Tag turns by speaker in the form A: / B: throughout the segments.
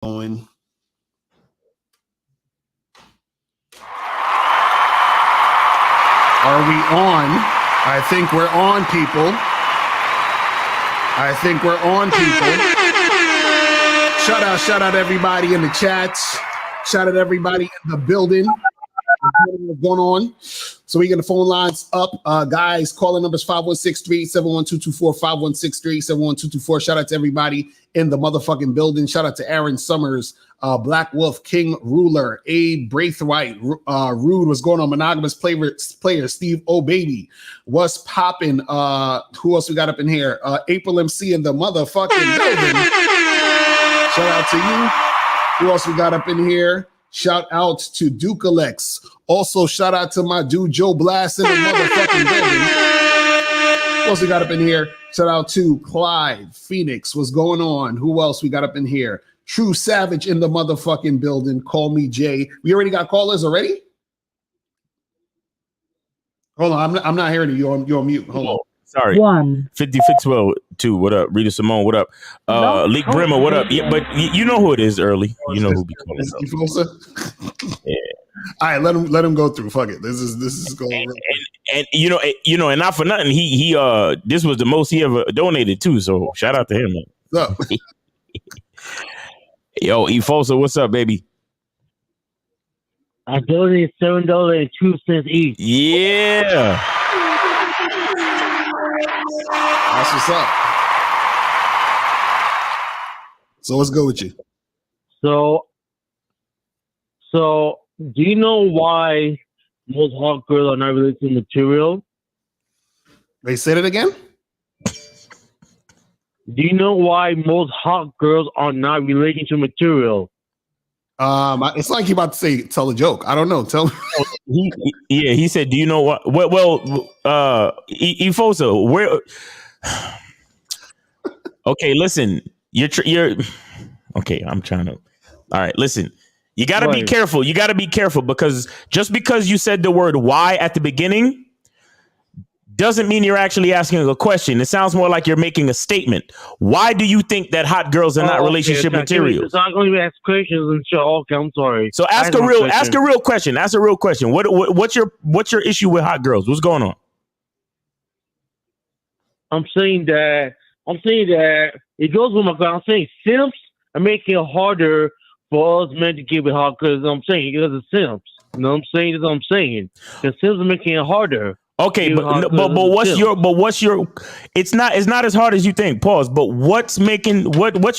A: Going. Are we on? I think we're on, people. I think we're on, people. Shout out everybody in the chats. Shout out everybody in the building. What's going on? So we get the phone lines up. Guys, calling numbers 516-371-224, 516-371-224. Shout out to everybody in the motherfucking building. Shout out to Aaron Summers, Black Wolf, King Ruler, Abe Braithwaite, Rude, what's going on? Monogamous player, Steve O'Baby. What's popping? Who else we got up in here? April MC in the motherfucking building. Shout out to you. Who else we got up in here? Shout out to Duke Alex. Also, shout out to my dude Joe Blast in the motherfucking building. Who else we got up in here? Shout out to Clyde Phoenix. What's going on? Who else we got up in here? True Savage in the motherfucking building. Call me Jay. We already got callers already? Hold on, I'm not hearing you. You're on mute. Hold on.
B: Sorry. 50-12-2. What up? Rita Simone, what up? Leek Brimmer, what up? Yeah, but you know who it is early. You know who be calling. Yeah.
A: All right, let him go through. Fuck it. This is going.
B: And you know, and not for nothing, he this was the most he ever donated too. So shout out to him, man.
A: What's up?
B: Yo, Efosa, what's up, baby?
C: I donated $7.02 each.
B: Yeah.
A: That's what's up. So let's go with you.
C: So do you know why most hot girls are not related to material?
A: They said it again?
C: Do you know why most hot girls are not relating to material?
A: It's like you about to tell a joke. I don't know. Tell me.
B: He said, do you know what? Well, Efosa, where? Okay, listen. You're okay. I'm trying to. All right, listen. You got to be careful. You got to be careful because just because you said the word "why" at the beginning doesn't mean you're actually asking a question. It sounds more like you're making a statement. Why do you think that hot girls are not relationship materials?
C: It's not going to ask questions and shit. Okay, I'm sorry.
B: So ask a real question. Ask a real question. What's your issue with hot girls? What's going on?
C: I'm saying that it goes with my girl. I'm saying simps are making it harder for us men to get with hot girls. I'm saying because of simps. You know what I'm saying? That's what I'm saying. The simps are making it harder.
B: Okay, but what's your? It's not as hard as you think. Pause. But what's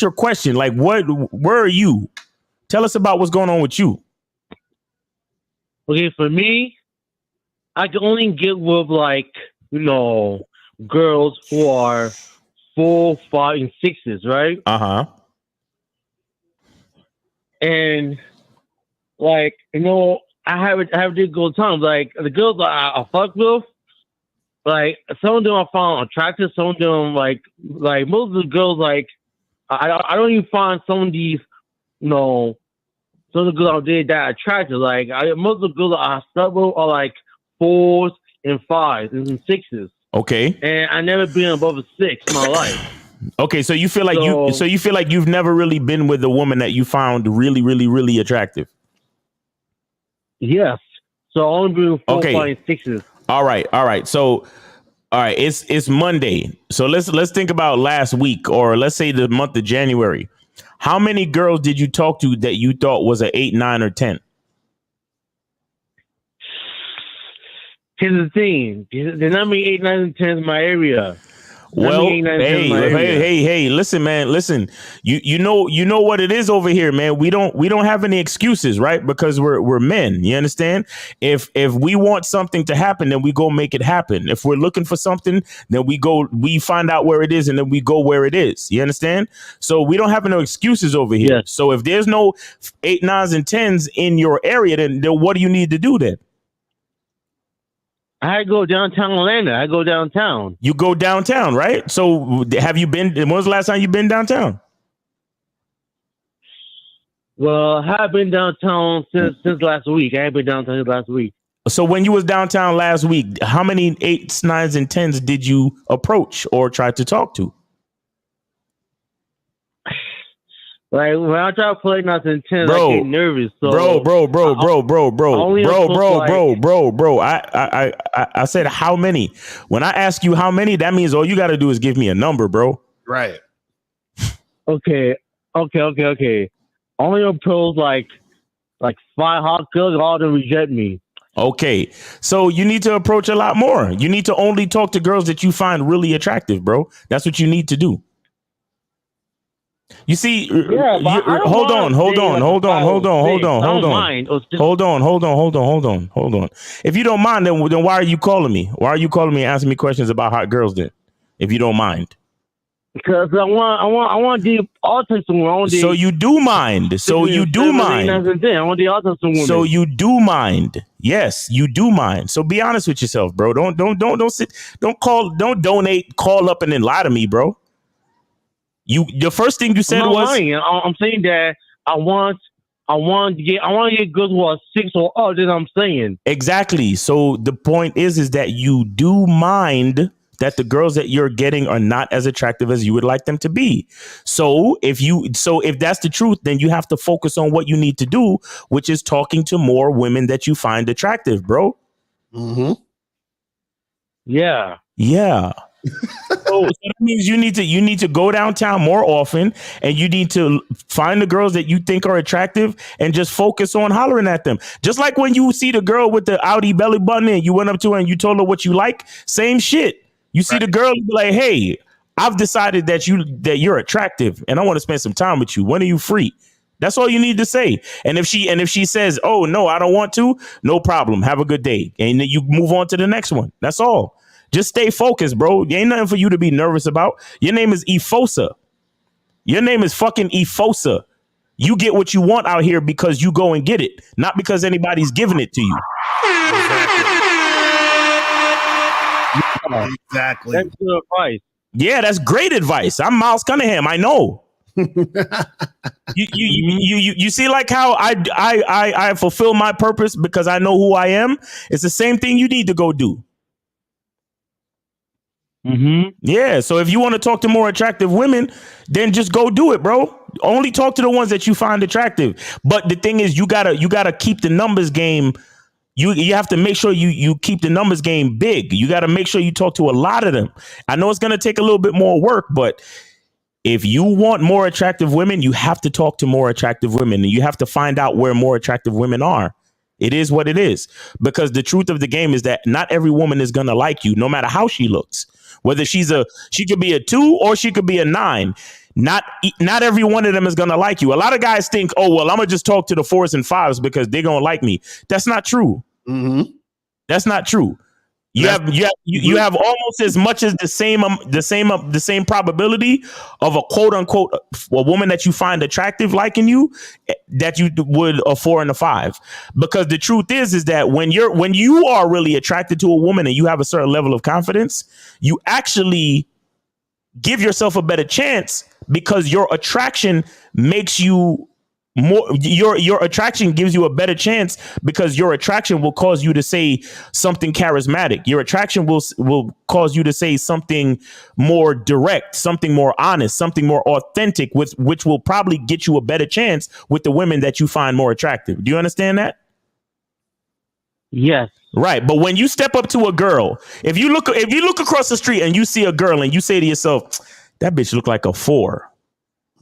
B: your question? Like where are you? Tell us about what's going on with you.
C: Okay, for me, I can only get with girls who are 4, 5, and 6s, right? And I have these good times. Like the girls I fuck with, like some of them I found attractive. Some of them like most of the girls I don't even find some of these some of the girls out there that attractive. Like most of the girls I slept with are like 4s and 5s and 6s.
B: Okay.
C: And I never been above a 6 in my life.
B: Okay, so you feel like you feel like you've never really been with a woman that you found really, really, really attractive.
C: Yes. So I only been with 4, 5, and 6s.
B: All right. So it's Monday. So let's think about last week, or let's say the month of January. How many girls did you talk to that you thought was an 8, 9, or 10?
C: Here's the thing. There's not many 8, 9, and 10s in my area.
B: Well, hey, listen, man, listen. You know what it is over here, man. We don't have any excuses, right? Because we're men. You understand? If we want something to happen, then we go make it happen. If we're looking for something, then we find out where it is, and then we go where it is. You understand? So we don't have no excuses over here.
C: Yes.
B: So if there's no 8, 9s, and 10s in your area, then what do you need to do then?
C: I go downtown Atlanta. I go downtown.
B: You go downtown, right? So have you been? When was the last time you've been downtown?
C: Well, I have been downtown since last week. I have been downtown since last week.
B: So when you was downtown last week, how many 8s, 9s, and 10s did you approach or try to talk to?
C: Like when I try to play nothing intense, I get nervous. So
B: bro. I said how many. When I ask you how many, that means all you got to do is give me a number, bro.
A: Right.
C: Okay. Only approach like 5 hot girls, all of them reject me.
B: Okay, so you need to approach a lot more. You need to only talk to girls that you find really attractive, bro. That's what you need to do. You see, hold on. If you don't mind, then why are you calling me? Why are you calling me and asking me questions about hot girls then? If you don't mind.
C: Because I want the autism woman.
B: So you do mind. So you do mind.
C: I want the autism woman.
B: So you do mind. Yes, you do mind. So be honest with yourself, bro. Don't donate, call up and then lie to me, bro. The first thing you said was
C: lying. I'm saying that I want to get girls who are 6 or other. I'm saying
B: exactly. So the point is that you do mind that the girls that you're getting are not as attractive as you would like them to be. So if that's the truth, then you have to focus on what you need to do, which is talking to more women that you find attractive, bro.
A: Mm-hmm.
C: Yeah.
B: So that means you need to go downtown more often, and you need to find the girls that you think are attractive and just focus on hollering at them. Just like when you see the girl with the Audi belly button and you went up to her and you told her what you like, same shit. You see the girl, you be like, hey, I've decided that you're attractive and I want to spend some time with you. When are you free? That's all you need to say. And if she says, oh no, I don't want to, no problem. Have a good day. And then you move on to the next one. That's all. Just stay focused, bro. There ain't nothing for you to be nervous about. Your name is Efosa. Your name is fucking Efosa. You get what you want out here because you go and get it, not because anybody's giving it to you.
A: Exactly.
C: That's good advice.
B: Yeah, that's great advice. I'm Miles Cunningham. I know. You see like how I fulfill my purpose because I know who I am. It's the same thing you need to go do.
C: Mm-hmm.
B: Yeah. So if you want to talk to more attractive women, then just go do it, bro. Only talk to the ones that you find attractive. But the thing is, you gotta keep the numbers game. You have to make sure you keep the numbers game big. You got to make sure you talk to a lot of them. I know it's going to take a little bit more work, but if you want more attractive women, you have to talk to more attractive women, and you have to find out where more attractive women are. It is what it is, because the truth of the game is that not every woman is going to like you, no matter how she looks. Whether she could be a 2 or she could be a 9. Not every one of them is going to like you. A lot of guys think, oh, well, I'm going to just talk to the 4s and 5s because they're going to like me. That's not true.
A: Mm-hmm.
B: That's not true. You have almost as much as the same probability of a quote unquote a woman that you find attractive liking you that you would a 4 and a 5. Because the truth is that when you are really attracted to a woman and you have a certain level of confidence, you actually give yourself a better chance because your attraction makes you more, your attraction gives you a better chance because your attraction will cause you to say something charismatic. Your attraction will cause you to say something more direct, something more honest, something more authentic, which will probably get you a better chance with the women that you find more attractive. Do you understand that?
C: Yes.
B: Right. But when you step up to a girl, if you look across the street and you see a girl and you say to yourself, that bitch look like a 4.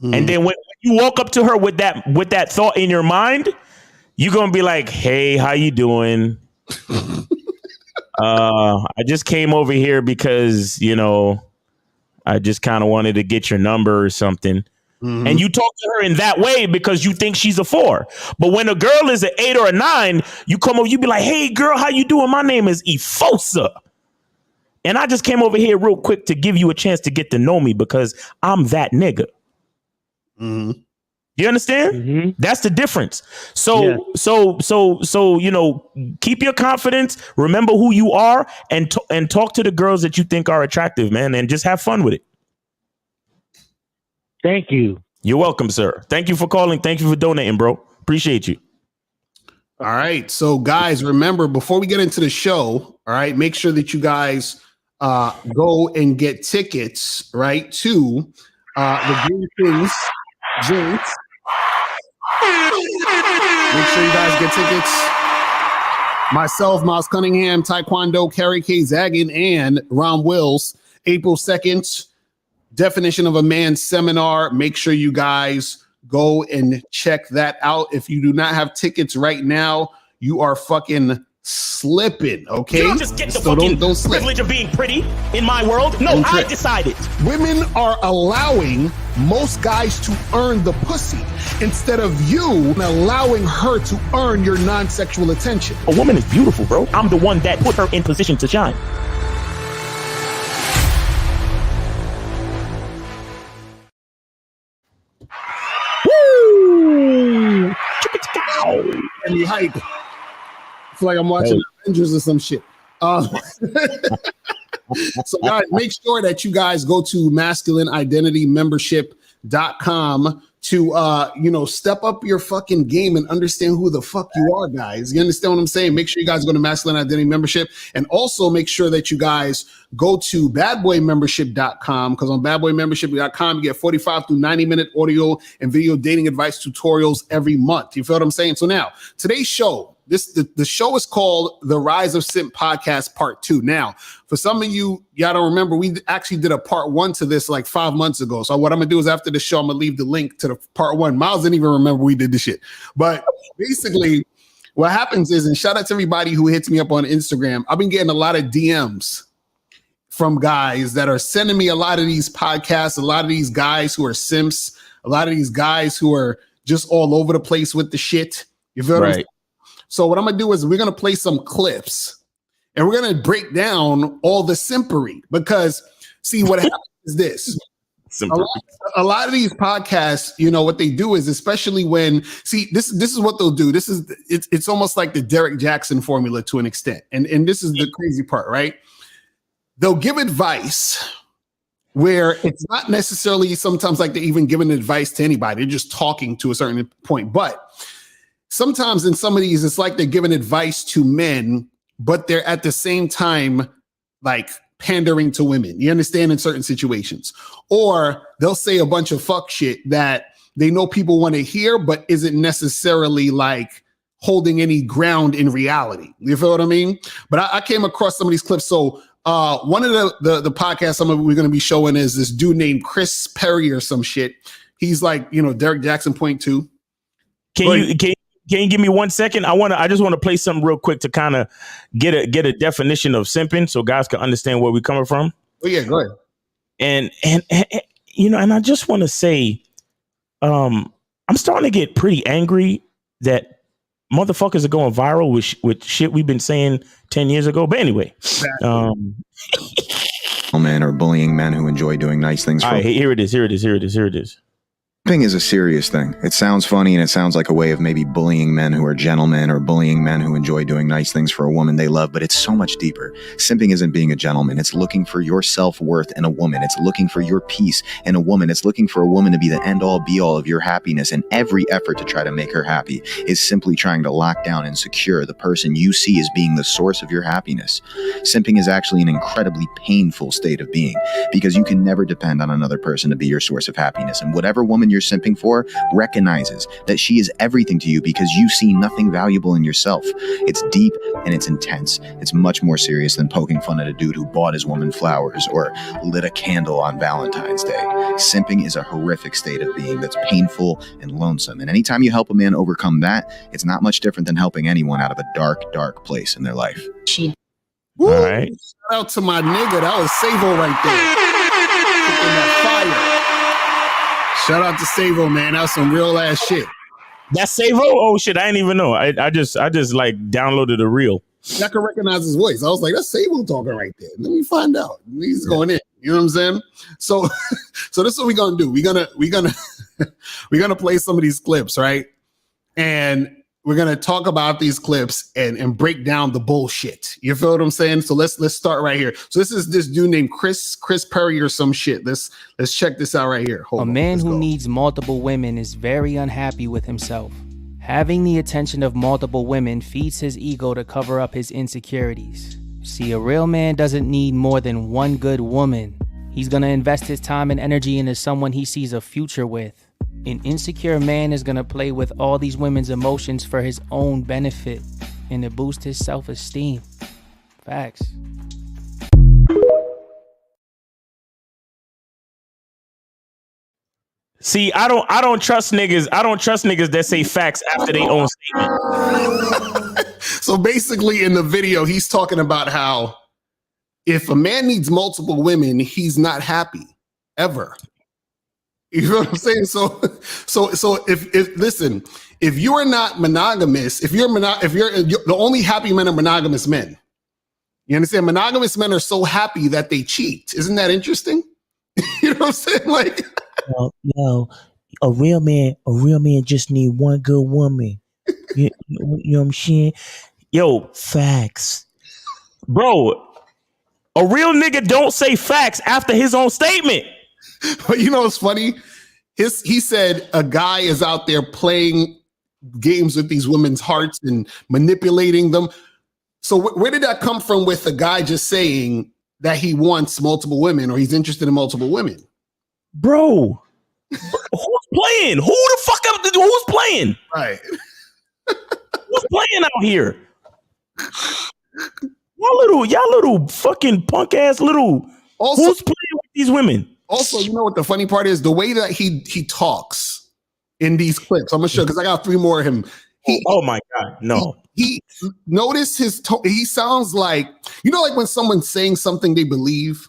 B: And then when you walk up to her with that thought in your mind, you're going to be like, hey, how you doing? I just came over here because, I just kind of wanted to get your number or something. Mm-hmm. And you talk to her in that way because you think she's a 4. But when a girl is an 8 or a 9, you come over, you be like, hey, girl, how you doing? My name is Efosa. And I just came over here real quick to give you a chance to get to know me because I'm that nigga. Mm-hmm. You understand? Mm-hmm. That's the difference. So keep your confidence. Remember who you are, and talk to the girls that you think are attractive, man, and just have fun with it.
C: Thank you.
B: You're welcome, sir. Thank you for calling. Thank you for donating, bro. Appreciate you.
A: All right. So, guys, remember, before we get into the show, all right, make sure that you guys go and get tickets, right, to the Green Things James. Make sure you guys get tickets. Myself, Miles Cunningham, Taekwondo, Kerry K. Zaggin, and Ron Wills. April 2nd, Definition of a Man seminar. Make sure you guys go and check that out. If you do not have tickets right now, you are fucking slipping, okay?
D: You don't just get the fucking
A: don't slip.
D: privilege of being pretty in my world. No, I decided.
A: Women are allowing most guys to earn the pussy instead of you allowing her to earn your non-sexual attention.
D: A woman is beautiful, bro. I'm the one that put her in position to shine. Woo!
A: And you hype. I feel like I'm watching Avengers or some shit. So guys, make sure that you guys go to masculineidentitymembership.com to step up your fucking game and understand who the fuck you are, guys. You understand what I'm saying? Make sure you guys go to Masculine Identity Membership, and also make sure that you guys go to badboymembership.com, because on badboymembership.com you get 45 to 90-minute audio and video dating advice tutorials every month. You feel what I'm saying? So now, today's show, the show is called The Rise of Simp Podcast Part 2. Now, for some of y'all don't remember, we actually did a part 1 to this like 5 months ago. So what I'm gonna do is after the show, I'm gonna leave the link to the part 1. Miles didn't even remember we did this shit. But basically, what happens is, and shout out to everybody who hits me up on Instagram, I've been getting a lot of DMs from guys that are sending me a lot of these podcasts, a lot of these guys who are simps, a lot of these guys who are just all over the place with the shit. You feel what I'm saying? So what I'm going to do is we're going to play some clips and we're going to break down all the simpery, because see what happens is this. A lot of these podcasts, what they do is, especially when, this is what they'll do. It's almost like the Derek Jackson formula to an extent. And this is the crazy part, right? They'll give advice where it's not necessarily sometimes like they're even giving advice to anybody. They're just talking to a certain point. But sometimes in some of these, it's like they're giving advice to men, but they're at the same time like pandering to women. You understand, in certain situations. Or they'll say a bunch of fuck shit that they know people want to hear, but isn't necessarily like holding any ground in reality. You feel what I mean? But I came across some of these clips. So one of the podcasts we're going to be showing is this dude named Chris Perry or some shit. He's like, Derek Jackson .2.
B: Can you give me 1 second? I just want to play something real quick to kind of get a definition of simping so guys can understand where we're coming from.
A: Oh yeah, go ahead.
B: And I just want to say, I'm starting to get pretty angry that motherfuckers are going viral with shit we've been saying 10 years ago. But anyway,
E: men or bullying men who enjoy doing nice things.
B: All right, here it is.
E: Simping is a serious thing. It sounds funny and it sounds like a way of maybe bullying men who are gentlemen or bullying men who enjoy doing nice things for a woman they love, but it's so much deeper. Simping isn't being a gentleman. It's looking for your self-worth in a woman. It's looking for your peace in a woman. It's looking for a woman to be the end-all be-all of your happiness, and every effort to try to make her happy is simply trying to lock down and secure the person you see as being the source of your happiness. Simping is actually an incredibly painful state of being, because you can never depend on another person to be your source of happiness, and whatever woman you're simping for recognizes that she is everything to you because you see nothing valuable in yourself. It's deep and it's intense. It's much more serious than poking fun at a dude who bought his woman flowers or lit a candle on Valentine's Day. Simping is a horrific state of being that's painful and lonesome. And anytime you help a man overcome that, it's not much different than helping anyone out of a dark, dark place in their life.
A: Woo!
B: All right.
A: Shout out to my nigga. That was Savo right there. Kicking that fire. Shout out to Savo, man. That was some real ass shit.
B: That's Savo? Oh shit, I didn't even know. I just like downloaded a reel.
A: I could recognize his voice. I was like, that's Savo talking right there. Let me find out. He's going in. You know what I'm saying? So this is what we're gonna do. We're gonna play some of these clips, right? And we're gonna talk about these clips and break down the bullshit. You feel what I'm saying? So let's start right here. So this is this dude named Chris Perry or some shit. Let's check this out right here.
F: A man who needs multiple women is very unhappy with himself. Having the attention of multiple women feeds his ego to cover up his insecurities. See, a real man doesn't need more than one good woman. He's gonna invest his time and energy into someone he sees a future with. An insecure man is gonna play with all these women's emotions for his own benefit and to boost his self-esteem. Facts.
B: See, I don't trust niggas. I don't trust niggas that say facts after their own statement.
A: So basically in the video, he's talking about how if a man needs multiple women, he's not happy ever. You know what I'm saying? So if listen, if you are not monogamous, if you're the only happy men are monogamous men. You understand? Monogamous men are so happy that they cheat. Isn't that interesting? You know what I'm saying? Like,
G: yo, a real man just need one good woman. You know what I'm saying?
B: Yo,
G: Facts.
B: bro, a real nigga don't say facts after his own statement.
A: but you know what's funny? He said a guy is out there playing games with these women's hearts and manipulating them. So where did that come from with the guy just saying that he wants multiple women or he's interested in multiple women?
B: Bro, who's playing? Who's playing?
A: Right.
B: Who's playing out here? Y'all little fucking punk ass little.
A: Also,
B: who's playing with these women?
A: Also, you know what the funny part is? The way that he talks in these clips. I'm gonna show because I got 3 more of him.
B: Oh my God, no.
A: He notice his tone. He sounds like, you know, like when someone's saying something they believe,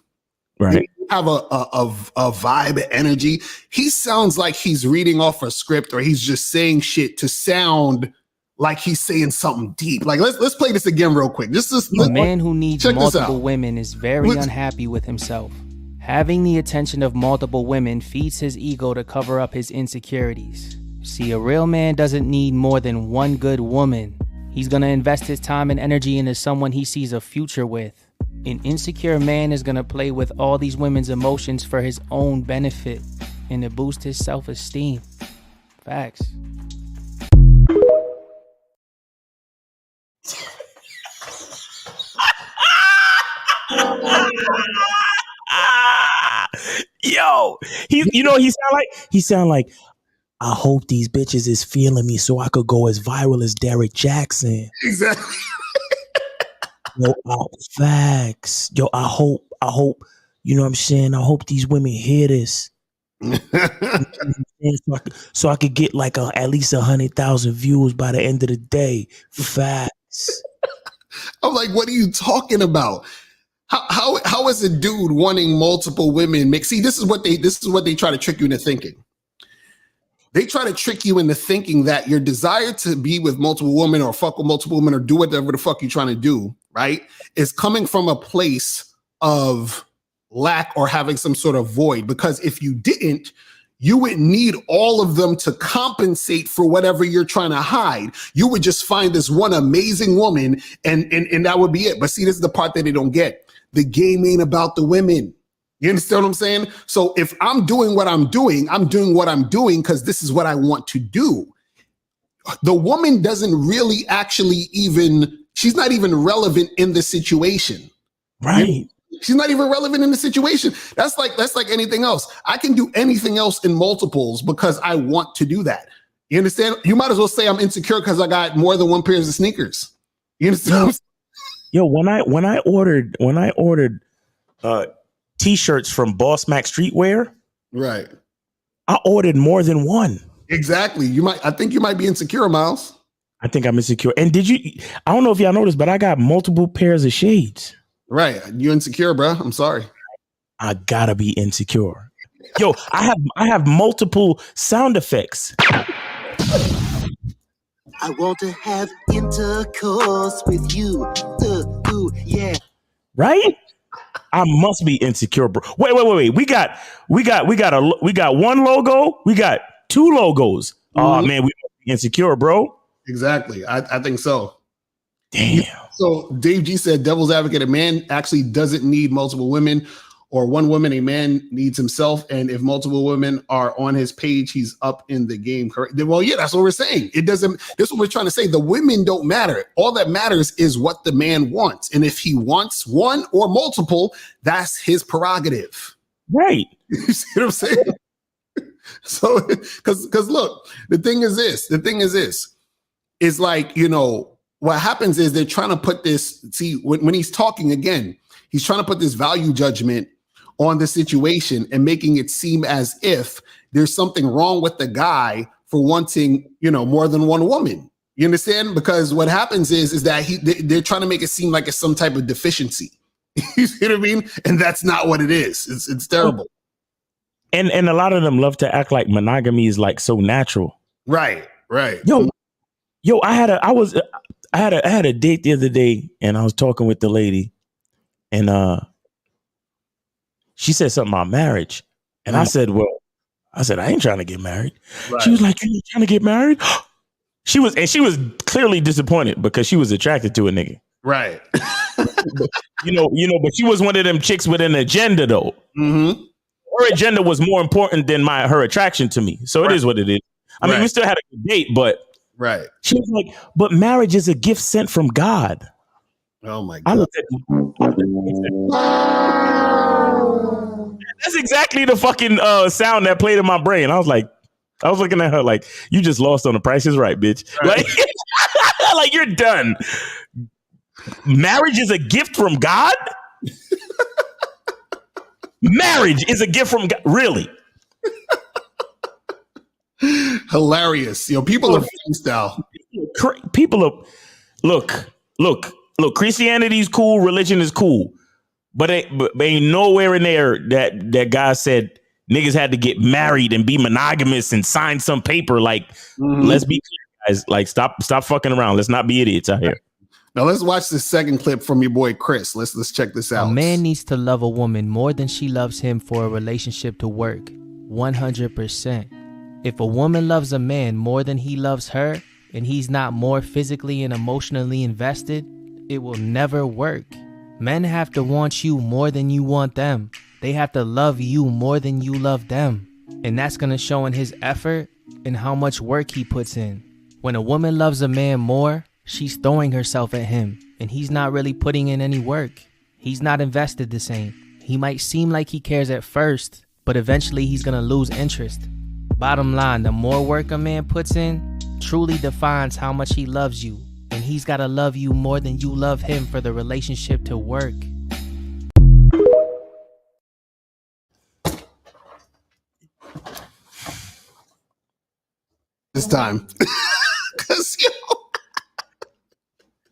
B: Right?
A: they have a vibe, energy. He sounds like he's reading off a script or he's just saying shit to sound like he's saying something deep. Like let's play this again real quick.
F: A man who needs multiple women is very unhappy with himself. Having the attention of multiple women feeds his ego to cover up his insecurities. See, a real man doesn't need more than one good woman. He's gonna invest his time and energy into someone he sees a future with. An insecure man is gonna play with all these women's emotions for his own benefit and to boost his self-esteem. Facts.
B: Yo, he sound like
G: I hope these bitches is feeling me so I could go as viral as Derek Jackson.
A: Exactly.
G: Yo, facts. Yo, I hope, you know what I'm saying? I hope these women hear this. so I could get like at least 100,000 views by the end of the day. Facts.
A: I'm like, what are you talking about? How is a dude wanting multiple women? See, this is what they try to trick you into thinking. They try to trick you into thinking that your desire to be with multiple women or fuck with multiple women or do whatever the fuck you're trying to do, right, is coming from a place of lack or having some sort of void. Because if you didn't, you would need all of them to compensate for whatever you're trying to hide. You would just find this one amazing woman and that would be it. But see, this is the part that they don't get. The game ain't about the women. You understand what I'm saying? So if I'm doing what I'm doing because this is what I want to do. The woman doesn't really actually she's not even relevant in the situation.
B: right.
A: She's not even relevant in the situation. That's like anything else. I can do anything else in multiples because I want to do that. You understand? You might as well say I'm insecure because I got more than one pair of sneakers. You understand?
B: Yo, when I ordered t-shirts from Boss Mac Streetwear,
A: Right.
B: I ordered more than one.
A: Exactly. I think you might be insecure, Miles.
B: I think I'm insecure. And I don't know if y'all noticed, but I got multiple pairs of shades.
A: Right. You're insecure, bro. I'm sorry.
B: I gotta be insecure. Yo, I have multiple sound effects.
H: I want to have intercourse with you. Yeah.
B: Right? I must be insecure, bro. Wait. We got one logo. We got 2 logos. Oh man, we must be insecure, bro.
A: Exactly. I think so.
B: Damn.
A: So Dave G said, devil's advocate, a man actually doesn't need multiple women or one woman. A man needs himself. And if multiple women are on his page, he's up in the game. Correct. Well, yeah, that's what we're saying. This is what we're trying to say. The women don't matter. All that matters is what the man wants. And if he wants one or multiple, that's his prerogative.
B: Right.
A: You see what I'm saying? So, because look, the thing is this, is like, you know, what happens is they're trying to put this, see, when he's talking again, he's trying to put this value judgment on the situation and making it seem as if there's something wrong with the guy for wanting, you know, more than one woman. You understand? Because what happens is that they're trying to make it seem like it's some type of deficiency. You see what I mean? And that's not what it is. It's terrible.
B: And a lot of them love to act like monogamy is like so natural.
A: Right.
B: Yo, I had a date the other day, and I was talking with the lady, and she said something about marriage, and I said, I ain't trying to get married. Right. She was like, you ain't trying to get married? She was clearly disappointed because she was attracted to a nigga.
A: Right.
B: But she was one of them chicks with an agenda, though.
A: Mm-hmm.
B: Her agenda was more important than her attraction to me. So it is what it is. I mean, we still had a good date, but she was like, but marriage is a gift sent from God.
A: Oh my God.
B: That's exactly the fucking sound that played in my brain. I was looking at her like, you just lost on The Price is Right, bitch. Right. Like you're done. Marriage is a gift from God? Marriage is a gift from God. Really?
A: Hilarious. People are freestyle.
B: People are look. Christianity's cool, religion is cool, but ain't nowhere in there that God said niggas had to get married and be monogamous and sign some paper. Like, let's be clear, guys. Like, stop fucking around. Let's not be idiots out here.
A: Now let's watch the second clip from your boy Chris. Let's check this out.
F: A man needs to love a woman more than she loves him for a relationship to work. 100%. If a woman loves a man more than he loves her, and he's not more physically and emotionally invested, it will never work. Men have to want you more than you want them. They have to love you more than you love them. And that's gonna show in his effort and how much work he puts in. When a woman loves a man more, she's throwing herself at him, and he's not really putting in any work. He's not invested the same. He might seem like he cares at first, but eventually he's gonna lose interest. Bottom line, the more work a man puts in truly defines how much he loves you, and he's gotta love you more than you love him for the relationship to work.
A: This time.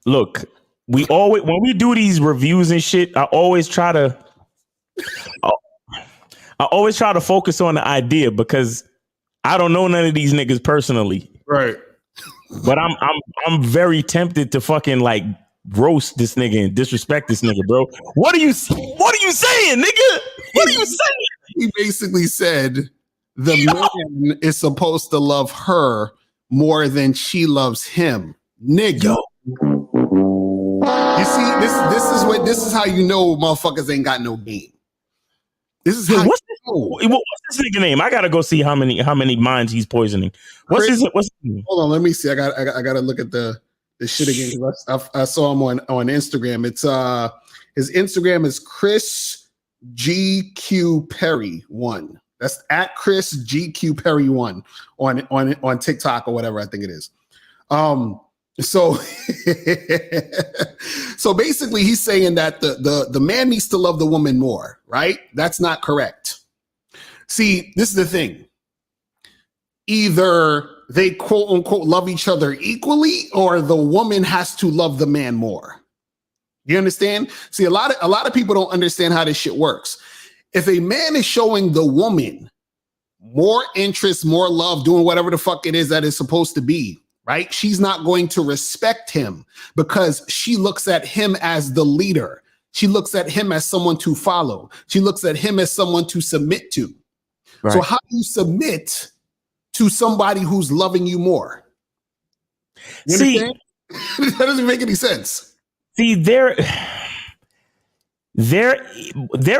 B: Look, when we do these reviews and shit, I always try to focus on the idea because I don't know none of these niggas personally.
A: Right.
B: But I'm very tempted to fucking like roast this nigga and disrespect this nigga, bro. What are you saying, nigga? What are you saying?
A: He basically said the man is supposed to love her more than she loves him. Nigga. You see, this is how you know motherfuckers ain't got no game. This is how
B: what's this nigga name? I gotta go see how many minds he's poisoning. What's his name?
A: Hold on, let me see. I gotta look at the shit again. I saw him on Instagram. It's his Instagram is Chris GQ Perry 1. That's at Chris GQ Perry 1 on TikTok or whatever I think it is. So basically he's saying that the man needs to love the woman more, right? That's not correct. See, this is the thing. Either they quote unquote love each other equally, or the woman has to love the man more. You understand? See, a lot of people don't understand how this shit works. If a man is showing the woman more interest, more love, doing whatever the fuck it is that is supposed to be, right? She's not going to respect him because she looks at him as the leader. She looks at him as someone to follow. She looks at him as someone to submit to. Right. So how do you submit to somebody who's loving you more? You understand? That doesn't make any sense.
B: See, there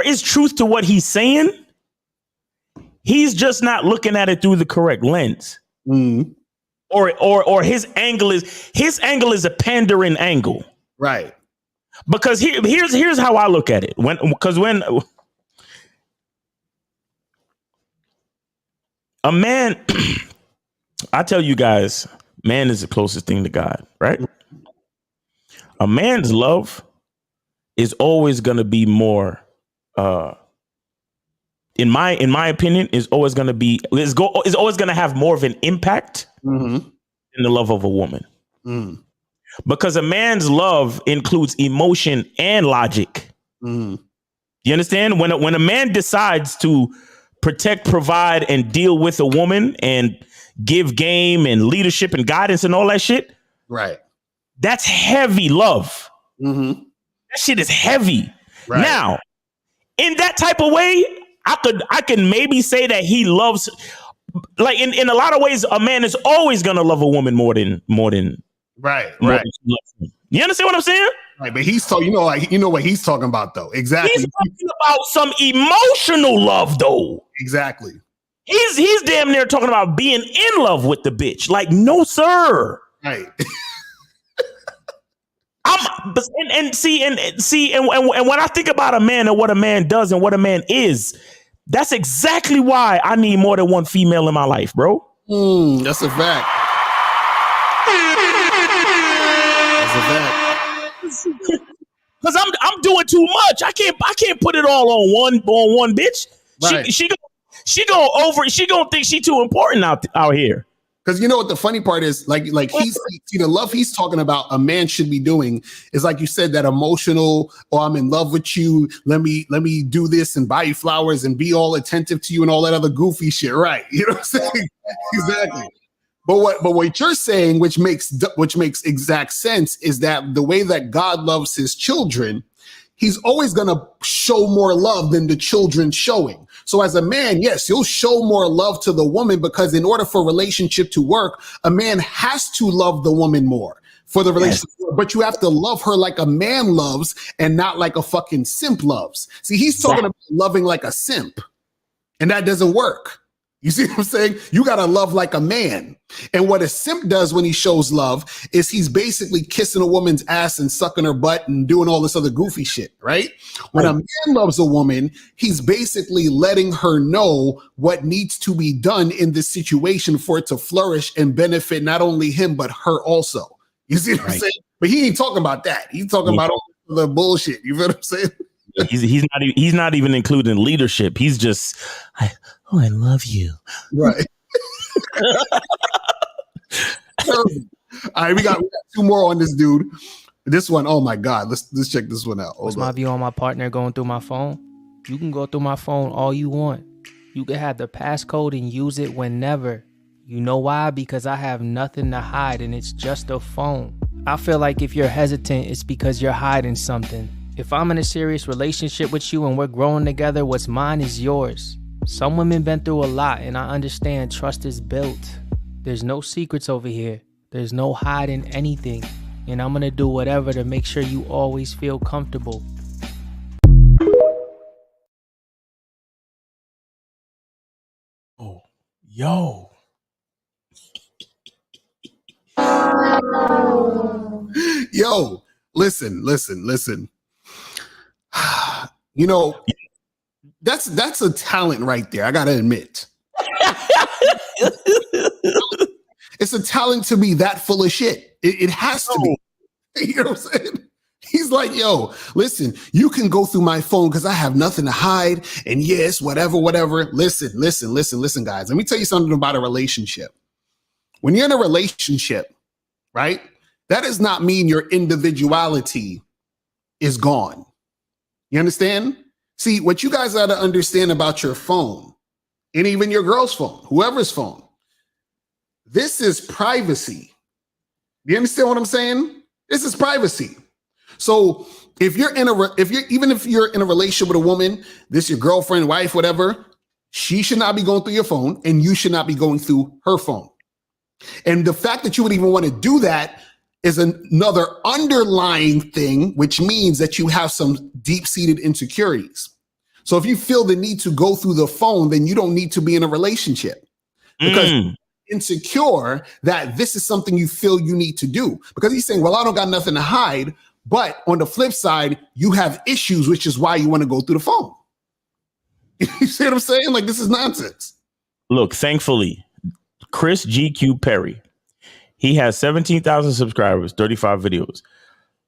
B: is truth to what he's saying. He's just not looking at it through the correct lens.
A: Mm.
B: Or his angle is a pandering angle.
A: Right.
B: Because here's how I look at it. When a man, I tell you guys, man is the closest thing to God, right? A man's love is always going to be more, in my opinion, is always going to have more of an impact than the love of a woman. Because a man's love includes emotion and logic. You understand? When a man decides to protect, provide, and deal with a woman and give game and leadership and guidance and all that shit,
A: right?
B: That's heavy love. That shit is heavy. Right. Now, in that type of way, I can maybe say that he loves, like in a lot of ways, a man is always gonna love a woman more than
A: right.
B: You understand what I'm saying?
A: Right, but he's talking. You know what he's talking about, though. Exactly.
B: He's talking about some emotional love, though.
A: Exactly.
B: He's damn near talking about being in love with the bitch. Like, no, sir.
A: Right.
B: And when I think about a man and what a man does and what a man is, that's exactly why I need more than one female in my life, bro.
A: That's a fact.
B: Because I'm doing too much. I can't put it all on one bitch. Right. She gonna think she too important out here.
A: Because you know what the funny part is, like the love he's talking about a man should be doing is, like you said, that emotional, oh, I'm in love with you, let me do this and buy you flowers and be all attentive to you and all that other goofy shit, right? You know what I'm saying? Exactly. But what you're saying, which makes exact sense, is that the way that God loves his children, he's always going to show more love than the children showing. So as a man, yes, you'll show more love to the woman, because in order for a relationship to work, a man has to love the woman more for the relationship. Yes. But you have to love her like a man loves and not like a fucking simp loves. See, he's talking about loving like a simp, and that doesn't work. You see what I'm saying? You got to love like a man. And what a simp does when he shows love is he's basically kissing a woman's ass and sucking her butt and doing all this other goofy shit, right? When a man loves a woman, he's basically letting her know what needs to be done in this situation for it to flourish and benefit not only him, but her also. You see what I'm saying? But he ain't talking about that. He's talking about all the bullshit. You feel what I'm saying?
B: He's not even including leadership. He's just, I love you.
A: Right. All right, we got two more on this dude. This one, oh my God, let's check this one out.
F: What's my view on my partner going through my phone? You can go through my phone all you want. You can have the passcode and use it whenever. You know why? Because I have nothing to hide and it's just a phone. I feel like if you're hesitant, it's because you're hiding something. If I'm in a serious relationship with you and we're growing together, what's mine is yours. Some women been through a lot, and I understand trust is built. There's no secrets over here. There's no hiding anything. And I'm gonna do whatever to make sure you always feel comfortable.
B: Oh, yo.
A: Yo, listen. You know, that's a talent right there. I gotta admit. It's a talent to be that full of shit. It has to be. You know what I'm saying? He's like, yo, listen, you can go through my phone because I have nothing to hide. And yes, whatever. Listen, guys. Let me tell you something about a relationship. When you're in a relationship, right, that does not mean your individuality is gone. You understand? See, what you guys got to understand about your phone, and even your girl's phone, whoever's phone, this is privacy. You understand what I'm saying? This is privacy. So if you're in a relationship with a woman, this your girlfriend, wife, whatever, she should not be going through your phone, and you should not be going through her phone. And the fact that you would even want to do that is another underlying thing, which means that you have some deep-seated insecurities. So if you feel the need to go through the phone, then you don't need to be in a relationship, because insecure that this is something you feel you need to do. Because he's saying, well, I don't got nothing to hide. But on the flip side, you have issues, which is why you want to go through the phone. You see what I'm saying? Like, this is nonsense.
B: Look, thankfully, Chris GQ Perry, he has 17,000 subscribers, 35 videos.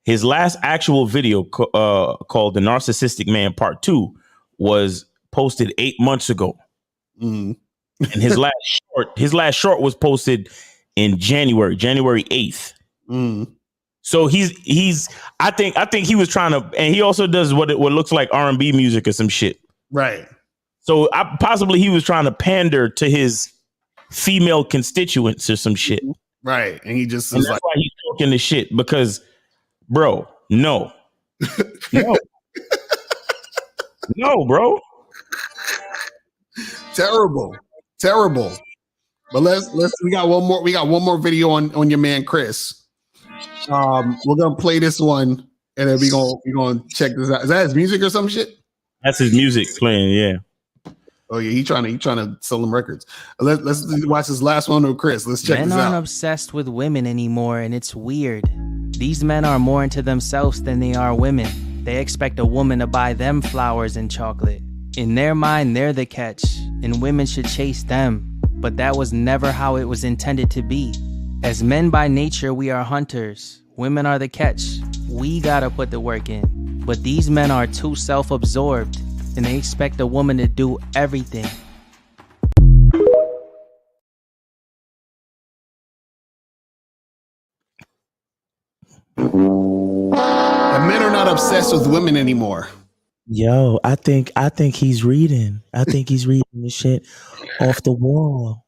B: His last actual video called The Narcissistic Man Part 2 was posted 8 months ago.
A: Mm.
B: And his last short was posted in January 8th.
A: Mm.
B: So I think he was trying to, and he also does what looks like R&B music or some shit.
A: Right.
B: So possibly he was trying to pander to his female constituents or some shit.
A: Right. And he just
B: and
A: is
B: that's
A: like,
B: why he's talking this shit, because bro, no. No, bro.
A: Terrible. But we got one more video on your man Chris. We're gonna play this one and then we're gonna check this out. Is that his music or some shit?
B: That's his music playing, yeah.
A: Oh yeah, he trying to sell them records. Let's watch this last one with Chris. Let's check this out.
F: Men aren't obsessed with women anymore, and it's weird. These men are more into themselves than they are women. They expect a woman to buy them flowers and chocolate. In their mind, they're the catch, and women should chase them. But that was never how it was intended to be. As men by nature, we are hunters. Women are the catch. We gotta put the work in. But these men are too self-absorbed, and they expect a woman to do everything.
A: And men are not obsessed with women anymore.
G: Yo, I think he's reading. I think he's reading the shit off the wall.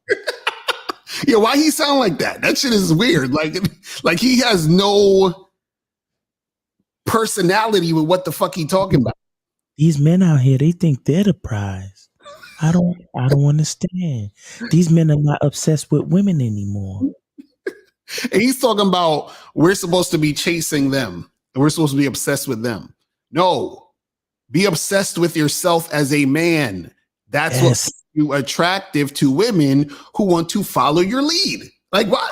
A: Yeah, why he sound like that? That shit is weird. Like he has no personality with what the fuck he talking about.
G: These men out here, they think they're the prize. I don't understand. These men are not obsessed with women anymore.
A: And he's talking about we're supposed to be chasing them and we're supposed to be obsessed with them. No, be obsessed with yourself as a man. That's what makes you attractive to women who want to follow your lead. Like what?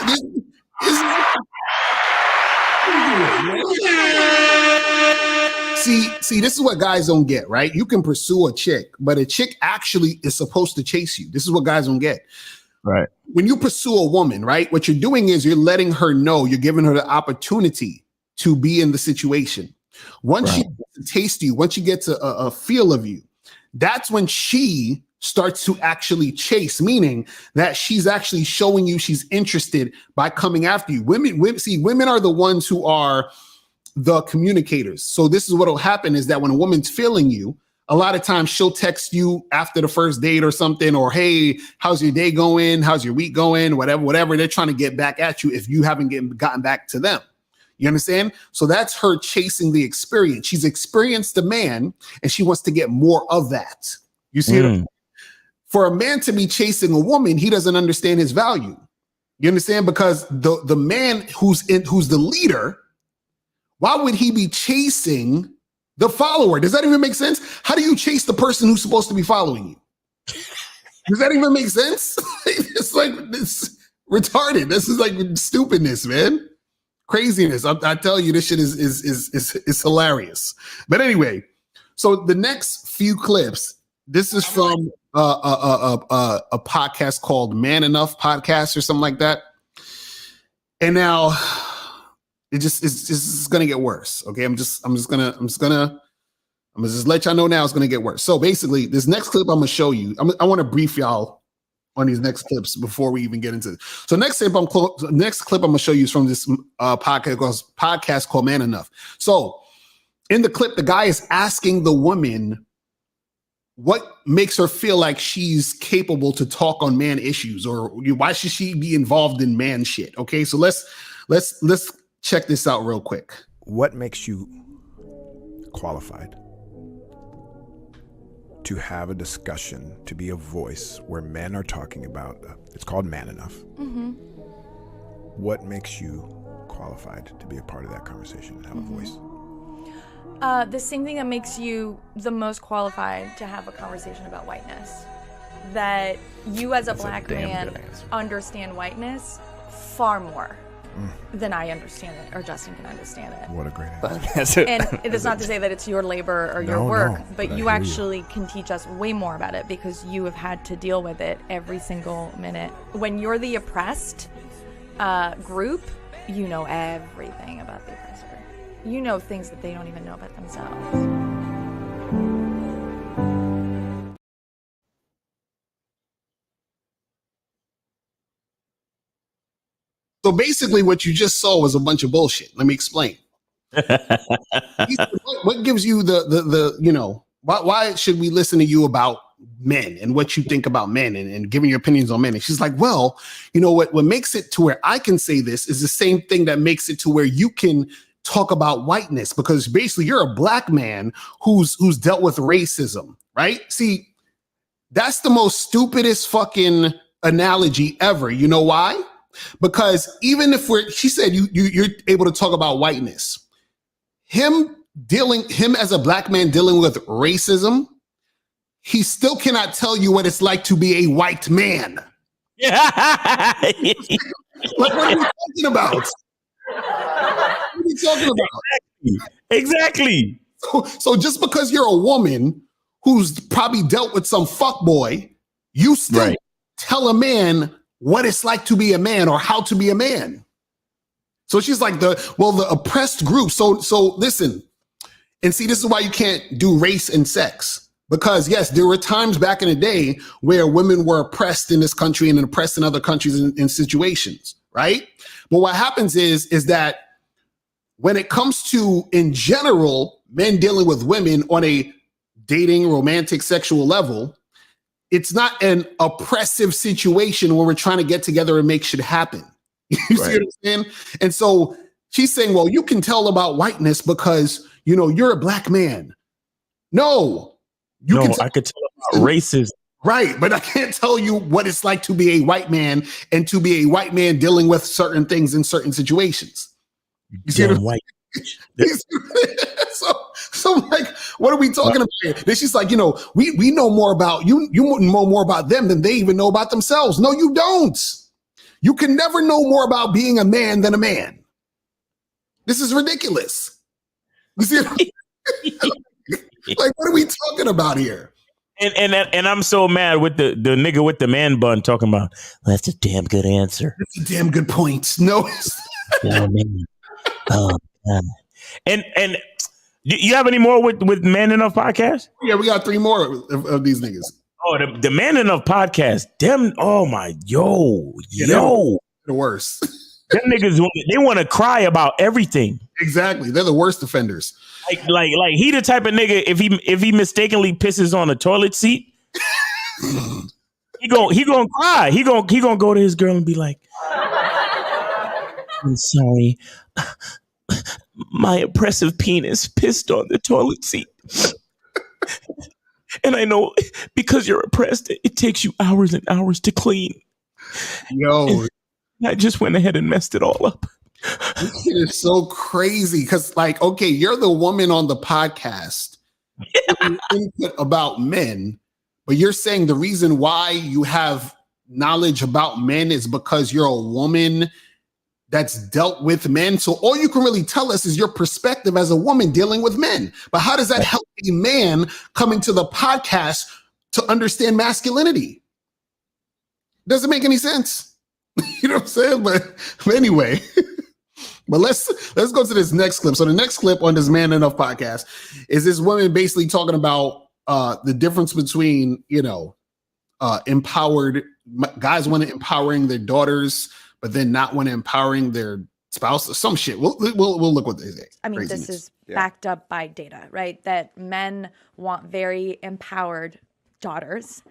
A: See, this is what guys don't get, right? You can pursue a chick, but a chick actually is supposed to chase you. This is what guys don't get.
B: Right.
A: When you pursue a woman, right, what you're doing is you're letting her know, you're giving her the opportunity to be in the situation. Once she gets to taste you, once she gets a feel of you, that's when she starts to actually chase, meaning that she's actually showing you she's interested by coming after you. Women are the ones who are the communicators. So this is what will happen is that when a woman's feeling you, a lot of times she'll text you after the first date or something, or, hey, how's your day going? How's your week going? Whatever. They're trying to get back at you if you haven't gotten back to them. You understand? So that's her chasing the experience. She's experienced a man and she wants to get more of that. You see it? For a man to be chasing a woman, he doesn't understand his value. You understand? Because the man who's the leader, why would he be chasing the follower? Does that even make sense? How do you chase the person who's supposed to be following you? Does that even make sense? It's like, it's retarded. This is like stupidness, man. Craziness. I tell you, this shit is hilarious. But anyway, so the next few clips, this is from a podcast called Man Enough Podcast or something like that. And now it's just gonna get worse. Okay, I'm just gonna let y'all know now it's gonna get worse. So basically, this next clip I'm gonna show you. I want to brief y'all on these next clips before we even get into it. So next clip I'm gonna show you is from this podcast called Man Enough. So in the clip, the guy is asking the woman what makes her feel like she's capable to talk on man issues, or why should she be involved in man shit? Okay, so let's check this out real quick.
I: What makes you qualified to have a discussion, to be a voice where men are talking about, it's called Man Enough. Mm-hmm. What makes you qualified to be a part of that conversation and have a voice?
J: The same thing that makes you the most qualified to have a conversation about whiteness. That you as a black man understand whiteness far more then I understand it, or Justin can understand it.
I: What a great answer.
J: And it's not to say that it's your labor or your work, but you
I: I
J: actually can teach us way more about it because you have had to deal with it every single minute. When you're the oppressed group, you know everything about the oppressor. You know things that they don't even know about themselves.
A: So basically, what you just saw was a bunch of bullshit. Let me explain. What gives you the you know, why should we listen to you about men and what you think about men and giving your opinions on men? And she's like, well, you know what makes it to where I can say this is the same thing that makes it to where you can talk about whiteness, because basically you're a black man who's dealt with racism, right? See, that's the most stupidest fucking analogy ever. You know why? Because even if she said you're able to talk about whiteness, him as a black man dealing with racism, he still cannot tell you what it's like to be a white man. Like, what are you talking about? What are you talking about?
B: Exactly.
A: So just because you're a woman who's probably dealt with some fuckboy, you still tell a man what it's like to be a man or how to be a man. So she's like the oppressed group. So listen, and see, this is why you can't do race and sex. Because yes, there were times back in the day where women were oppressed in this country and oppressed in other countries in situations, right? But what happens is that when it comes to, in general, men dealing with women on a dating, romantic, sexual level, it's not an oppressive situation where we're trying to get together and make shit happen. You see what I'm saying? And so she's saying, well, you can tell about whiteness because, you know, you're a black man. No,
B: I could tell about racism.
A: Right, but I can't tell you what it's like to be a white man and to be a white man dealing with certain things in certain situations. You see what So I'm like, what are we talking about here? Then she's like, you know, we know more about you. You know more about them than they even know about themselves. No, you don't. You can never know more about being a man than a man. This is ridiculous. You see, like, what are we talking about here?
B: And I'm so mad with the nigga with the man bun talking about, well, that's a damn good answer.
A: That's a damn good point. No.
B: Oh, man. Oh, man. And you have any more with Man Enough podcast?
A: Yeah, we got 3 more of these niggas.
B: Oh, the Man Enough podcast. Them. Oh my, yo.
A: The worst.
B: Them niggas, they want to cry about everything.
A: Exactly. They're the worst offenders.
B: Like he the type of nigga, if he mistakenly pisses on a toilet seat, he gonna cry. He gonna go to his girl and be like, I'm sorry. My oppressive penis pissed on the toilet seat. And I know because you're oppressed, it takes you hours and hours to clean.
A: Yo.
B: And I just went ahead and messed it all up.
A: This shit is so crazy because, like, okay, you're the woman on the podcast input about men, but you're saying the reason why you have knowledge about men is because you're a woman that's dealt with men. So all you can really tell us is your perspective as a woman dealing with men. But how does that help a man coming to the podcast to understand masculinity? Doesn't make any sense. You know what I'm saying? But anyway, but let's go to this next clip. So the next clip on this Man Enough podcast is this woman basically talking about the difference between, you know, empowered guys want to empowering their daughters, but then not want to empowering their spouse or some shit. We'll look what they say.
J: I mean, this is backed up by data, right? That men want very empowered daughters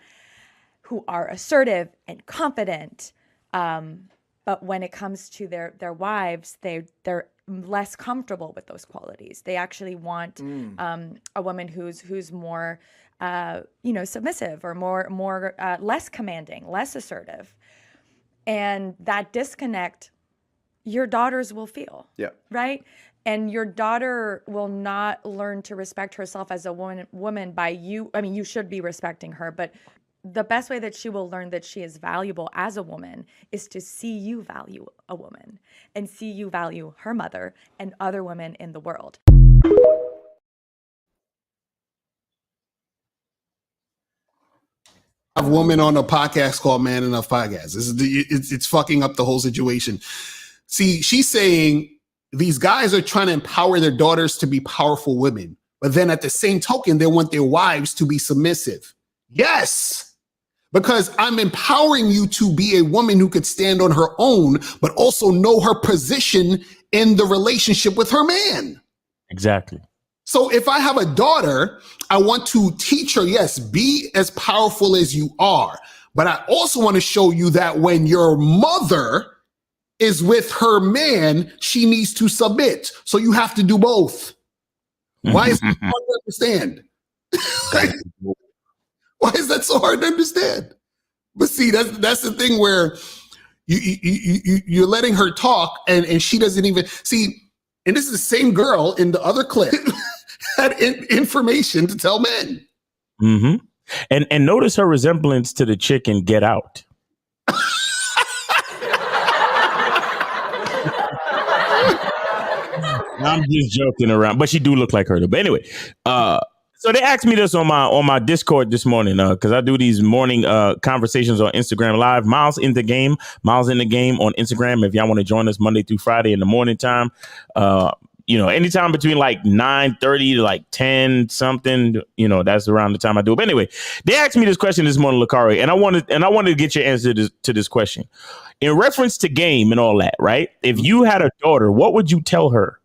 J: who are assertive and confident. But when it comes to their wives, they're less comfortable with those qualities. They actually want a woman who's more, submissive or more less commanding, less assertive. And that disconnect, your daughters will feel, right? And your daughter will not learn to respect herself as a woman by you. I mean, you should be respecting her, but the best way that she will learn that she is valuable as a woman is to see you value a woman and see you value her mother and other women in the world.
A: A woman on a podcast called Man Enough Podcast. It's fucking up the whole situation. See, she's saying these guys are trying to empower their daughters to be powerful women, but then at the same token, they want their wives to be submissive. Yes, because I'm empowering you to be a woman who could stand on her own, but also know her position in the relationship with her man.
B: Exactly.
A: So if I have a daughter, I want to teach her, yes, be as powerful as you are. But I also want to show you that when your mother is with her man, she needs to submit. So you have to do both. Why is that hard to understand? Why is that so hard to understand? But see, that's the thing where you're letting her talk and she doesn't even see. And this is the same girl in the other clip had information to tell men.
B: Mm-hmm. And notice her resemblance to the chick in Get Out. I'm just joking around, but she do look like her. But anyway, so they asked me this on my Discord this morning because I do these morning conversations on Instagram Live. Miles in the game on Instagram. If y'all want to join us Monday through Friday in the morning time, anytime between like 9:30 to like 10 something, that's around the time I do it. But anyway, they asked me this question this morning, Lakari, and I wanted to get your answer to this question in reference to game and all that. Right? If you had a daughter, what would you tell her?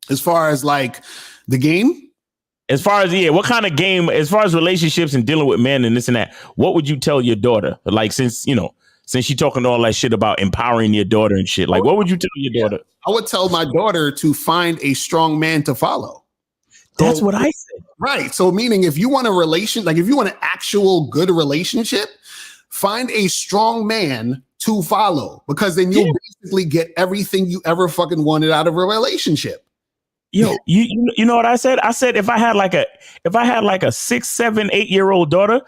A: As far as like the game?
B: As far as, what kind of game, as far as relationships and dealing with men and this and that, what would you tell your daughter? Like, since she talking all that shit about empowering your daughter and shit, like, what would you tell your daughter?
A: I would tell my daughter to find a strong man to follow.
B: That's what I said.
A: Right. So meaning if you want a relation, like if you want an actual good relationship, find a strong man to follow, because then you'll basically get everything you ever fucking wanted out of a relationship.
B: Yo, you know what I said? I said if I had like a 6, 7, 8-year-old daughter,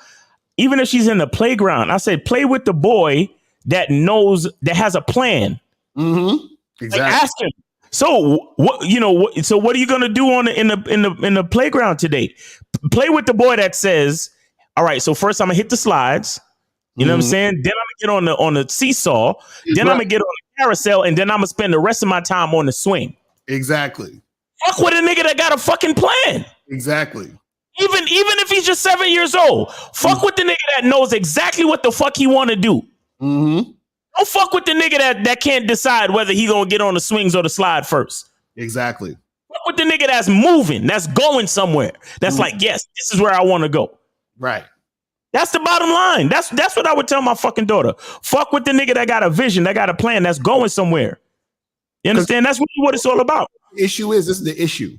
B: even if she's in the playground, I said play with the boy that has a plan.
A: Mm-hmm. Exactly.
B: Like, ask him. So what? So what are you gonna do in the playground today? Play with the boy that says, all right. So first I'm gonna hit the slides. You know what I'm saying? Then I'm gonna get on the seesaw. Then I'm gonna get on the carousel, and then I'm gonna spend the rest of my time on the swing.
A: Exactly.
B: Fuck with a nigga that got a fucking plan.
A: Exactly.
B: Even if he's just 7 years old, fuck with the nigga that knows exactly what the fuck he want to do.
A: Mm-hmm.
B: Don't fuck with the nigga that can't decide whether he gonna get on the swings or the slide first.
A: Exactly.
B: Fuck with the nigga that's moving, that's going somewhere. That's like, yes, this is where I want to go.
A: Right.
B: That's the bottom line. That's what I would tell my fucking daughter. Fuck with the nigga that got a vision, that got a plan, that's going somewhere. You understand? That's really what it's all about.
A: The issue is, this is the issue.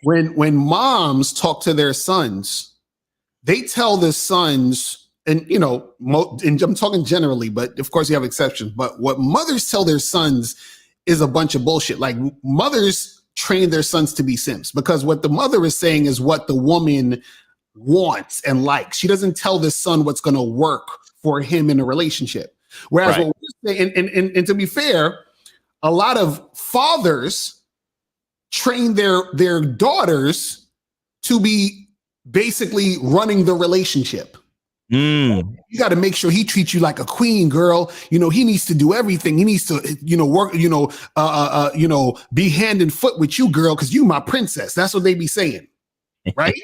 A: When moms talk to their sons, they tell the sons, and and I'm talking generally, but of course you have exceptions, but what mothers tell their sons is a bunch of bullshit. Like, mothers train their sons to be simps, because what the mother is saying is what the woman wants and likes. She doesn't tell the son what's going to work for him in a relationship. Whereas what we're saying, and to be fair, a lot of fathers train their daughters to be basically running the relationship. You got to make sure he treats you like a queen, girl. He needs to do everything. He needs to, work, be hand and foot with you, girl, because you my princess. That's what they be saying, right?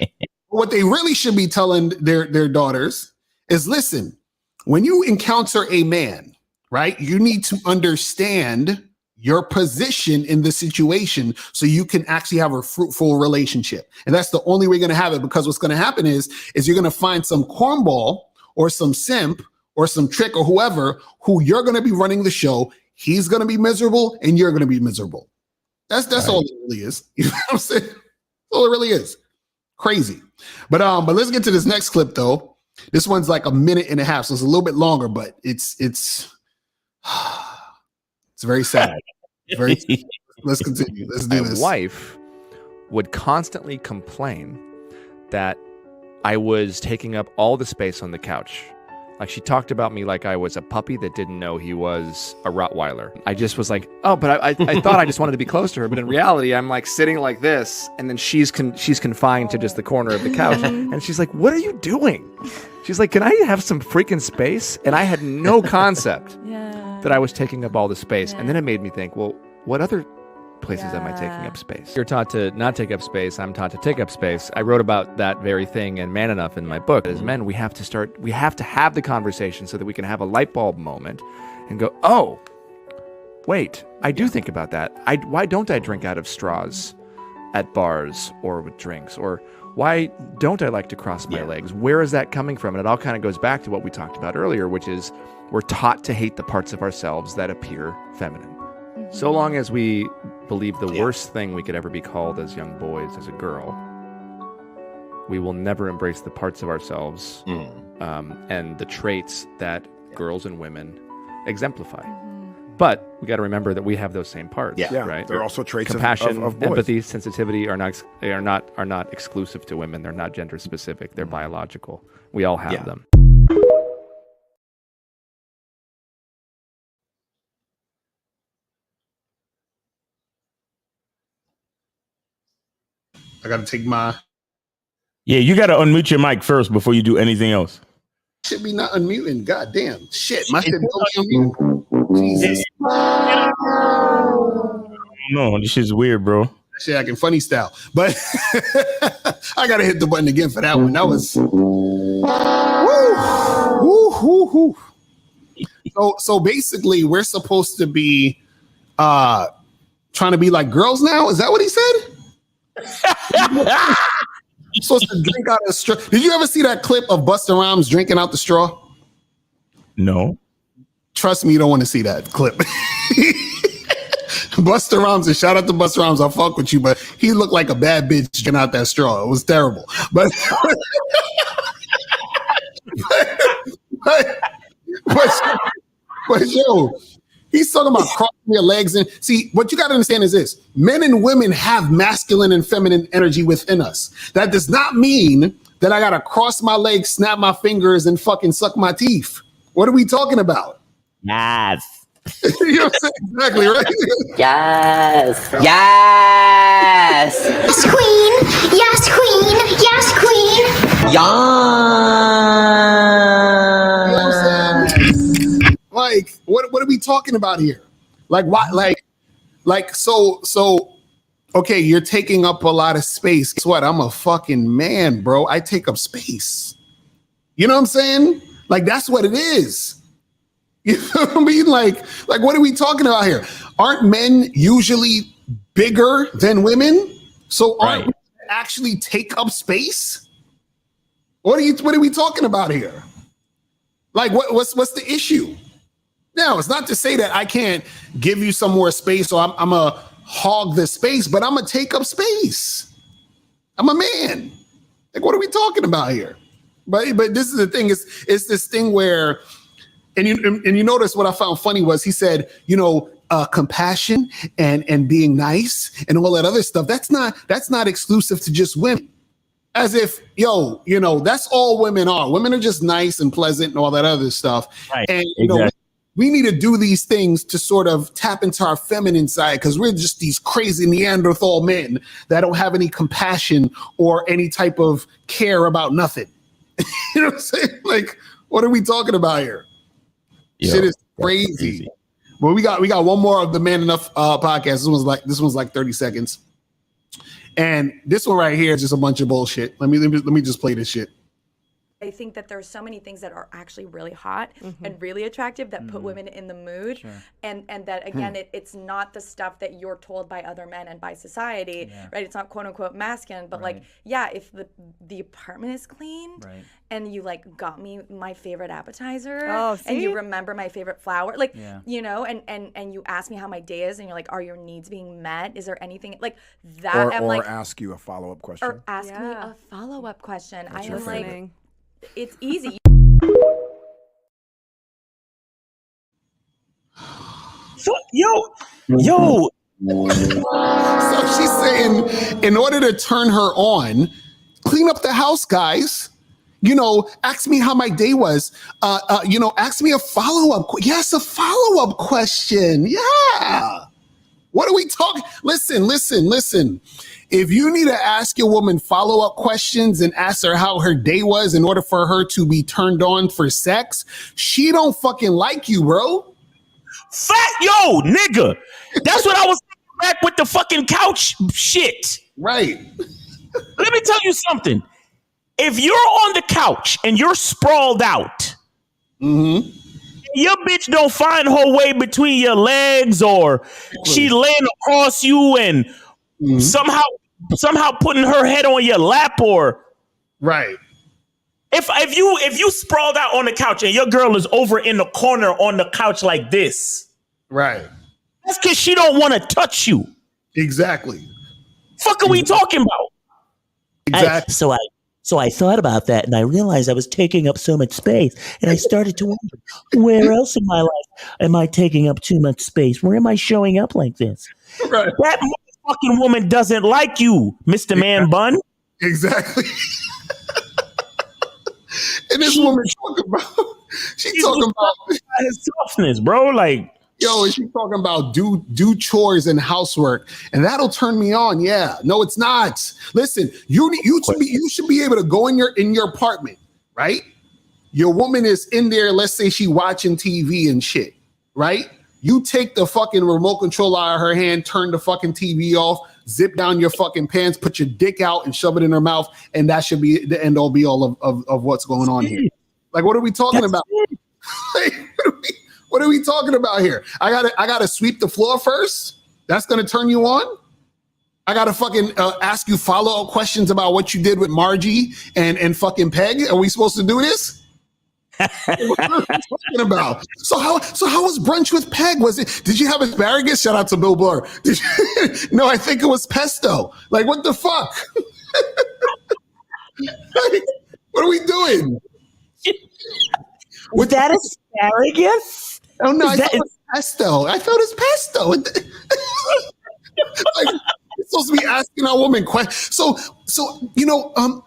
A: What they really should be telling their daughters is, listen, when you encounter a man, right, you need to understand your position in the situation so you can actually have a fruitful relationship. And that's the only way you're going to have it, because what's going to happen is you're going to find some cornball or some simp or some trick or whoever who you're going to be running the show. He's going to be miserable and you're going to be miserable. That's right. All it really is. You know what I'm saying? That's all it really is. Crazy. But let's get to this next clip though. This one's like a minute and a half, so it's a little bit longer, but it's very sad. Let's continue. Let's do this.
K: My wife would constantly complain that I was taking up all the space on the couch. Like, she talked about me like I was a puppy that didn't know he was a Rottweiler. I just was like, oh, but I thought I just wanted to be close to her. But in reality, I'm like sitting like this, and then she's confined to just the corner of the couch. And she's like, what are you doing? She's like, can I have some freaking space? And I had no concept that I was taking up all the space. And then it made me think, well, what other places am I taking up space? You're taught to not take up space. I'm taught to take up space. I wrote about that very thing in Man Enough in my book. As men, we have to have the conversation so that we can have a light bulb moment and go, oh, wait, I do think about that. Why don't I drink out of straws at bars or with drinks? Or why don't I like to cross my legs? Where is that coming from? And it all kind of goes back to what we talked about earlier, which is we're taught to hate the parts of ourselves that appear feminine. So long as we believe the worst thing we could ever be called as young boys, as a girl, we will never embrace the parts of ourselves and the traits that girls and women exemplify. But we got to remember that we have those same parts, right?
I: They're also traits
K: compassion,
I: of boys.
K: empathy, sensitivity are not exclusive to women. They're not gender specific. They're biological. We all have them.
A: I got to take my...
B: Yeah, you got to unmute your mic first before you do anything else.
A: Should be not unmuting. God damn. Shit. My shit don't be unmuting. Jesus.
B: No, this shit's weird, bro.
A: Shit, I can funny style. But I got to hit the button again for that one. That was... Woo. So basically, we're supposed to be trying to be like girls now? Is that what he said? You're supposed to drink out of a straw. Did you ever see that clip of Busta Rhymes drinking out the straw?
B: No.
A: Trust me, you don't want to see that clip. Busta Rhymes, and shout out to Busta Rhymes, I'll fuck with you, but he looked like a bad bitch drinking out that straw. It was terrible. But yo, he's talking about crossing your legs. And see, what you got to understand is this: men and women have masculine and feminine energy within us. That does not mean that I got to cross my legs, snap my fingers, and fucking suck my teeth. What are we talking about?
D: Yes.
A: You know what I'm saying? Exactly, right?
L: Yes. Yes. Yes, queen. Yes, queen. Yes, queen. Yes.
A: You know what I'm saying? Like, what are we talking about here? Like, why? Like, so. Okay, you're taking up a lot of space. Guess what? I'm a fucking man, bro. I take up space. You know what I'm saying? Like, that's what it is. You know what I mean? Like, what are we talking about here? Aren't men usually bigger than women? So aren't we actually take up space? What are we talking about here? Like, what's the issue? Now, it's not to say that I can't give you some more space, or I'm a hog the space, but I'm gonna take up space. I'm a man. Like, what are we talking about here? But this is the thing. It's this thing where, and you notice what I found funny was he said, compassion and being nice and all that other stuff. That's not exclusive to just women. As if, that's all women are. Women are just nice and pleasant and all that other stuff. Right. And we need to do these things to sort of tap into our feminine side, because we're just these crazy Neanderthal men that don't have any compassion or any type of care about nothing. You know what I'm saying? Like, what are we talking about here? Shit is crazy. Well, we got one more of the Man Enough podcast. This one's like 30 seconds. And this one right here is just a bunch of bullshit. Let me just play this shit.
J: I think that there's so many things that are actually really hot and really attractive that put women in the mood. Sure. And that, again, it's not the stuff that you're told by other men and by society, right? It's not quote unquote masculine, but if the apartment is clean and you like got me my favorite appetizer and you remember my favorite flower, and you ask me how my day is and you're like, are your needs being met? Is there anything like that?
I: Or ask you a follow-up question.
J: Or ask me a follow-up question. I am like, it's easy.
G: So, yo.
A: So she's saying, in order to turn her on, clean up the house, guys. ask me how my day was. Ask me a follow-up. Yes, a follow-up question. Yeah. What are we talking? Listen. If you need to ask your woman follow-up questions and ask her how her day was in order for her to be turned on for sex, she don't fucking like you, bro.
B: Yo, nigga. That's what I was thinking back with the fucking couch shit.
A: Right.
B: Let me tell you something. If you're on the couch and you're sprawled out, your bitch don't find her way between your legs, or she laying across you and somehow putting her head on your lap, or
A: right.
B: If you sprawled out on the couch and your girl is over in the corner on the couch like this,
A: right,
B: that's because she don't want to touch you.
A: Exactly.
B: Fuck are we talking about?
A: Exactly.
G: So I thought about that, and I realized I was taking up so much space, and I started to wonder, where else in my life am I taking up too much space? Where am I showing up like this?
A: Right.
B: That motherfucking woman doesn't like you, Mr. Man Bun.
A: Exactly. And this woman talking about
B: his toughness, bro. Like,
A: yo, is she talking about do chores and housework, and that'll turn me on? Yeah, no, it's not. Listen, you should be able to go in your apartment, right? Your woman is in there. Let's say she watching TV and shit, right? You take the fucking remote control out of her hand, turn the fucking TV off, zip down your fucking pants, put your dick out and shove it in her mouth. And that should be the end all be all of what's going on here. Like, what are we talking about? Like, what are we talking about here? I gotta sweep the floor first. That's going to turn you on. I got to fucking ask you follow-up questions about what you did with Margie and fucking Peg. Are we supposed to do this? What are we talking about? So how was brunch with Peg? Did you have asparagus? Shout out to Bill Burr. No, I think it was pesto. Like, what the fuck? Like, what are we doing?
G: Was that asparagus?
A: Oh no, I thought it was pesto. I thought it was pesto. Like, it's supposed to be asking our woman questions. So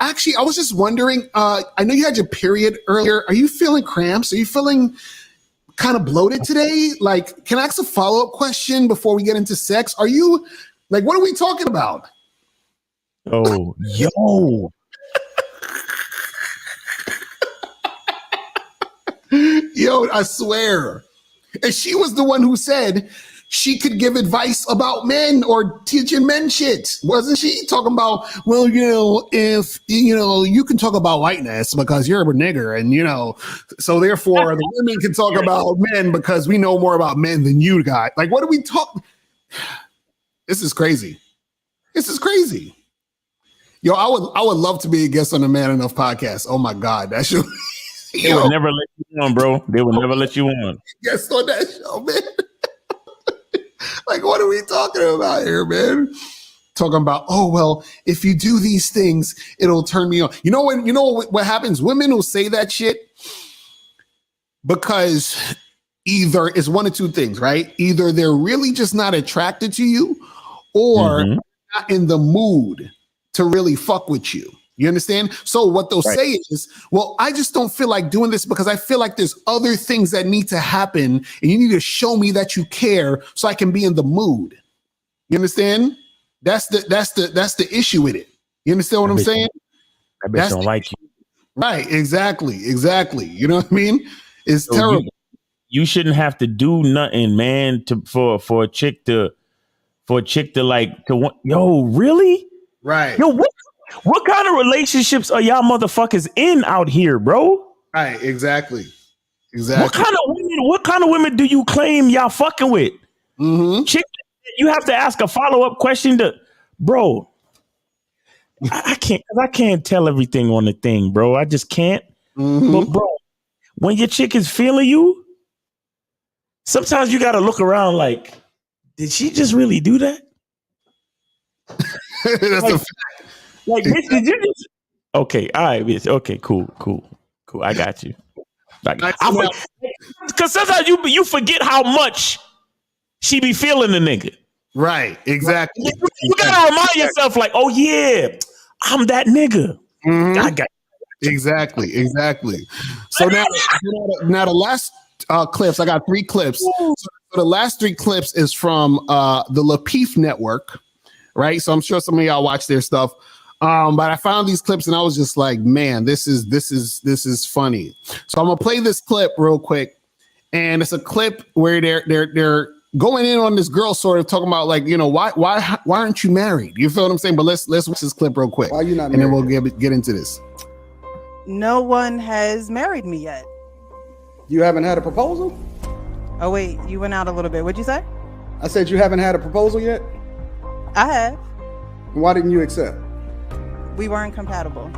A: actually, I was just wondering. I know you had your period earlier. Are you feeling cramps? Are you feeling kind of bloated today? Like, can I ask a follow-up question before we get into sex? Are you like, what are we talking about?
B: Oh, yo.
A: Yo, I swear. And she was the one who said she could give advice about men or teaching men shit. Wasn't she talking about, well, if, you can talk about whiteness because you're a nigger and, so therefore the women can talk about men because we know more about men than you got. Like, what are we talking? This is crazy. This is crazy. Yo, I would love to be a guest on the Man Enough podcast. Oh my God. That should
B: They would never let you on, bro. They would never let you on.
A: Guest on that show, man. Like, what are we talking about here, man? Talking about, oh, well, if you do these things, it'll turn me on. You know what happens? Women will say that shit because either it's one of two things, right? Either they're really just not attracted to you or not in the mood to really fuck with you. You understand? So what they'll say is, well, I just don't feel like doing this because I feel like there's other things that need to happen and you need to show me that you care so I can be in the mood. You understand? That's the issue with it. You understand what I'm saying?
B: I bet don't like you.
A: Right. Exactly. You know what I mean? It's terrible.
B: You shouldn't have to do nothing, man, for a chick to want. Yo, really?
A: Right.
B: Yo, what kind of relationships are y'all motherfuckers in out here, bro?
A: Right, exactly.
B: What kind of women do you claim y'all fucking with? Chick, you have to ask a follow-up question to, bro. I can't tell everything on the thing, bro. I just can't. But bro, when your chick is feeling you, sometimes you gotta look around like, did she just really do that?
A: That's a fact.
B: Like, bitch, did you just? Okay, all right, bitch. Okay, cool. I got you. Because sometimes you forget how much she be feeling the nigga.
A: Right, exactly.
B: You gotta remind yourself, like, oh yeah, I'm that nigga. I got
A: Exactly. So now the last clips, I got 3 clips. So the last 3 clips is from the Lapeef Network, right? So I'm sure some of y'all watch their stuff. But I found these clips and I was just like, man, this is funny. So I'm gonna play this clip real quick, and it's a clip where they're going in on this girl, sort of talking about, like, you know, why aren't you married? You feel what I'm saying? But let's watch this clip real quick.
M: Why are you not
A: and then
M: married?
A: we'll get into this.
N: No one has married me yet.
M: You haven't had a proposal?
N: Oh wait, you went out a little bit. What'd you say?
M: I said you haven't had a proposal yet?
N: I have.
M: Why didn't you accept?
N: We weren't compatible.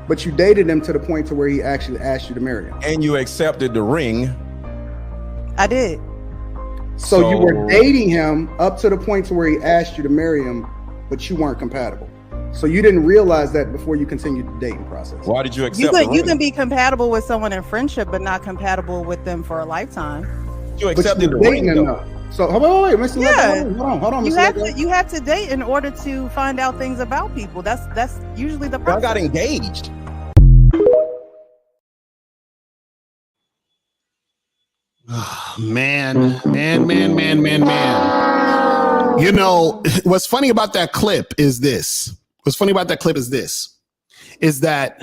M: But you dated him to the point to where he actually asked you to marry him.
O: And you accepted the ring.
N: I did.
M: So you were dating him up to the point to where he asked you to marry him, but you weren't compatible. So you didn't realize that before you continued the dating process.
O: Why did you accept the ring?
N: You can be compatible with someone in friendship, but not compatible with them for a lifetime.
O: You accepted the ring, though.
M: So wait, Mr.
N: Yeah.
M: Hold on.
N: You have to date in order to find out things about people. That's usually the process.
O: I got engaged.
A: Man. You know, what's funny about that clip is this. Is that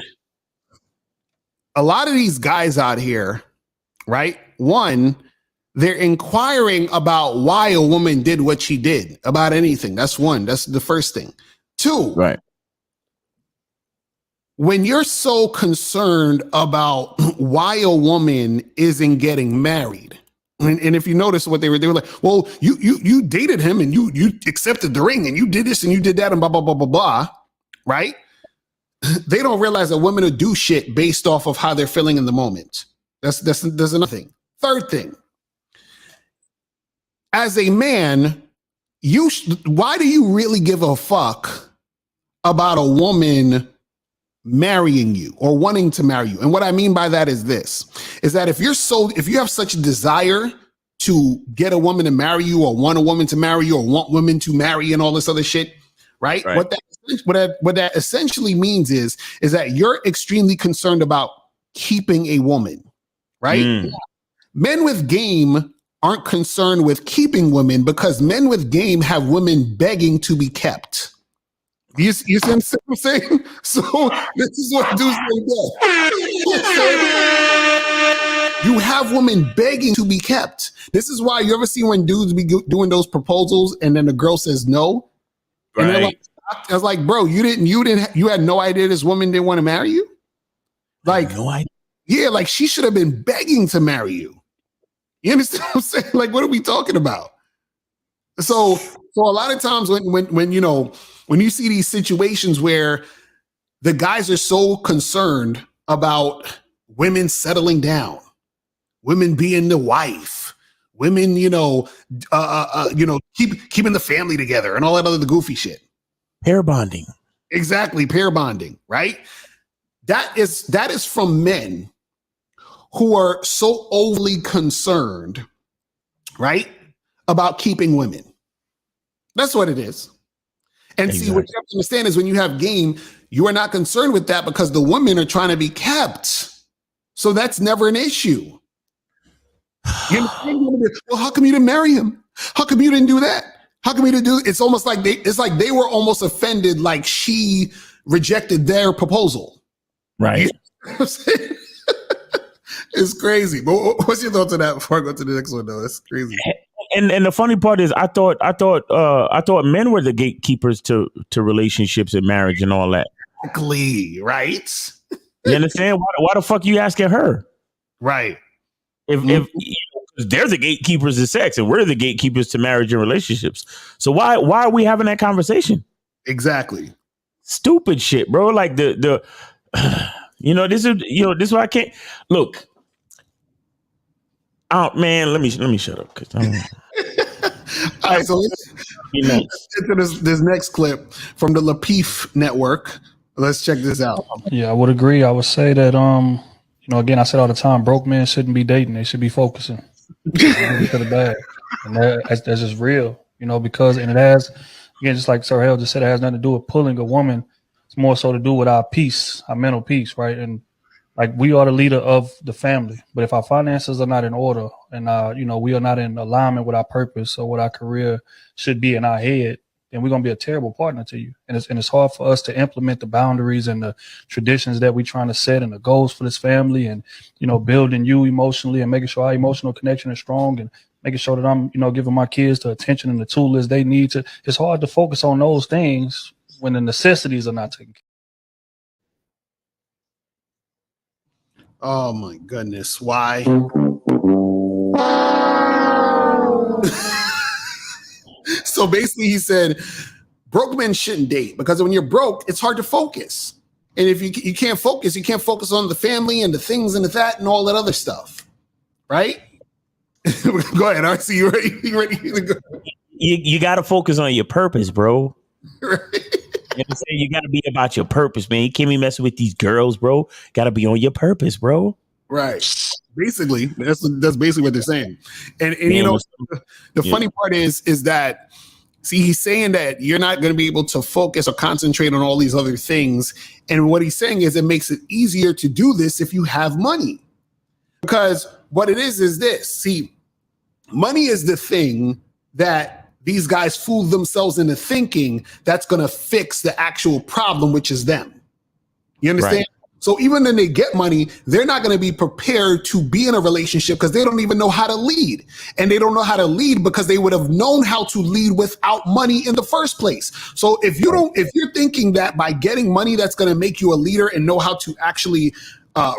A: a lot of these guys out here, right? One, they're inquiring about why a woman did what she did, about anything. That's one. That's the first thing. 2,
B: right?
A: When you're so concerned about why a woman isn't getting married, and if you notice what they were like, well, you dated him and you accepted the ring and you did this and you did that and blah blah blah blah blah, right? They don't realize that women will do shit based off of how they're feeling in the moment. That's another thing. Third thing, as a man, why do you really give a fuck about a woman marrying you or wanting to marry you? And what I mean by that is this, is that if you have such a desire to get a woman to marry you or want a woman to marry you or want women to marry and all this other shit, right? What that essentially means is that you're extremely concerned about keeping a woman, right? Men with game aren't concerned with keeping women because men with game have women begging to be kept. You see what I'm saying? So this is what dudes do. You have women begging to be kept. This is why you ever see when dudes be doing those proposals and then the girl says no, and they're like, I was like, bro, you had no idea this woman didn't want to marry you. Like, no idea. Yeah, like she should have been begging to marry you. You understand what I'm saying? Like, what are we talking about? So a lot of times when you know, when you see these situations where the guys are so concerned about women settling down, women being the wife, women, keeping the family together and all that other goofy shit.
G: Pair bonding.
A: Exactly, pair bonding, right? That is from men who are so overly concerned, right, about keeping women. That's what it is. And see, what you have to understand is when you have game, you are not concerned with that because the women are trying to be kept. So that's never an issue. Well, how come you didn't marry him? How come you didn't do that? How come you didn't do? It's almost like they were almost offended, like she rejected their proposal.
B: Right.
A: You know what I'm saying? It's crazy. But what's your thoughts on that before I go to the next one, though? That's crazy.
B: And the funny part is, I thought men were the gatekeepers to relationships and marriage and all that.
A: Exactly, right?
B: You understand? Why the fuck you asking her?
A: Right.
B: If they're the gatekeepers of sex and we're the gatekeepers to marriage and relationships, so why are we having that conversation?
A: Exactly.
B: Stupid shit, bro. Like the this is why I can't look. Oh man, let me shut up because
A: all right, so let's get to this next clip from the Lapeef Network. Let's check this out.
P: Yeah, I would agree. I would say that again, I said all the time, broke men shouldn't be dating. They should be focusing. For the bag. And that's just real, because it has, again, just like Sir Hale just said, it has nothing to do with pulling a woman It's more so to do with our peace, our mental peace, right? And like we are the leader of the family, but if our finances are not in order and we are not in alignment with our purpose or what our career should be in our head, then we're gonna be a terrible partner to you. And it's hard for us to implement the boundaries and the traditions that we're trying to set and the goals for this family, and building you emotionally and making sure our emotional connection is strong and making sure that I'm giving my kids the attention and the tools they need to. It's hard to focus on those things when the necessities are not taken care of.
A: Oh my goodness. Why? So basically he said broke men shouldn't date because when you're broke, it's hard to focus. And if you can't focus, you can't focus on the family and the things and the that and all that other stuff. Right? Go ahead, RC. You ready to go?
B: You got to focus on your purpose, bro. Right. You got to be about your purpose, man. You can't be messing with these girls, bro. Got to be on your purpose, bro.
A: Right. Basically, that's basically what they're saying. And the funny part is that, see, he's saying that you're not going to be able to focus or concentrate on all these other things. And what he's saying is it makes it easier to do this if you have money. Because what it is this. See, money is the thing that these guys fool themselves into thinking that's going to fix the actual problem, which is them. You understand? Right. So even when they get money, they're not going to be prepared to be in a relationship because they don't even know how to lead. And they don't know how to lead because they would have known how to lead without money in the first place. So if you're thinking that by getting money, that's going to make you a leader and know how to actually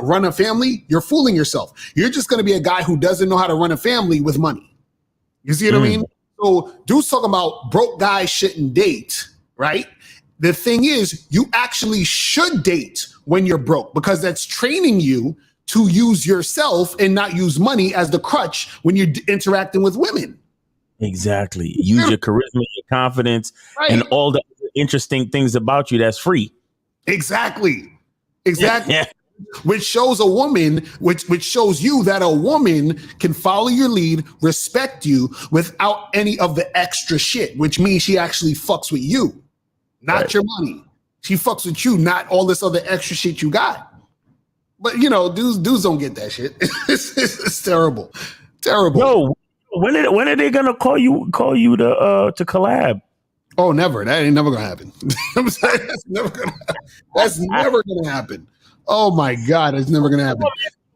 A: run a family, you're fooling yourself. You're just going to be a guy who doesn't know how to run a family with money. You see what I mean? So dude's talking about broke guys shouldn't date, right? The thing is, you actually should date when you're broke because that's training you to use yourself and not use money as the crutch when you're interacting with women.
B: Exactly. Use your charisma, your confidence, right, and all the interesting things about you that's free.
A: Exactly. Yeah. Which shows a woman, which shows you that a woman can follow your lead, respect you without any of the extra shit, which means she actually fucks with you, not your money. She fucks with you, not all this other extra shit you got. But dudes don't get that shit. It's terrible.
B: Yo, when are they gonna call you to collab?
A: Oh, never. That ain't never gonna happen. I'm saying that's never gonna happen. Oh my God, it's never gonna happen.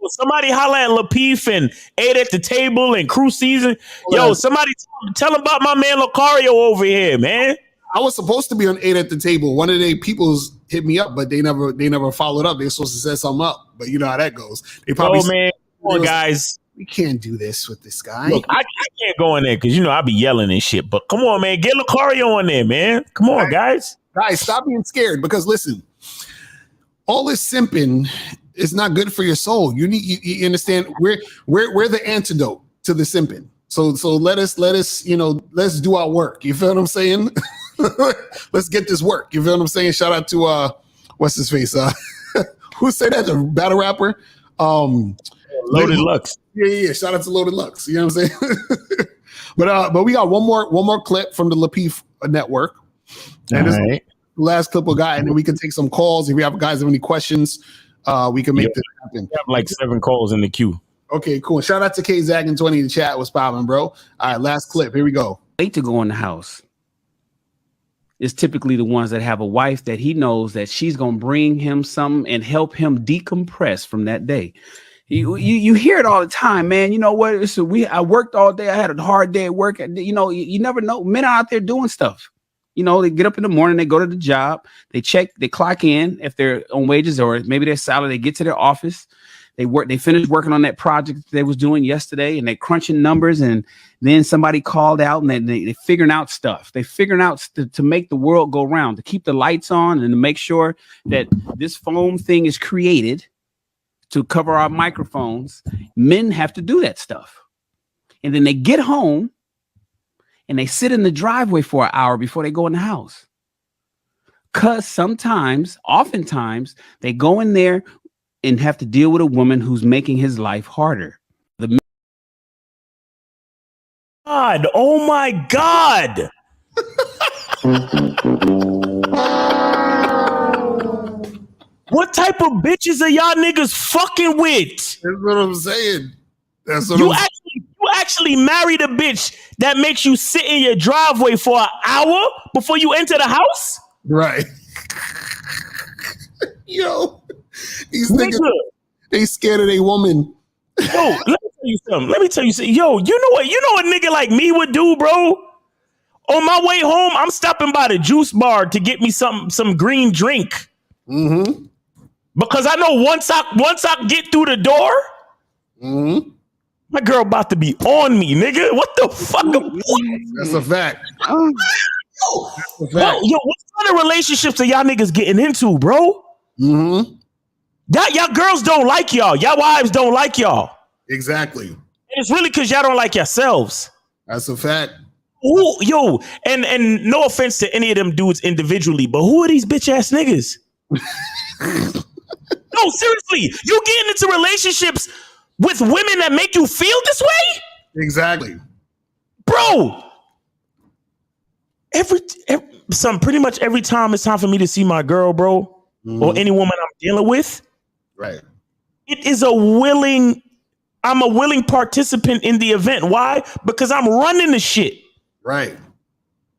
B: Somebody holler at Lapeef and ate at the table and Crew Season. Yo, somebody tell him about my man Lucario over here, man.
A: I was supposed to be on 8 at the table. One of their peoples hit me up, but they never followed up. They were supposed to set something up, but you know how that goes. They probably
B: man, come on, guys.
A: We can't do this with this guy.
B: Look, I can't go in there because I be yelling and shit. But come on, man, get Lucario on there, man. Come on, guys.
A: Guys, stop being scared because listen, all this simping is not good for your soul. You understand? We're the antidote to the simping. So let us let's do our work. You feel what I'm saying? Let's get this work. You feel what I'm saying? Shout out to what's his face? Who said that? The battle rapper?
B: Loaded Lux.
A: Yeah. Shout out to Loaded Lux. You know what I'm saying? But we got one more clip from the Lapeef network. And this is the last clip we got, and then we can take some calls. If we have guys have any questions, we can make this happen.
B: We have like 7 calls in the queue.
A: Okay, cool. Shout out to K Zach and 20 in the chat. What's poppin', bro? All right, last clip. Here we go.
Q: Wait to go in the house. Is typically the ones that have a wife that he knows that she's gonna bring him something and help him decompress from that day. You hear it all the time, man. You know what? I worked all day. I had a hard day at work. You never know. Men are out there doing stuff. They get up in the morning, they go to the job, they clock in if they're on wages or maybe their salary. They get to their office, they finish working on that project they was doing yesterday, and they're crunching numbers. And then somebody called out, and they figuring out stuff. They figuring out to make the world go round, to keep the lights on, and to make sure that this foam thing is created to cover our microphones. Men have to do that stuff, and then they get home. And they sit in the driveway for an hour before they go in the house. Because oftentimes, they go in there and have to deal with a woman who's making his life harder.
B: Oh my God. What type of bitches are y'all niggas fucking with?
A: That's what I'm saying. That's what
B: you actually married a bitch that makes you sit in your driveway for an hour before you enter the house?
A: Right. Yo, these niggas, they scared of their woman.
B: Yo, let me tell you something. Yo, you know what nigga like me would do, bro? On my way home, I'm stopping by the juice bar to get me some green drink.
A: Mm-hmm.
B: Because I know once I get through the door, my girl about to be on me, nigga. What the fuck?
A: That's a fact.
B: Yo, what kind of relationships are y'all niggas getting into, bro?
A: Mm-hmm.
B: Y'all girls don't like y'all. Y'all wives don't like y'all.
A: Exactly. And
B: it's really because y'all don't like yourselves.
A: That's a fact.
B: Ooh, yo, and no offense to any of them dudes individually, but who are these bitch ass niggas? No, seriously, you getting into relationships with women that make you feel this way?
A: Exactly.
B: Bro, pretty much every time it's time for me to see my girl, bro, or any woman I'm dealing with,
A: right?
B: It is I'm a willing participant in the event. Why? Because I'm running the shit.
A: Right.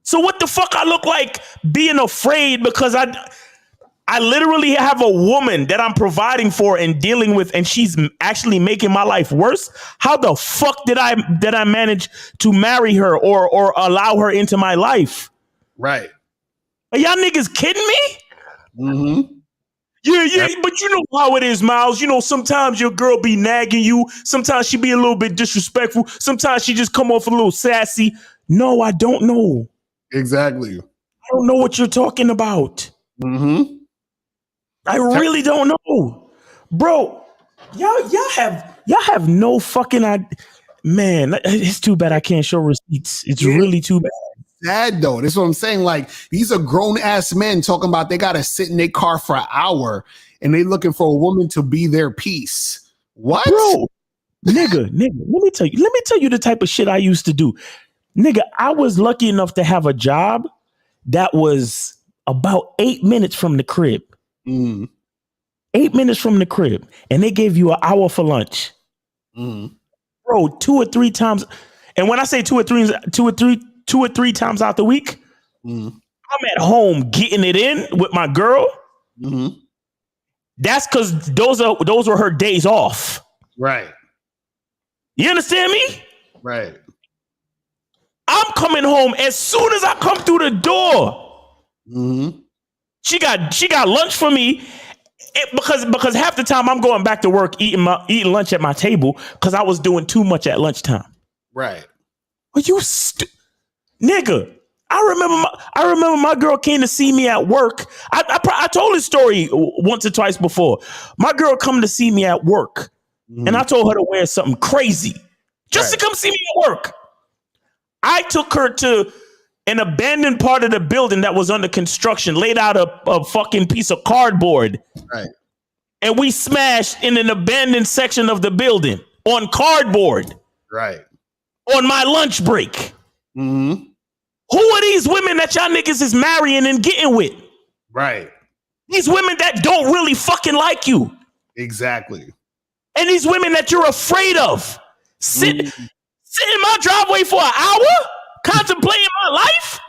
B: So what the fuck I look like being afraid because I literally have a woman that I'm providing for and dealing with, and she's actually making my life worse. How the fuck did I manage to marry her or allow her into my life?
A: Right.
B: Are y'all niggas kidding me?
A: Mm-hmm.
B: Yeah, but you know how it is, Miles. You know, sometimes your girl be nagging you. Sometimes she be a little bit disrespectful. Sometimes she just come off a little sassy. No, I don't know.
A: Exactly.
B: I don't know what you're talking about.
A: Mm-hmm.
B: I really don't know, bro. Y'all have no fucking idea. Man, it's too bad I can't show receipts. It's really too bad.
A: Sad though. That's what I'm saying. Like, these are grown ass men talking about they gotta sit in their car for an hour and they looking for a woman to be their peace. What,
B: bro? Nigga. Let me tell you the type of shit I used to do. Nigga, I was lucky enough to have a job that was about 8 minutes from the crib. 8 minutes from the crib, and they gave you an hour for lunch. Bro, 2 or 3 times. And when I say 2 or 3 times out the week, I'm at home getting it in with my girl. That's because those were her days off.
A: Right.
B: You understand me?
A: Right.
B: I'm coming home as soon as I come through the door. She got lunch for me. Because half the time I'm going back to work eating lunch at my table because I was doing too much at lunchtime.
A: Right.
B: Are you nigga? I remember my girl came to see me at work. I told this story once or twice before. My girl come to see me at work, and I told her to wear something crazy just to come see me at work. I took her to an abandoned part of the building that was under construction, laid out a fucking piece of cardboard.
A: Right.
B: And we smashed in an abandoned section of the building on cardboard.
A: Right.
B: On my lunch break. Who are these women that y'all niggas is marrying and getting with?
A: Right.
B: These women that don't really fucking like you.
A: Exactly.
B: And these women that you're afraid of. Sit in my driveway for an hour? Contemplating my life?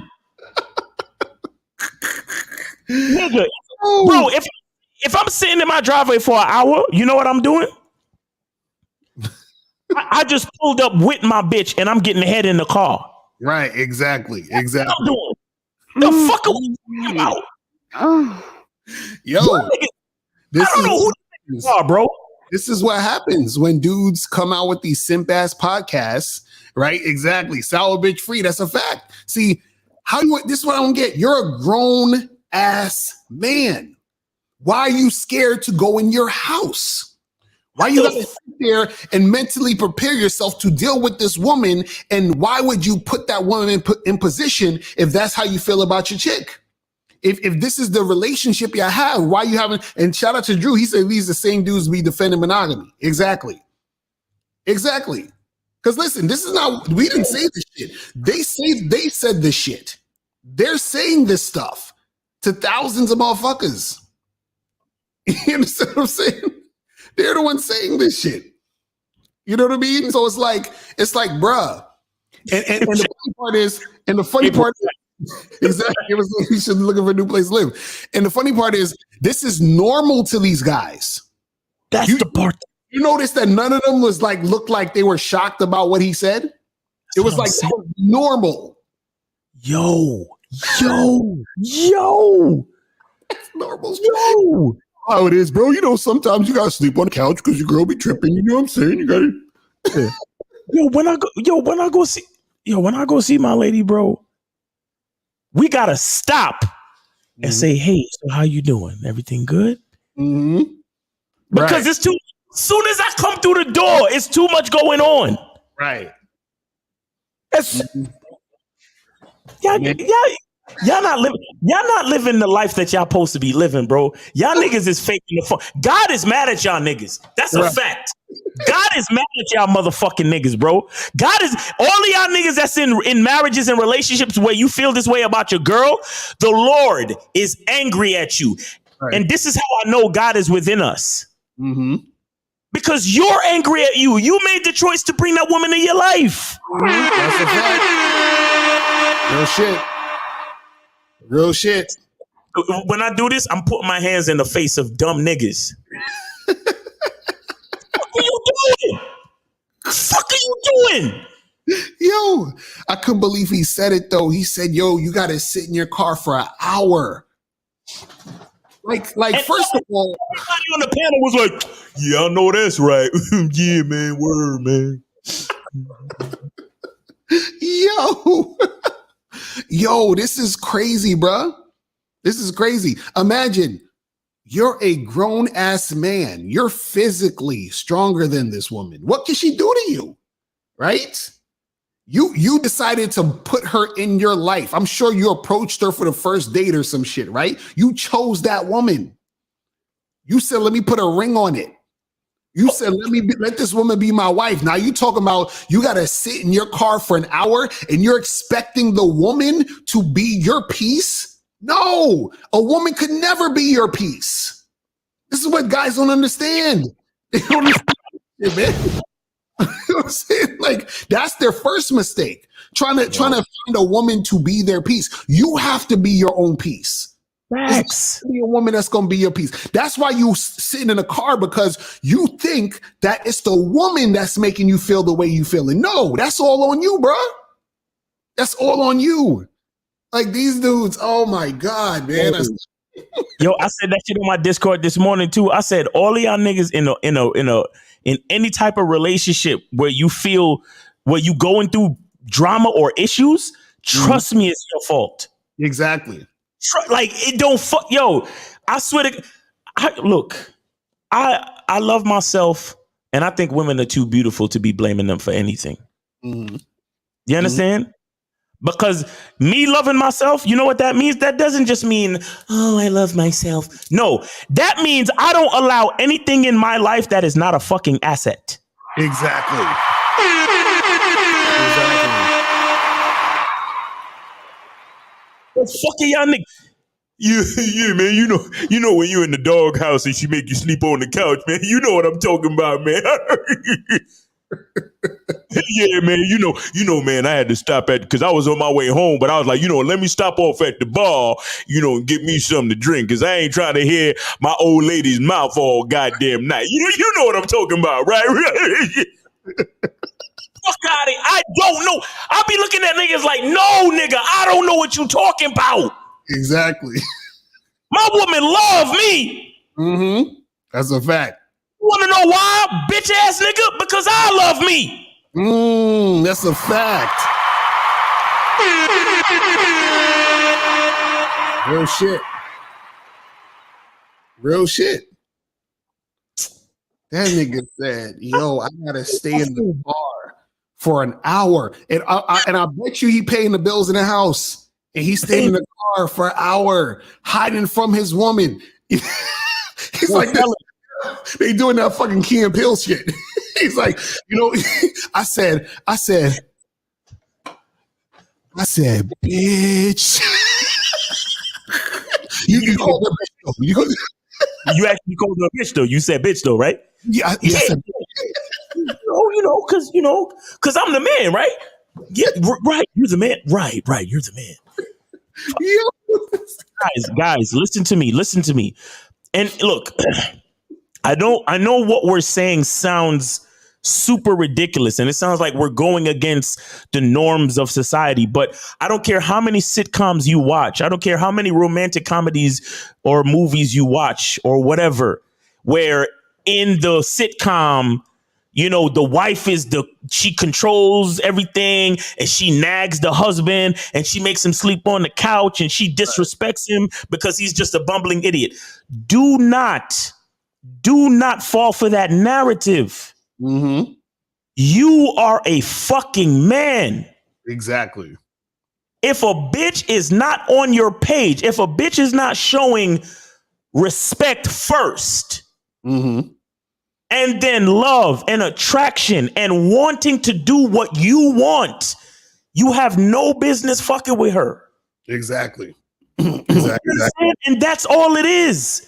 B: Nigga, bro, if I'm sitting in my driveway for an hour, you know what I'm doing? I just pulled up with my bitch and I'm getting ahead in the car.
A: Right, exactly. Exactly.
B: What I'm doing. The fuck are we talking about?
A: Yo, this
B: I don't know who you are, bro.
A: This is what happens when dudes come out with these simp ass podcasts, right? Exactly. Sour bitch free. That's a fact. See, this is what I don't get. You're a grown ass man. Why are you scared to go in your house? Why you gotta sit there and mentally prepare yourself to deal with this woman? And why would you put that woman in position if that's how you feel about your chick? If this is the relationship you have, why you haven't? And shout out to Drew. He said these the same dudes be defending monogamy. Exactly. Exactly. Because listen, this is not, we didn't say this shit. They said this shit. They're saying this stuff to thousands of motherfuckers. You understand what I'm saying? They're the ones saying this shit. You know what I mean? So it's like, bruh. And the funny part is, exactly, it was like, you should be looking for a new place to live. And the funny part is, this is normal to these guys.
G: That's the part.
A: You notice that none of them was like, looked like they were shocked about what he said? It was like normal.
G: Yo.
A: It's normal. Yo. How it is, bro. You know, sometimes you gotta sleep on the couch because your girl be tripping. You know what I'm saying? You gotta.
B: When I go see my lady, bro, we gotta stop and say, "Hey, so how you doing? Everything good?"
A: Mm-hmm.
B: Because it's too. Soon as I come through the door, it's too much going on.
A: Right.
B: Y'all not living the life that y'all supposed to be living, bro. Y'all niggas is faking the fun. God is mad at y'all niggas. That's a fact. God is mad at y'all motherfucking niggas, bro. God is all of y'all niggas that's in marriages and relationships where you feel this way about your girl. The Lord is angry at you. Right. And this is how I know God is within us.
A: Mm-hmm.
B: Because you're angry at you. You made the choice to bring that woman in your life.
A: That's a fact. Real shit.
B: When I do this, I'm putting my hands in the face of dumb niggas. What are you doing? Fuck are you doing?
A: Yo, I couldn't believe he said it though. He said, yo, you gotta sit in your car for an hour. Like first of all,
B: everybody on the panel was like, yeah, I know that's right. Yeah, man, word, man.
A: Yo, this is crazy, bro. This is crazy. Imagine you're a grown ass man. You're physically stronger than this woman. What can she do to you? Right? You decided to put her in your life. I'm sure you approached her for the first date or some shit, right? You chose that woman. You said, let me put a ring on it. You said, let this woman be my wife. Now you talking about you got to sit in your car for an hour and you're expecting the woman to be your piece? No, a woman could never be your piece. This is what guys don't understand. They don't understand, man. You know what I'm saying? Like, that's their first mistake. Trying to find a woman to be their piece. You have to be your own piece.
B: Facts.
A: Be a woman that's gonna be your piece. That's why you sitting in a car, because you think that it's the woman that's making you feel the way you feeling. No, that's all on you, bro. That's all on you. Like these dudes, oh my God, man.
B: Yo, I said that shit on my Discord this morning too. I said all of y'all niggas in any type of relationship where you going through drama or issues, trust me, it's your fault.
A: Exactly.
B: Like it don't fuck. Yo, I swear to I love myself, and I think women are too beautiful to be blaming them for anything.
A: Mm-hmm.
B: You understand? Mm-hmm. Because me loving myself, you know what that means? That doesn't just mean, oh, I love myself. No, that means I don't allow anything in my life that is not a fucking asset.
A: Exactly.
B: What the fuck are y'all niggas? Yeah, man. You know when you're in the doghouse and she make you sleep on the couch, man. You know what I'm talking about, man. Yeah, man. You know, man. I had to stop because I was on my way home, but I was like, let me stop off at the bar, and get me something to drink, because I ain't trying to hear my old lady's mouth all goddamn night. You know what I'm talking about, right? Fuck out of here. I don't know. I be looking at niggas like, no, nigga, I don't know what you talking about.
A: Exactly.
B: My woman love me.
A: Mm-hmm. That's a fact.
B: You want to know why, bitch ass nigga? Because I love me.
A: That's a fact. Real shit. Real shit. That nigga said, yo, I gotta stay in the car for an hour. And I bet you he paying the bills in the house. And he's staying in the car for an hour, hiding from his woman. He's like, they doing that fucking Key and Peele shit. He's like, I said, bitch. You call her bitch.
B: You actually called her a bitch though. You said bitch though, right?
A: Yeah.
B: Cause I'm the man, right? Yeah, right. You're the man. Right. You're the man. Guys, listen to me. And look, I know what we're saying sounds super ridiculous, and it sounds like we're going against the norms of society. But I don't care how many sitcoms you watch. I don't care how many romantic comedies or movies you watch or whatever, where in the sitcom, the wife she controls everything and she nags the husband and she makes him sleep on the couch and she disrespects him because he's just a bumbling idiot. Do not fall for that narrative.
A: Mm-hmm.
B: You are a fucking man.
A: Exactly.
B: If a bitch is not on your page, if a bitch is not showing respect first,
A: mm-hmm.
B: and then love and attraction and wanting to do what you want, you have no business fucking with her.
A: Exactly.
B: And that's all it is.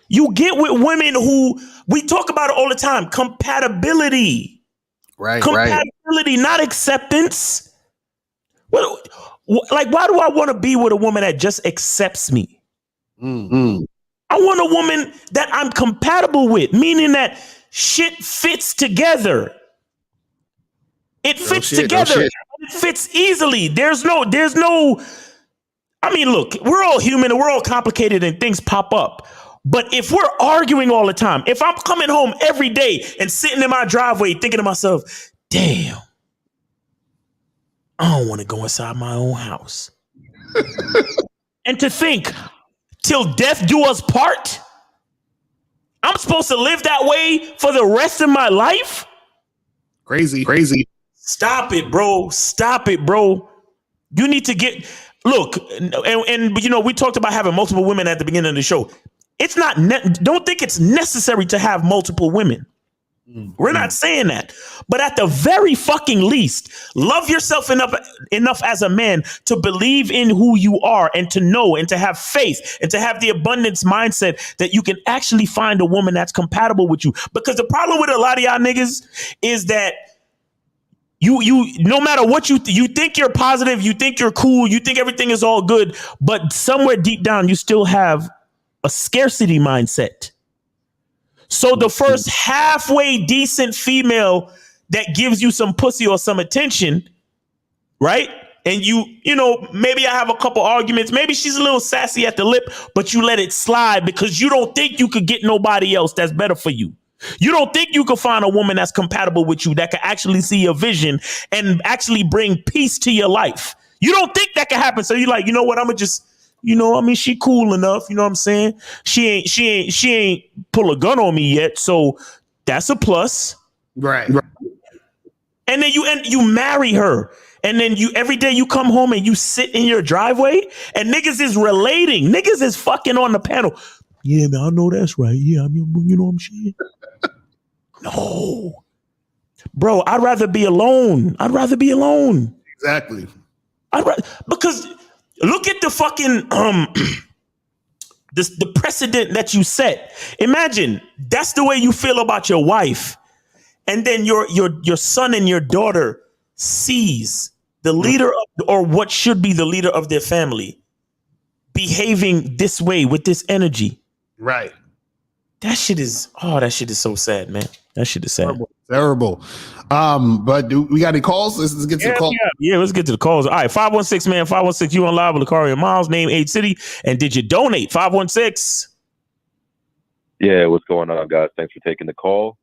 B: You get with women who, we talk about it all the time, compatibility. Compatibility, not acceptance. Well, why do I want to be with a woman that just accepts me?
A: Mm-hmm.
B: I want a woman that I'm compatible with, meaning that shit fits together. It fits together. It fits easily. There's no, I mean, look, we're all human and we're all complicated and things pop up. But if we're arguing all the time, if I'm coming home every day and sitting in my driveway thinking to myself, damn, I don't want to go inside my own house. And to think, till death do us part, I'm supposed to live that way for the rest of my life?
A: Crazy.
B: Stop it, bro. You need to look, and we talked about having multiple women at the beginning of the show. It's not, don't think it's necessary to have multiple women. We're not saying that. But at the very fucking least, love yourself enough as a man to believe in who you are and to know and to have faith and to have the abundance mindset that you can actually find a woman that's compatible with you. Because the problem with a lot of y'all niggas is that you no matter what you think you're positive, you think you're cool, you think everything is all good, but somewhere deep down you still have a scarcity mindset. So the first halfway decent female that gives you some pussy or some attention, right? And maybe I have a couple arguments. Maybe she's a little sassy at the lip, but you let it slide because you don't think you could get nobody else that's better for you. You don't think you could find a woman that's compatible with you, that can actually see your vision and actually bring peace to your life. You don't think that can happen. So you're like, you know what? I'm gonna just, she cool enough. You know what I'm saying? She ain't pull a gun on me yet. So that's a plus.
A: Right.
B: And then you marry her. And then every day you come home and you sit in your driveway and niggas is relating. Niggas is fucking on the panel. Yeah, man, I know that's right. Yeah, you know what I'm saying? No. Bro, I'd rather be alone.
A: Exactly.
B: Because look at the fucking the precedent that you set. Imagine that's the way you feel about your wife, and then your son and your daughter sees the leader or what should be the leader of their family behaving this way with this energy.
A: Right.
B: That shit is so sad, man. That shit is sad.
A: Terrible. But we got any calls? Let's get to the call.
B: Yeah, let's get to the calls. All right, 516, man. 516, you on live with Lakari and Miles, name, age, city, and did you donate? 516.
R: Yeah, what's going on, guys? Thanks for taking the call.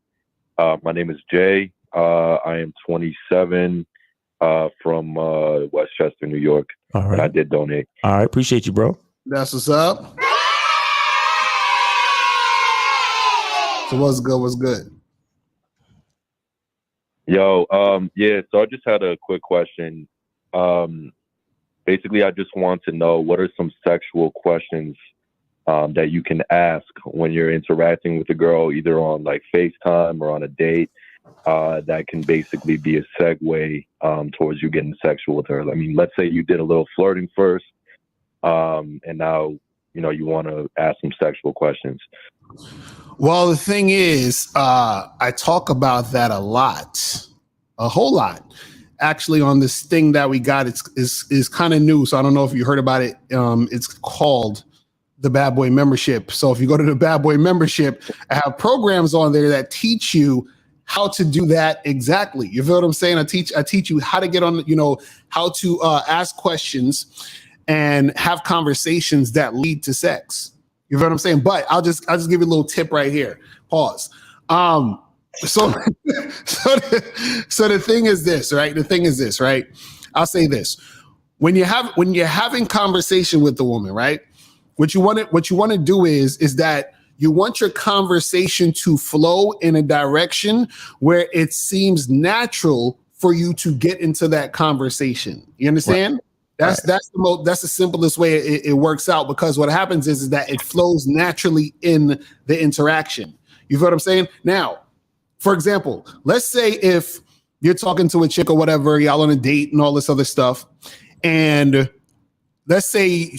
R: My name is Jay. I am 27 from Westchester, New York.
B: All right.
R: And I did donate.
B: All right, appreciate you, bro.
A: That's what's up. So what's good?
R: Yo, yeah, so I just had a quick question. Basically, I just want to know what are some sexual questions that you can ask when you're interacting with a girl, either on like FaceTime or on a date, that can basically be a segue towards you getting sexual with her. I mean, let's say you did a little flirting first, and now you want to ask some sexual questions?
A: Well, the thing is, I talk about that a whole lot. Actually, on this thing that we got, it's kind of new, so I don't know if you heard about it. It's called the Bad Boy Membership. So if you go to the Bad Boy Membership, I have programs on there that teach you how to do that exactly. You feel what I'm saying? I teach you how to get on, how to ask questions and have conversations that lead to sex. You feel what I'm saying? But I'll just give you a little tip right here. Pause. So the thing is this, right? I'll say this. When you're having conversation with the woman, right? What you want to do is that you want your conversation to flow in a direction where it seems natural for you to get into that conversation. You understand? Right. That's the simplest way it works out, because what happens is that it flows naturally in the interaction. You feel what I'm saying? Now, for example, let's say if you're talking to a chick or whatever, y'all on a date and all this other stuff, and let's say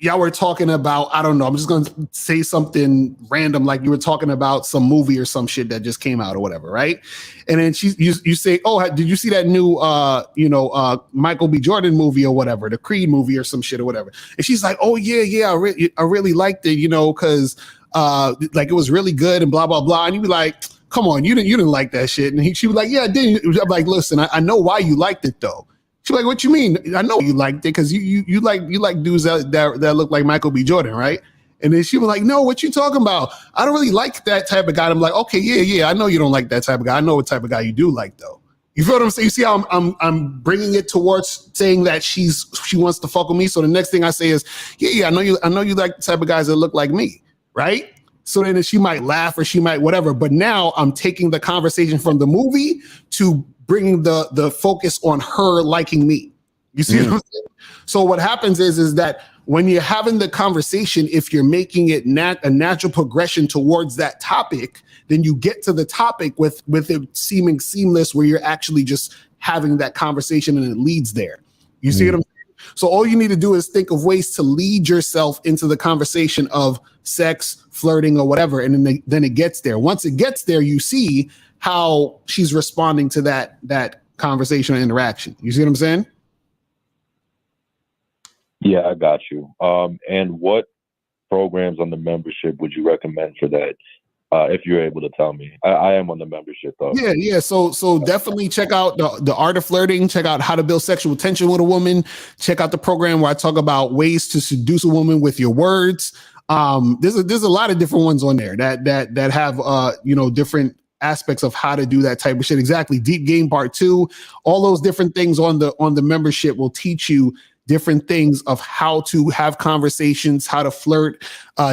A: y'all were talking about, I don't know, I'm just going to say something random, like you were talking about some movie or some shit that just came out or whatever, right? And then you say, oh, did you see that new, Michael B. Jordan movie or whatever, the Creed movie or some shit or whatever? And she's like, oh, yeah, I really liked it, because like it was really good and blah, blah, blah. And you'd be like, come on, you didn't like that shit. And she was like, yeah, I did. I'm like, listen, I know why you liked it though. She's like, what you mean? I know you liked it because you like dudes that look like Michael B. Jordan, right? And then she was like, no, what you talking about? I don't really like that type of guy. I'm like, okay, yeah, I know you don't like that type of guy. I know what type of guy you do like though. You feel what I'm saying? You see how I'm bringing it towards saying that she wants to fuck with me. So the next thing I say is, yeah, I know you like the type of guys that look like me, right? So then she might laugh or she might whatever. But now I'm taking the conversation from the movie to bringing the focus on her liking me. You see what I'm saying? So what happens is that when you're having the conversation, if you're making it a natural progression towards that topic, then you get to the topic with it seeming seamless, where you're actually just having that conversation and it leads there. You see what I'm saying? So all you need to do is think of ways to lead yourself into the conversation of sex, flirting, or whatever, and then it gets there. Once it gets there, you see how she's responding to that conversation or interaction. You see what I'm saying?
R: Yeah, I got you. And what programs on the membership would you recommend for that? If you're able to tell me. I am on the membership though.
A: Yeah. So definitely check out the Art of Flirting. Check out How to Build Sexual Tension with a Woman. Check out the program where I talk about ways to seduce a woman with your words. There's a lot of different ones on there that have different aspects of how to do that type of shit. Exactly. Deep Game Part 2. All those different things on the membership will teach you different things of how to have conversations, how to flirt,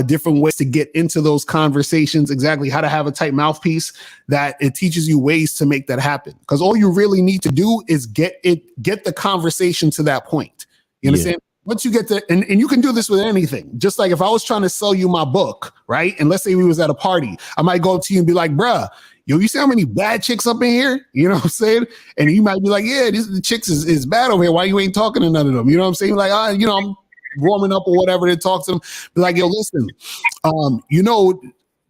A: different ways to get into those conversations, exactly how to have a tight mouthpiece. That it teaches you ways to make that happen. Because all you really need to do is get the conversation to that point. You understand? Once you get to, and you can do this with anything. Just like if I was trying to sell you my book, right? And let's say we was at a party, I might go up to you and be like, bruh, yo, you see how many bad chicks up in here? You know what I'm saying? And you might be like, yeah, the chicks is bad over here. Why you ain't talking to none of them? You know what I'm saying? Like, I'm warming up or whatever to talk to them. Be like, yo, listen,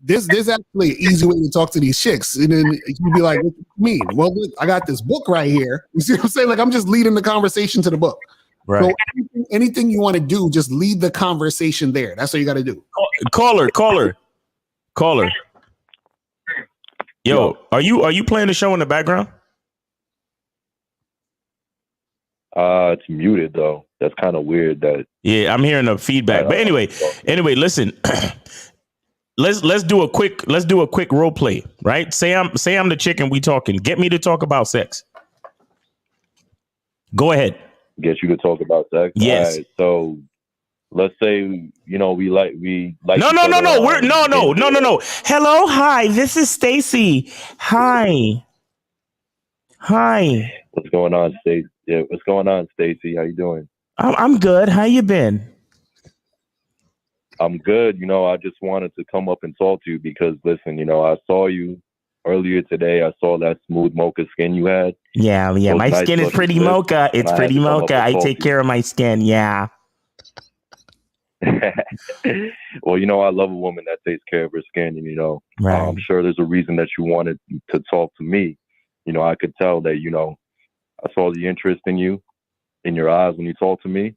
A: there's actually an easy way to talk to these chicks. And then you'd be like, what do you mean? Well, look, I got this book right here. You see what I'm saying? Like, I'm just leading the conversation to the book. Right. So anything you want to do, just lead the conversation there. That's what you got to do.
B: Caller. Yo, are you playing the show in the background?
R: It's muted though. That's kind of weird.
B: Yeah, I'm hearing the feedback. But anyway, listen. let's do a quick role play, right? Say I'm the chick and we talking. Get me to talk about sex. Go ahead.
R: Get you to talk about sex.
B: Yes.
R: Right, so let's say we like.
B: No. Hello, hi. This is Stacy. Hi.
R: What's going on, Stacy? Yeah, what's going on, Stacy? How you doing?
B: I'm good. How you been?
R: I'm good. I just wanted to come up and talk to you because listen, I saw you earlier today. I saw that smooth mocha skin you had.
G: Yeah. My
R: nice
G: skin is pretty mocha. It's pretty mocha. I take care of my skin. Yeah.
R: Well, I love a woman that takes care of her skin, and
B: Right.
R: I'm sure there's a reason that you wanted to talk to me. I could tell that I saw the interest in you, in your eyes when you talked to me,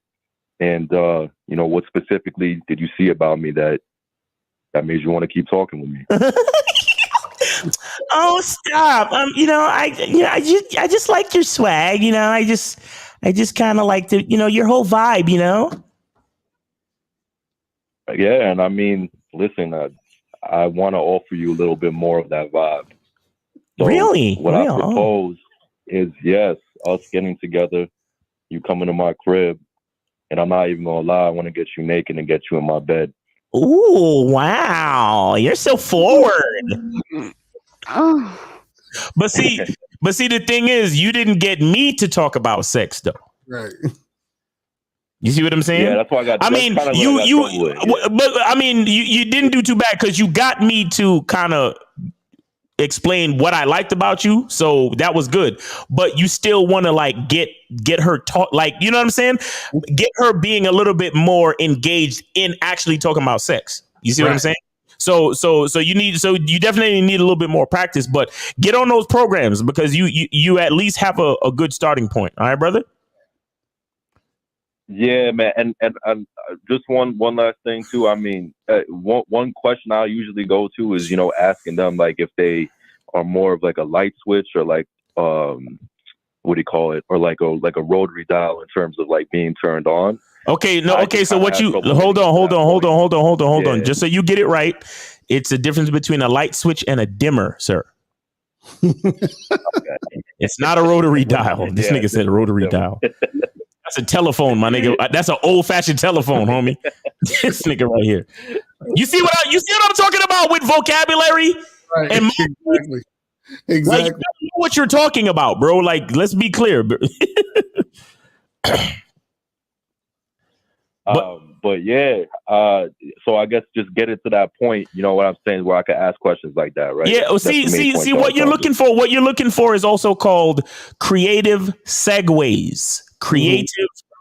R: and what specifically did you see about me that made you want to keep talking with me?
G: Oh, stop! I just like your swag. I just kind of like your whole vibe.
R: Yeah, and I mean, listen, I want to offer you a little bit more of that vibe. So
G: Really?
R: What I propose is, yes, us getting together, you coming to my crib, and I'm not even gonna lie, I want to get you naked and get you in my bed.
G: Ooh, wow! You're so forward. But see, the thing is, you didn't get me to talk about sex, though.
A: Right.
G: You see what I'm saying?
R: Yeah, that's why I got.
G: I mean,
R: but
G: I mean, you didn't do too bad because you got me to kind of explain what I liked about you, so that was good. But you still want to like get her talk, like, you know what I'm saying? Get her being a little bit more engaged in actually talking about sex. You see what I'm saying? So you definitely need a little bit more practice, but get on those programs because you at least have a good starting point. All right, brother?
R: Yeah, man, and just one last thing too. I mean, one question I usually go to is asking them like if they are more of like a light switch or like what do you call it, or like a rotary dial in terms of like being turned on.
G: Okay, no, okay. So what you hold on. Just so you get it right, it's a difference between a light switch and a dimmer, sir. It's not a rotary dial. This nigga said a rotary dial. That's a telephone, my nigga. That's an old fashioned telephone, homie. This nigga right here. You see what I'm talking about with vocabulary?
A: Right.
G: And
A: exactly.
G: Like, you know what you're talking about, bro. Like, let's be clear.
R: But yeah, so I guess just get it to that point, you know what I'm saying, where I can ask questions like that, right?
G: Yeah, see what you're looking for. What you're looking for is also called creative segues. Creative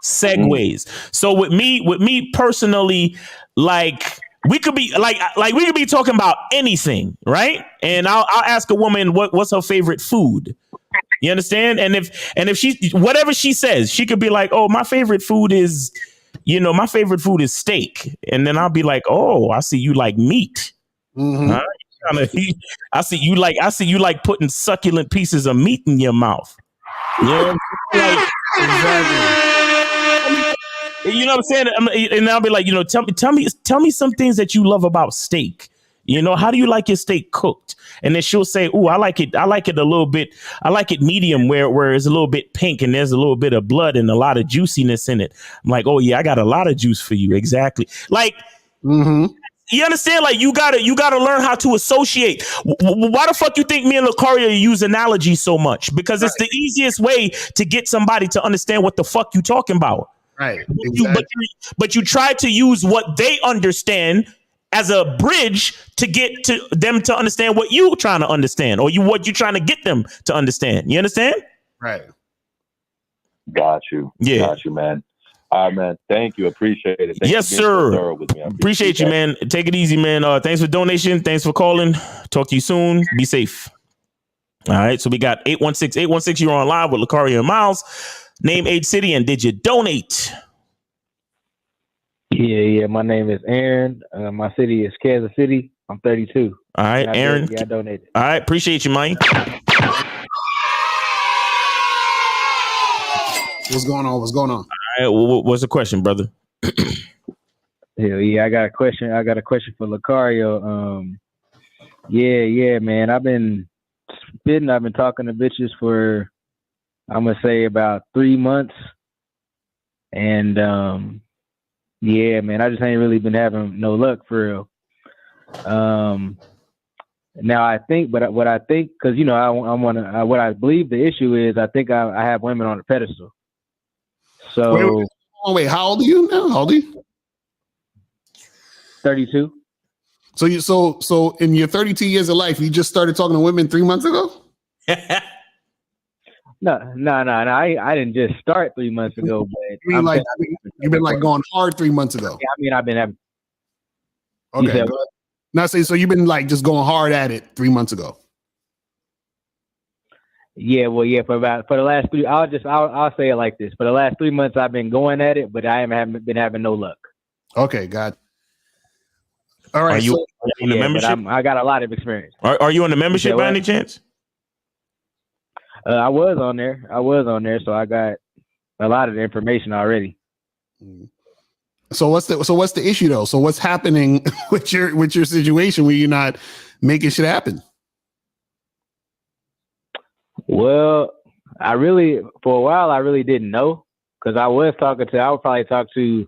G: segues. So with me personally, like we could be talking about anything, right? And I'll ask a woman what's her favorite food. You understand? And if she, whatever she says, she could be like, oh, my favorite food is steak. And then I'll be like, oh, I see you like meat. Huh? I see you like putting succulent pieces of meat in your mouth. Yeah, you know what I'm saying? And I'll be like, tell me some things that you love about steak. How do you like your steak cooked? And then she'll say, "Ooh, I like it a little bit. I like it medium, where it's a little bit pink and there's a little bit of blood and a lot of juiciness in it." I'm like, "Oh yeah, I got a lot of juice for you." Exactly. Like, you understand? Like, you gotta learn how to associate. Why the fuck you think me and Lucario use analogies so much? Because it's the easiest way to get somebody to understand what the fuck you talking about.
A: Right.
G: But you try to use what they understand as a bridge to get to them to understand what you trying to understand, or what you trying to get them to understand. You understand?
A: Right.
R: Got you.
G: Yeah.
R: Got you, man. All right, man. Thank you. Appreciate it. Thanks
G: Yes,
R: for being so thorough
G: sir.
R: with me. I
G: Appreciate you, man. Take it easy, man. Thanks for donation. Thanks for calling. Talk to you soon. Be safe. All right. So we got 816. You're on live with Lucario and Miles. Name, age, city, and did you donate?
S: Yeah. My name is Aaron. My city is Kansas City. I'm 32.
G: All right, Aaron.
S: I donated.
G: All right. Appreciate you, man.
A: What's going on?
G: All right. What's the question, brother?
S: Hell yeah, I got a question. For Lucario. Yeah, man. I've been talking to bitches for, I'm gonna say, about 3 months, and yeah, man, I just ain't really been having no luck for real. Now I think, but what I think, because what I believe the issue is, I think I have women on a pedestal. So
A: wait, how old are you now? How old are you?
S: 32.
A: So in your 32 years of life, you just started talking to women 3 months ago?
S: I didn't just start 3 months ago, but
A: You mean like you've been like going hard 3 months ago?
S: Yeah, I mean I've been having.
A: Okay. Now say so you've been like just going hard at it 3 months ago.
S: Yeah, well, yeah, for the last three, I'll say it like this: for the last 3 months, I've been going at it, but I haven't been having no luck.
A: Okay, got it. All right.
B: Are you on the membership?
S: I got a lot of experience.
B: Are you on the membership by any chance?
S: I was on there, so I got a lot of the information already.
A: So what's the issue though? So what's happening with your situation where you're not making shit happen?
S: Well, for a while, I really didn't know because I would probably talk to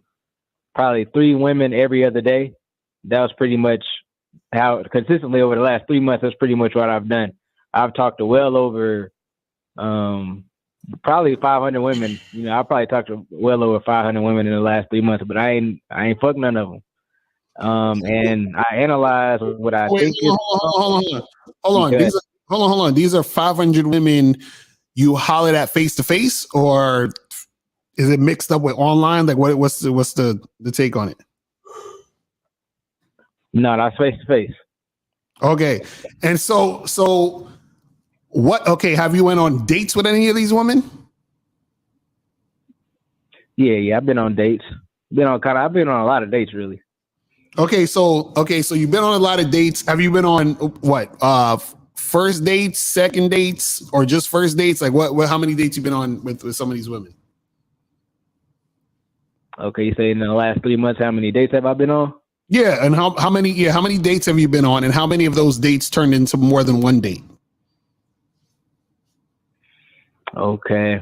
S: 3 women every other day. That was pretty much how consistently over the last 3 months, that's pretty much what I've done. I've talked to well over, probably 500 women. You know, I probably talked to well over 500 women in the last 3 months, but I ain't fucked none of them. And I analyze what I think.
A: Hold on. These are 500 women you hollered at face to face, or is it mixed up with online? Like what's the take on it?
S: No, that's face to face.
A: Okay. And so what, okay, have you went on dates with any of these women?
S: Yeah, I've been on dates. I've been on a lot of dates really.
A: Okay, so you've been on a lot of dates. Have you been on what? First dates, second dates, or just first dates? Like what how many dates you been on with some of these women?
S: Okay, you say in the last 3 months, how many dates have I been on?
A: Yeah, and how many dates have you been on, and how many of those dates turned into more than one date?
S: Okay.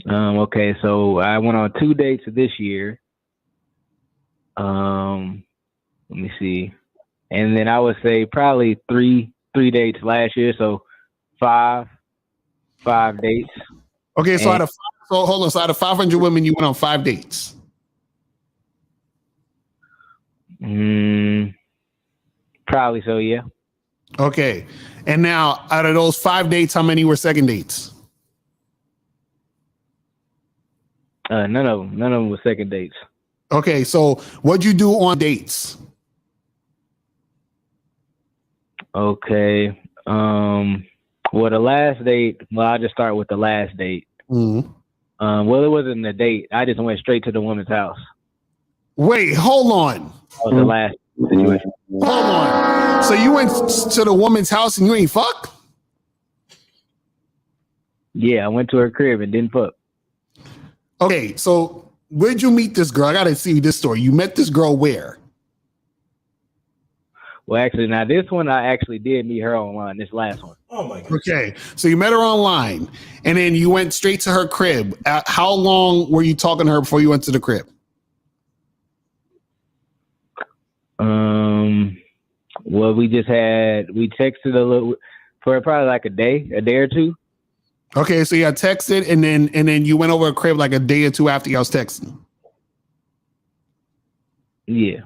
S: Okay, so I went on 2 dates this year. Let me see. And then I would say probably three dates last year, so five dates.
A: Okay, so out of 500 women, you went on 5 dates.
S: Probably so, yeah.
A: Okay. And now out of those 5 dates, how many were second dates?
S: None of them were second dates.
A: Okay, so what'd you do on dates?
S: Okay. Well, the last date, I'll just start with the last date.
A: Mm-hmm.
S: Well, it wasn't a date. I just went straight to the woman's house.
A: Wait, hold on.
S: That was the last situation.
A: Hold on. So you went to the woman's house and you ain't fuck?
S: Yeah, I went to her crib and didn't fuck.
A: Okay, so where'd you meet this girl? I gotta see this story. You met this girl where?
S: Well, actually, now this one, I actually did meet her online, this last one.
A: Oh my God. Okay, so you met her online and then you went straight to her crib. How long were you talking to her before you went to the crib?
S: Well, we texted a little for probably like a day or two.
A: Okay, so you got texted and then you went over a crib like a day or two after y'all was texting.
S: Yeah.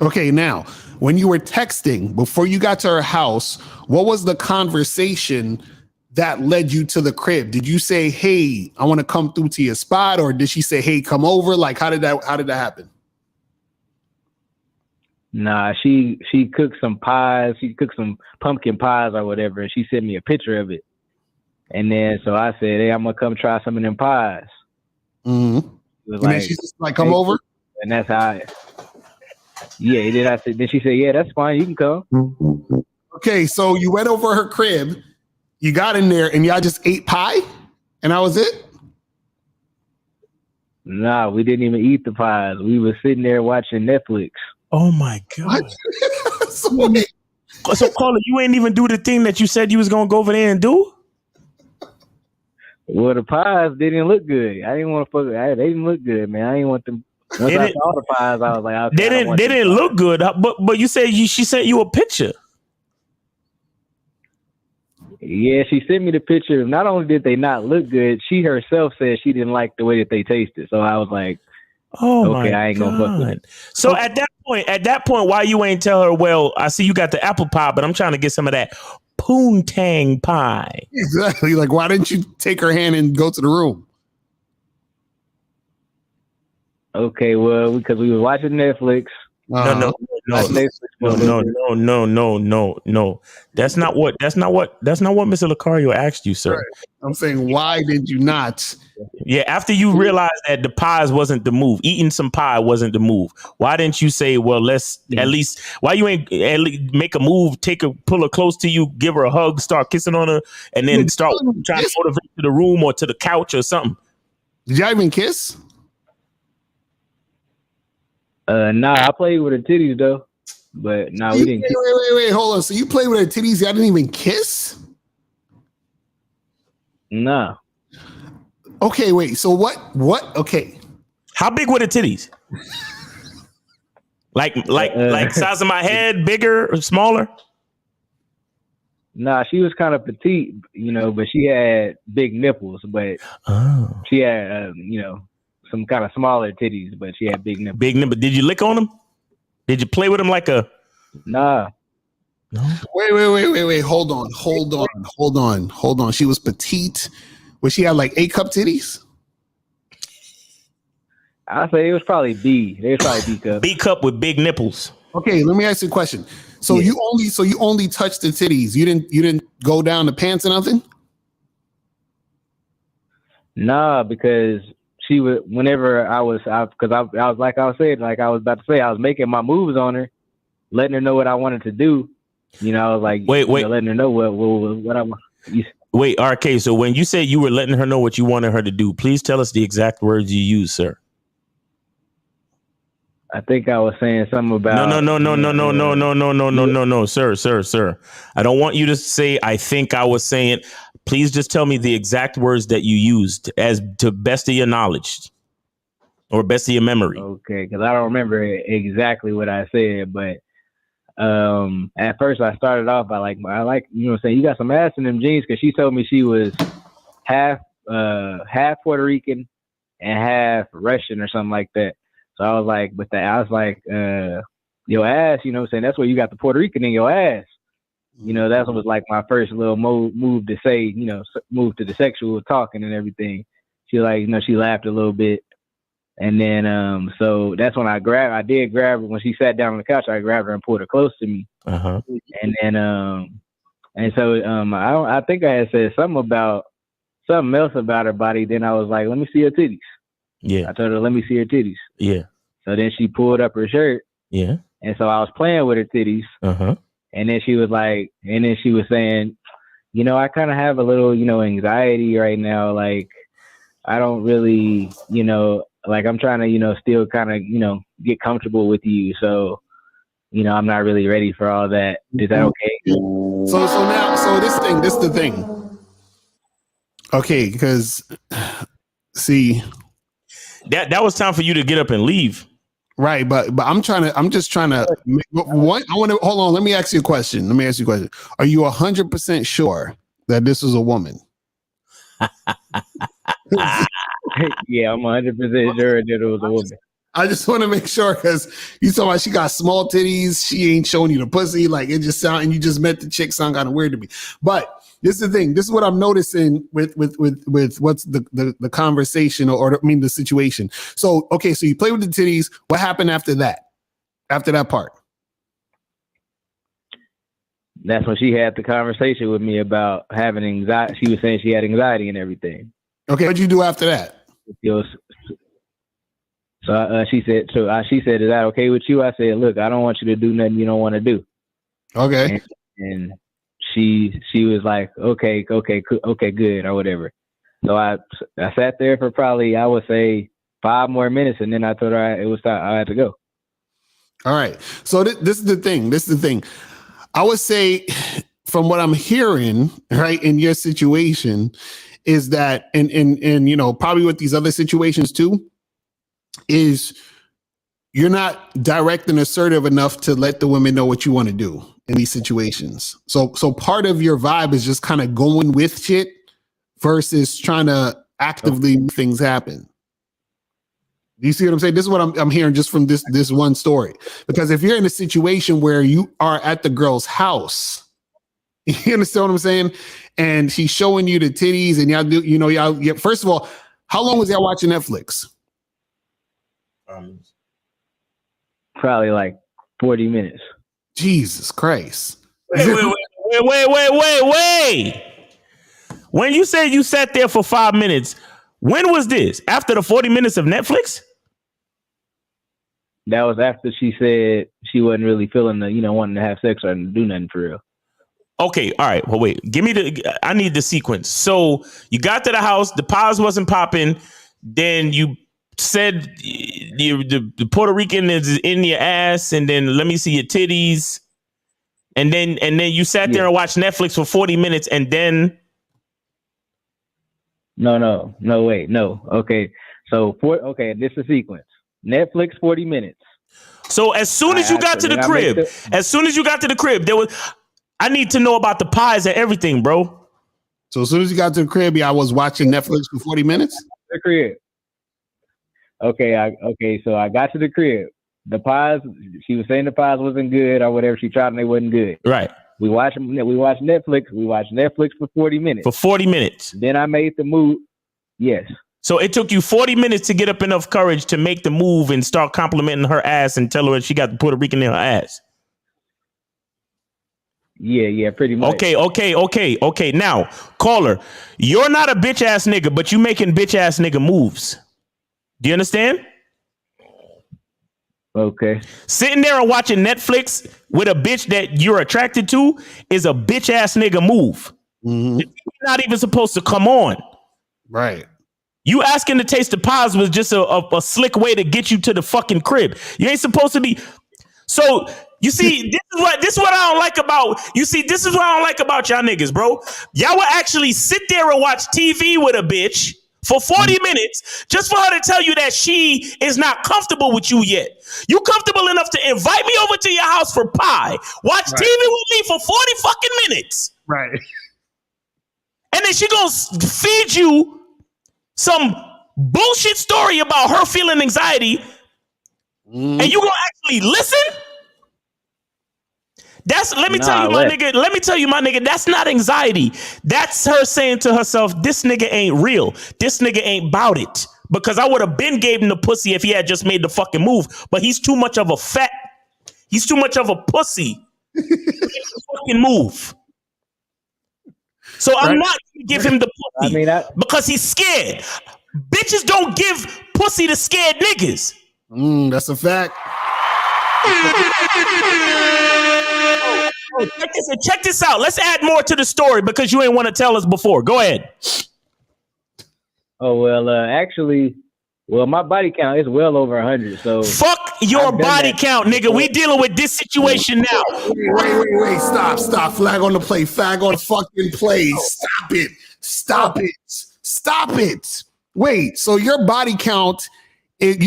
A: Okay, now when you were texting before you got to her house, what was the conversation that led you to the crib? Did you say, "Hey, I want to come through to your spot," or did she say, "Hey, come over"? Like, how did that happen?
S: Nah, she cooked some pies. She cooked some pumpkin pies or whatever, and she sent me a picture of it. And then so I said, "Hey, I'm gonna come try some of them pies."
A: Mm-hmm. And then she's just like, "Come over,"
S: and that's how. Then she said, "Yeah, that's fine. You can come."
A: Okay, so you went over her crib, you got in there, and y'all just ate pie, and that was it?
S: Nah, we didn't even eat the pies. We were sitting there watching Netflix.
B: Oh my God! So Carla, you ain't even do the thing that you said you was gonna go over there and do.
S: Well, the pies didn't look good. I didn't want to fuck. They didn't look good, man. I didn't want them. Once I saw the pies, I was like, okay,
B: they didn't look good. But you said she sent you a picture.
S: Yeah, she sent me the picture. Not only did they not look good, she herself said she didn't like the way that they tasted. So I was like,
B: "Oh
S: okay,
B: my
S: I ain't gonna fuck with it."
B: So at that point, why you ain't tell her? Well, I see you got the apple pie, but I'm trying to get some of that poontang pie.
A: Exactly. Like, why didn't you take her hand and go to the room?
S: Okay, well, because we were watching Netflix.
B: No. That's not what Mr. Lucario asked you, sir.
A: Right. I'm saying, why did you not?
B: Yeah, after you realized that the pies wasn't the move, eating some pie wasn't the move. Why didn't you say, well, let's at least, why you ain't at least make a move, pull her close to you, give her a hug, start kissing on her, and then start trying to motivate to the room or to the couch or something?
A: Did y'all even kiss?
S: Nah, I played with her titties though, but nah, we didn't.
A: Wait, hold on. So you played with her titties? Y'all didn't even kiss?
S: Nah.
A: Okay, wait. So what? Okay.
B: How big were the titties? like size of my head, bigger or smaller?
S: Nah, she was kind of petite, but she had big nipples, but she had, some kind of smaller titties, but she had big nipples.
B: Big nipple. Did you lick on them? Did you play with them like a?
S: Nah.
B: No.
A: Wait. Hold on. She was petite. Was she had like A-cup titties?
S: I say it was probably B. They was probably B cup.
B: B cup with big nipples.
A: Okay, let me ask you a question. So you only touched the titties. You didn't go down the pants or nothing?
S: Nah, because she was whenever I was like I was saying, like I was about to say, I was making my moves on her, letting her know what I wanted to do. I was like,
B: wait,
S: letting her know what I want.
B: Wait, RK. So when you say you were letting her know what you wanted her to do, please tell us the exact words you used, sir.
S: I think I was saying something about
B: no, sir. I don't want you to say I think I was saying. Please just tell me the exact words that you used as to best of your knowledge or best of your memory.
S: Okay, because I don't remember exactly what I said, but at first I started off by I like saying you got some ass in them jeans, because she told me she was half Puerto Rican and half Russian or something like that. So I was like, your ass, saying that's where you got the Puerto Rican in your ass. That was like my first little move to say, move to the sexual talking and everything. She she laughed a little bit. And then, so that's when I did grab her when she sat down on the couch. I grabbed her and pulled her close to me.
B: Uh-huh.
S: And then, I think I had said something else about her body. Then I was like, let me see her titties.
B: Yeah.
S: I told her, let me see her titties.
B: Yeah.
S: So then she pulled up her shirt.
B: Yeah.
S: And so I was playing with her titties.
B: Uh-huh.
S: And then she was saying, I kind of have a little, anxiety right now. Like, I don't really, I'm trying to, still kind of, get comfortable with you. So, I'm not really ready for all that. Is that okay?
A: So this is the thing. Okay, because see,
B: that was time for you to get up and leave.
A: Right, but I'm just trying to hold on, let me ask you a question. Are you 100% sure that this is a woman?
S: Yeah, I'm 100% sure that it was a woman.
A: I just want to make sure, because you talking about she got small titties, she ain't showing you the pussy, like it just sound, and you just met the chick, sound kind of weird to me. But this is the thing. This is what I'm noticing with what's the conversation the situation. So okay, so you play with the titties. What happened after that? After that part?
S: That's when she had the conversation with me about having anxiety. She was saying she had anxiety and everything.
A: Okay, what'd you do after that?
S: So she said, is that okay with you? I said, look, I don't want you to do nothing you don't want to do.
A: Okay.
S: And she was like, okay, good, or whatever. So I sat there for probably, I would say, 5 more minutes, and then I told her it was time. I had to go.
A: All right. So this is the thing. I would say, from what I'm hearing, right, in your situation, is that, and probably with these other situations too, is you're not direct and assertive enough to let the women know what you want to do in these situations. So part of your vibe is just kind of going with shit versus trying to actively make things happen. Do you see what I'm saying? This is what I'm hearing just from this one story. Because if you're in a situation where you are at the girl's house, You understand what I'm saying? And she's showing you the titties, and y'all do, y'all. First of all, how long was y'all watching Netflix?
S: Probably like 40 minutes.
A: Jesus Christ!
B: Wait. When you said you sat there for 5 minutes, when was this? After the 40 minutes of Netflix?
S: That was after she said she wasn't really feeling wanting to have sex or do nothing for real.
B: Okay, all right. Well, wait. I need the sequence. So you got to the house, the pies wasn't popping. Then you said the Puerto Rican is in your ass, and then let me see your titties. And then you sat there and watched Netflix for 40 minutes, and then.
S: No, wait, no. Okay. So this is a sequence. Netflix 40 minutes.
B: So as soon as you got to the crib, I need to know about the pies and everything, bro.
A: So as soon as you got to the crib, I was watching Netflix for 40 minutes?
S: The crib. Okay, so I got to the crib. The pies, she was saying the pies wasn't good or whatever. She tried and they wasn't good.
B: Right.
S: We watched Netflix. We watched Netflix for 40 minutes.
B: For 40 minutes.
S: Then I made the move. Yes.
B: So it took you 40 minutes to get up enough courage to make the move and start complimenting her ass and tell her she got the Puerto Rican in her ass.
S: Yeah, pretty much.
B: Okay. Now, caller, you're not a bitch ass nigga, but you making bitch ass nigga moves. Do you understand?
S: Okay.
B: Sitting there and watching Netflix with a bitch that you're attracted to is a bitch ass nigga move.
A: Mm-hmm.
B: You're not even supposed to come on.
A: Right.
B: You asking to taste the pies was just a slick way to get you to the fucking crib. You ain't supposed to be. So you see, this is what I don't like about. You see, this is what I don't like about y'all niggas, bro. Y'all will actually sit there and watch TV with a bitch for 40 minutes just for her to tell you that she is not comfortable with you yet. You comfortable enough to invite me over to your house for pie, watch TV with me for 40 fucking minutes.
A: Right.
B: And then she gonna feed you some bullshit story about her feeling anxiety, and you gonna actually listen? Let me tell you, my nigga, that's not anxiety. That's her saying to herself, this nigga ain't real. This nigga ain't about it. Because I would have been gave him the pussy if he had just made the fucking move. But he's too much of a pussy to make the fucking move. So I'm not gonna give him the pussy because he's scared. Bitches don't give pussy to scared niggas.
A: That's a fact.
B: Check this out. Let's add more to the story because you ain't want to tell us before. Go ahead.
S: Oh, well, actually, my body count is well over 100. So
B: fuck your body count, nigga. We dealing with this situation now.
A: Wait. Stop. Flag on the play. Flag on the fucking play. Stop it. Wait, so your body count,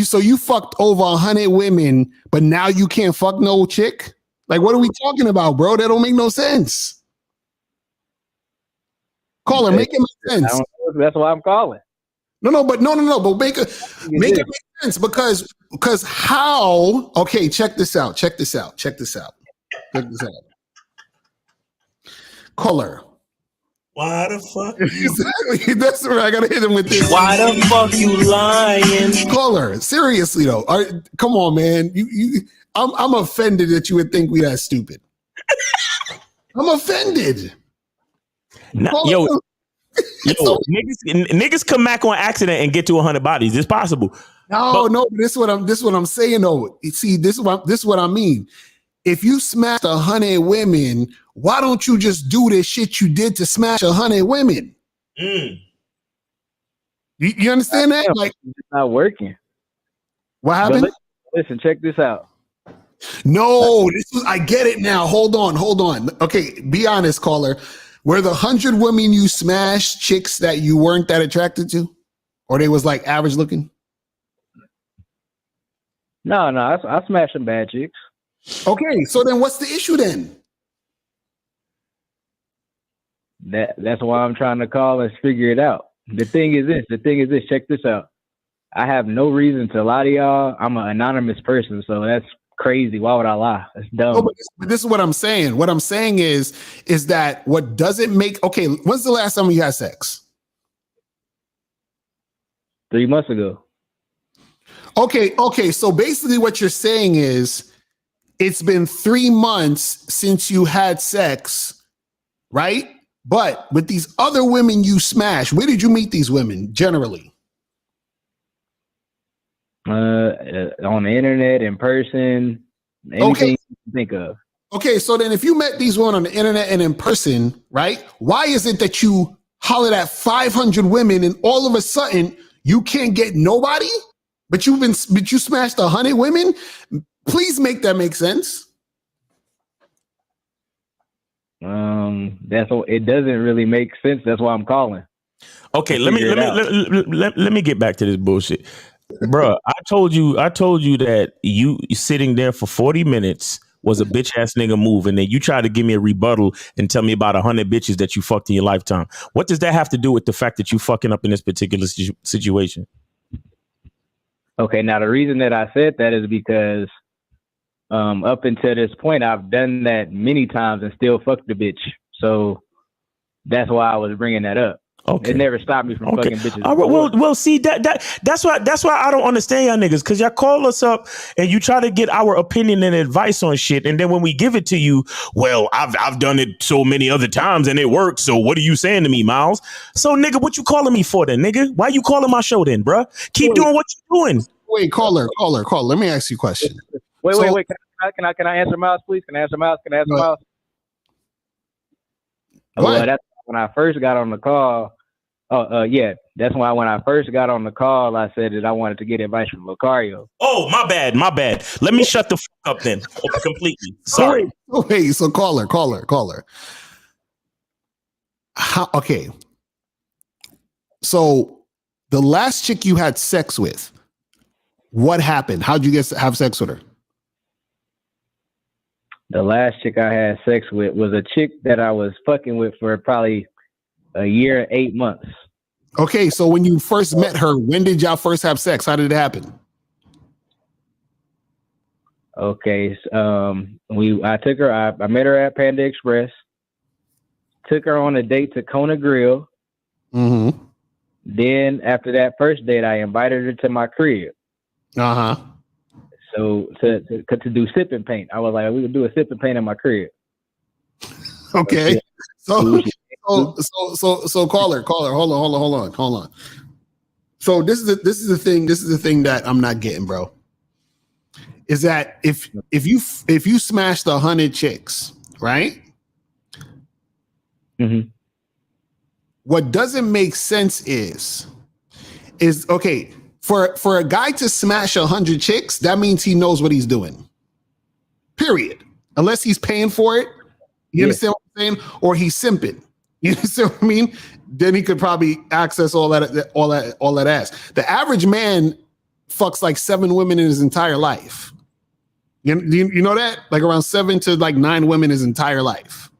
A: so you fucked over 100 women, but now you can't fuck no chick? Like, what are we talking about, bro? That don't make no sense. Caller, make it make sense.
S: That's why I'm calling.
A: No, but make it make sense because how? Okay, check this out. Caller.
B: Why the fuck?
A: Exactly. That's where I gotta hit him with this.
B: Why the fuck you lying?
A: Caller, seriously though. Come on, man. I'm offended that you would think we that stupid. I'm offended.
B: Yo, niggas come back on accident and get to 100 bodies. It's possible.
A: No. This is what I'm saying though. See, this is what I mean. If you smashed 100 women, why don't you just do this shit you did to smash 100 women? You understand that? Like,
S: it's not working.
A: What happened?
S: Listen, check this out.
A: No, I get it now. Hold on. Okay, be honest, caller. Were the 100 women you smashed chicks that you weren't that attracted to? Or they was like average looking?
S: No, I smashed some bad chicks.
A: Okay, so then what's the issue then?
S: That's why I'm trying to call and figure it out. The thing is this, check this out. I have no reason to lie to y'all. I'm an anonymous person, so that's crazy. Why would I lie? That's dumb.
A: No, but this is what I'm saying. What I'm saying is that what doesn't make okay. When's the last time you had sex?
S: 3 months ago.
A: Okay. So basically, what you're saying is it's been 3 months since you had sex, right? But with these other women you smash, where did you meet these women generally?
S: On the internet, in person, anything you can think of.
A: Okay, so then if you met these women on the internet and in person, right? Why is it that you hollered at 500 women and all of a sudden you can't get nobody, but you smashed 100 women? Please make that make sense.
S: It doesn't really make sense. That's why I'm calling.
B: Okay, let me get back to this bullshit. Bruh, I told you that you sitting there for 40 minutes was a bitch ass nigga move, and then you try to give me a rebuttal and tell me about 100 bitches that you fucked in your lifetime. What does that have to do with the fact that you fucking up in this particular situation?
S: Okay, now the reason that I said that is because up until this point, I've done that many times and still fucked the bitch. So that's why I was bringing that up. Okay. It never stopped me from fucking bitches.
B: All right, well, see that's why I don't understand y'all niggas, because y'all call us up and you try to get our opinion and advice on shit, and then when we give it to you, well, I've done it so many other times and it worked. So what are you saying to me, Miles? So nigga, what you calling me for then, nigga? Why you calling my show then, bruh? Keep doing what you doing.
A: Wait, caller. Let me ask you a question.
S: Wait. Can I answer Miles, please? Can I answer Miles? Miles? Well, that's when I first got on the call. Yeah. That's why when I first got on the call, I said that I wanted to get advice from Lucario.
B: Oh, my bad. Let me shut the fuck up then. Completely. Sorry.
A: Wait, so caller. Okay. So the last chick you had sex with, what happened? How'd you have sex with her?
S: The last chick I had sex with was a chick that I was fucking with for probably a year and 8 months.
A: Okay, so when you first met her, when did y'all first have sex? How did it happen?
S: Okay, I took her. I met her at Panda Express. Took her on a date to Kona Grill.
A: Mm-hmm.
S: Then after that first date, I invited her to my crib. So to do sip and paint, I was like, we could do a sip and paint in my crib.
A: Okay. So caller, hold on. So this is the thing that I'm not getting, bro. Is that if you smashed 100 chicks, right?
S: Mm-hmm.
A: What doesn't make sense is okay. For a guy to smash 100 chicks, that means he knows what he's doing. Period. Unless he's paying for it. You understand what I'm saying? Or he's simping. You understand what I mean? Then he could probably access all that ass. The average man fucks like 7 women in his entire life. You know that? Like around 7 to 9 women his entire life.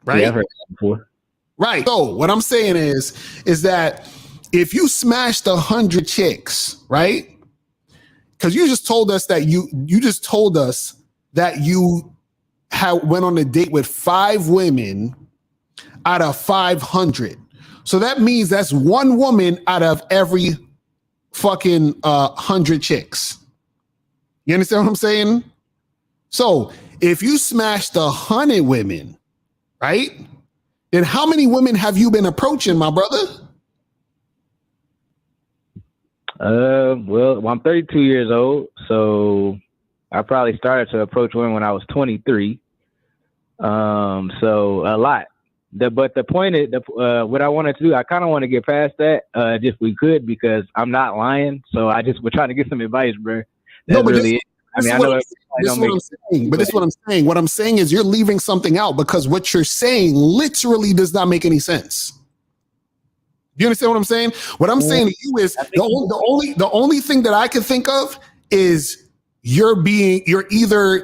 A: Right?
S: Yeah, I've heard that before.
A: Right. So what I'm saying is that if you smashed 100 chicks, right? Because you just told us that you went on a date with 5 women out of 500. So that means that's 1 woman out of every fucking 100 chicks. You understand what I'm saying? So if you smashed 100 women, right? Then how many women have you been approaching, my brother?
S: Well, I'm 32 years old, so I probably started to approach women when I was 23. So a lot. But the point is, what I wanted to do, I kind of want to get past that, if we could, because I'm not lying. So we're trying to get some advice, bro. That's really it. I mean, I know.
A: This is what I'm saying, but this is what I'm saying. What I'm saying is you're leaving something out because what you're saying literally does not make any sense. Do you understand what I'm saying? What I'm saying to you is the only thing that I can think of is you're either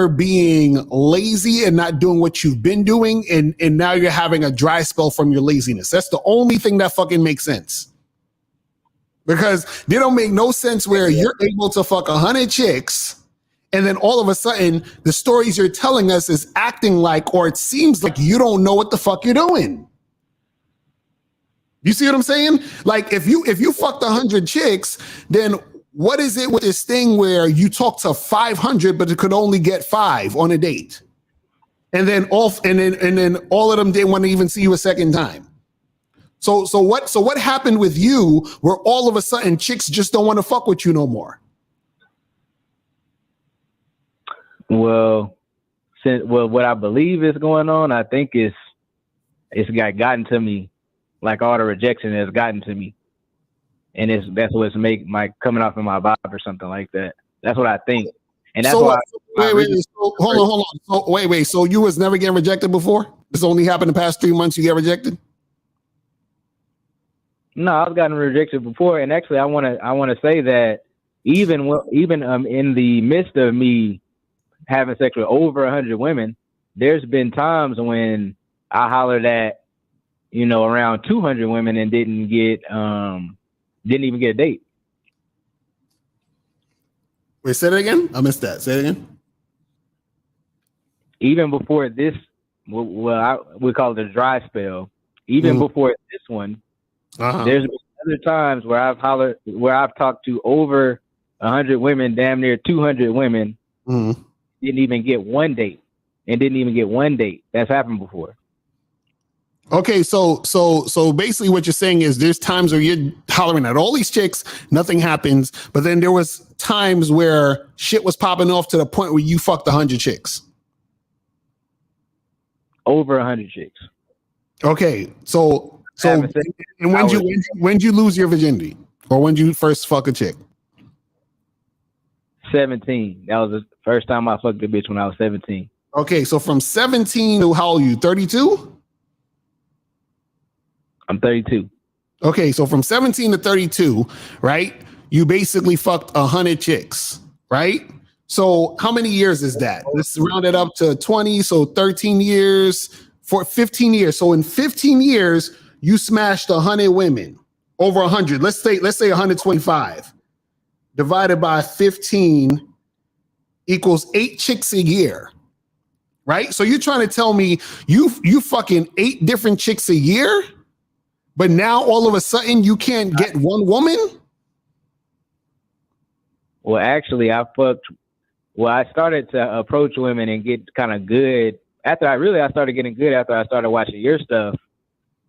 A: being lazy and not doing what you've been doing, and now you're having a dry spell from your laziness. That's the only thing that fucking makes sense. Because they don't make no sense where you're able to fuck 100 chicks, and then all of a sudden the stories you're telling us is acting like, or it seems like you don't know what the fuck you're doing. You see what I'm saying? Like if you fucked 100 chicks, then what is it with this thing where you talk to 500 but it could only get 5 on a date, and then all of them didn't want to even see you a second time? So what happened with you where all of a sudden chicks just don't want to fuck with you no more?
S: Well, what I believe is going on, I think it's gotten to me. Like all the rejection has gotten to me, and that's what's coming off in my vibe or something like that. That's what I think, and that's why.
A: Hold on. So you was never getting rejected before? This only happened the past 3 months you get rejected?
S: No, I've gotten rejected before, and actually, I want to say that even in the midst of me having sex with over 100 women, there's been times when I hollered at, around 200 women and didn't even get a date.
A: Wait, say that again? I missed that. Say it again.
S: Even before this, we call it a dry spell. Even before this one, there's been other times where I've talked to over 100 women, damn near 200 women, didn't even get one date. That's happened before.
A: Okay, so basically what you're saying is there's times where you're hollering at all these chicks, nothing happens, but then there was times where shit was popping off to the point where you fucked 100 chicks.
S: Over 100 chicks.
A: Okay, so and when'd you lose your virginity, or when'd you first fuck a chick?
S: 17. That was the first time I fucked a bitch when I was 17.
A: Okay, so from 17 to how old are you? 32?
S: I'm 32.
A: Okay, so from 17 to 32, right? You basically fucked 100 chicks, right? So how many years is that? Let's round it up to 20. So 13 years for 15 years. So in 15 years, you smashed 100 women, over 100. Let's say 125 divided by 15 equals 8 chicks a year, right? So you're trying to tell me you fucking 8 different chicks a year? But now all of a sudden you can't get one woman?
S: Well, actually, I started to approach women and get kind of good after I started getting good after I started watching your stuff.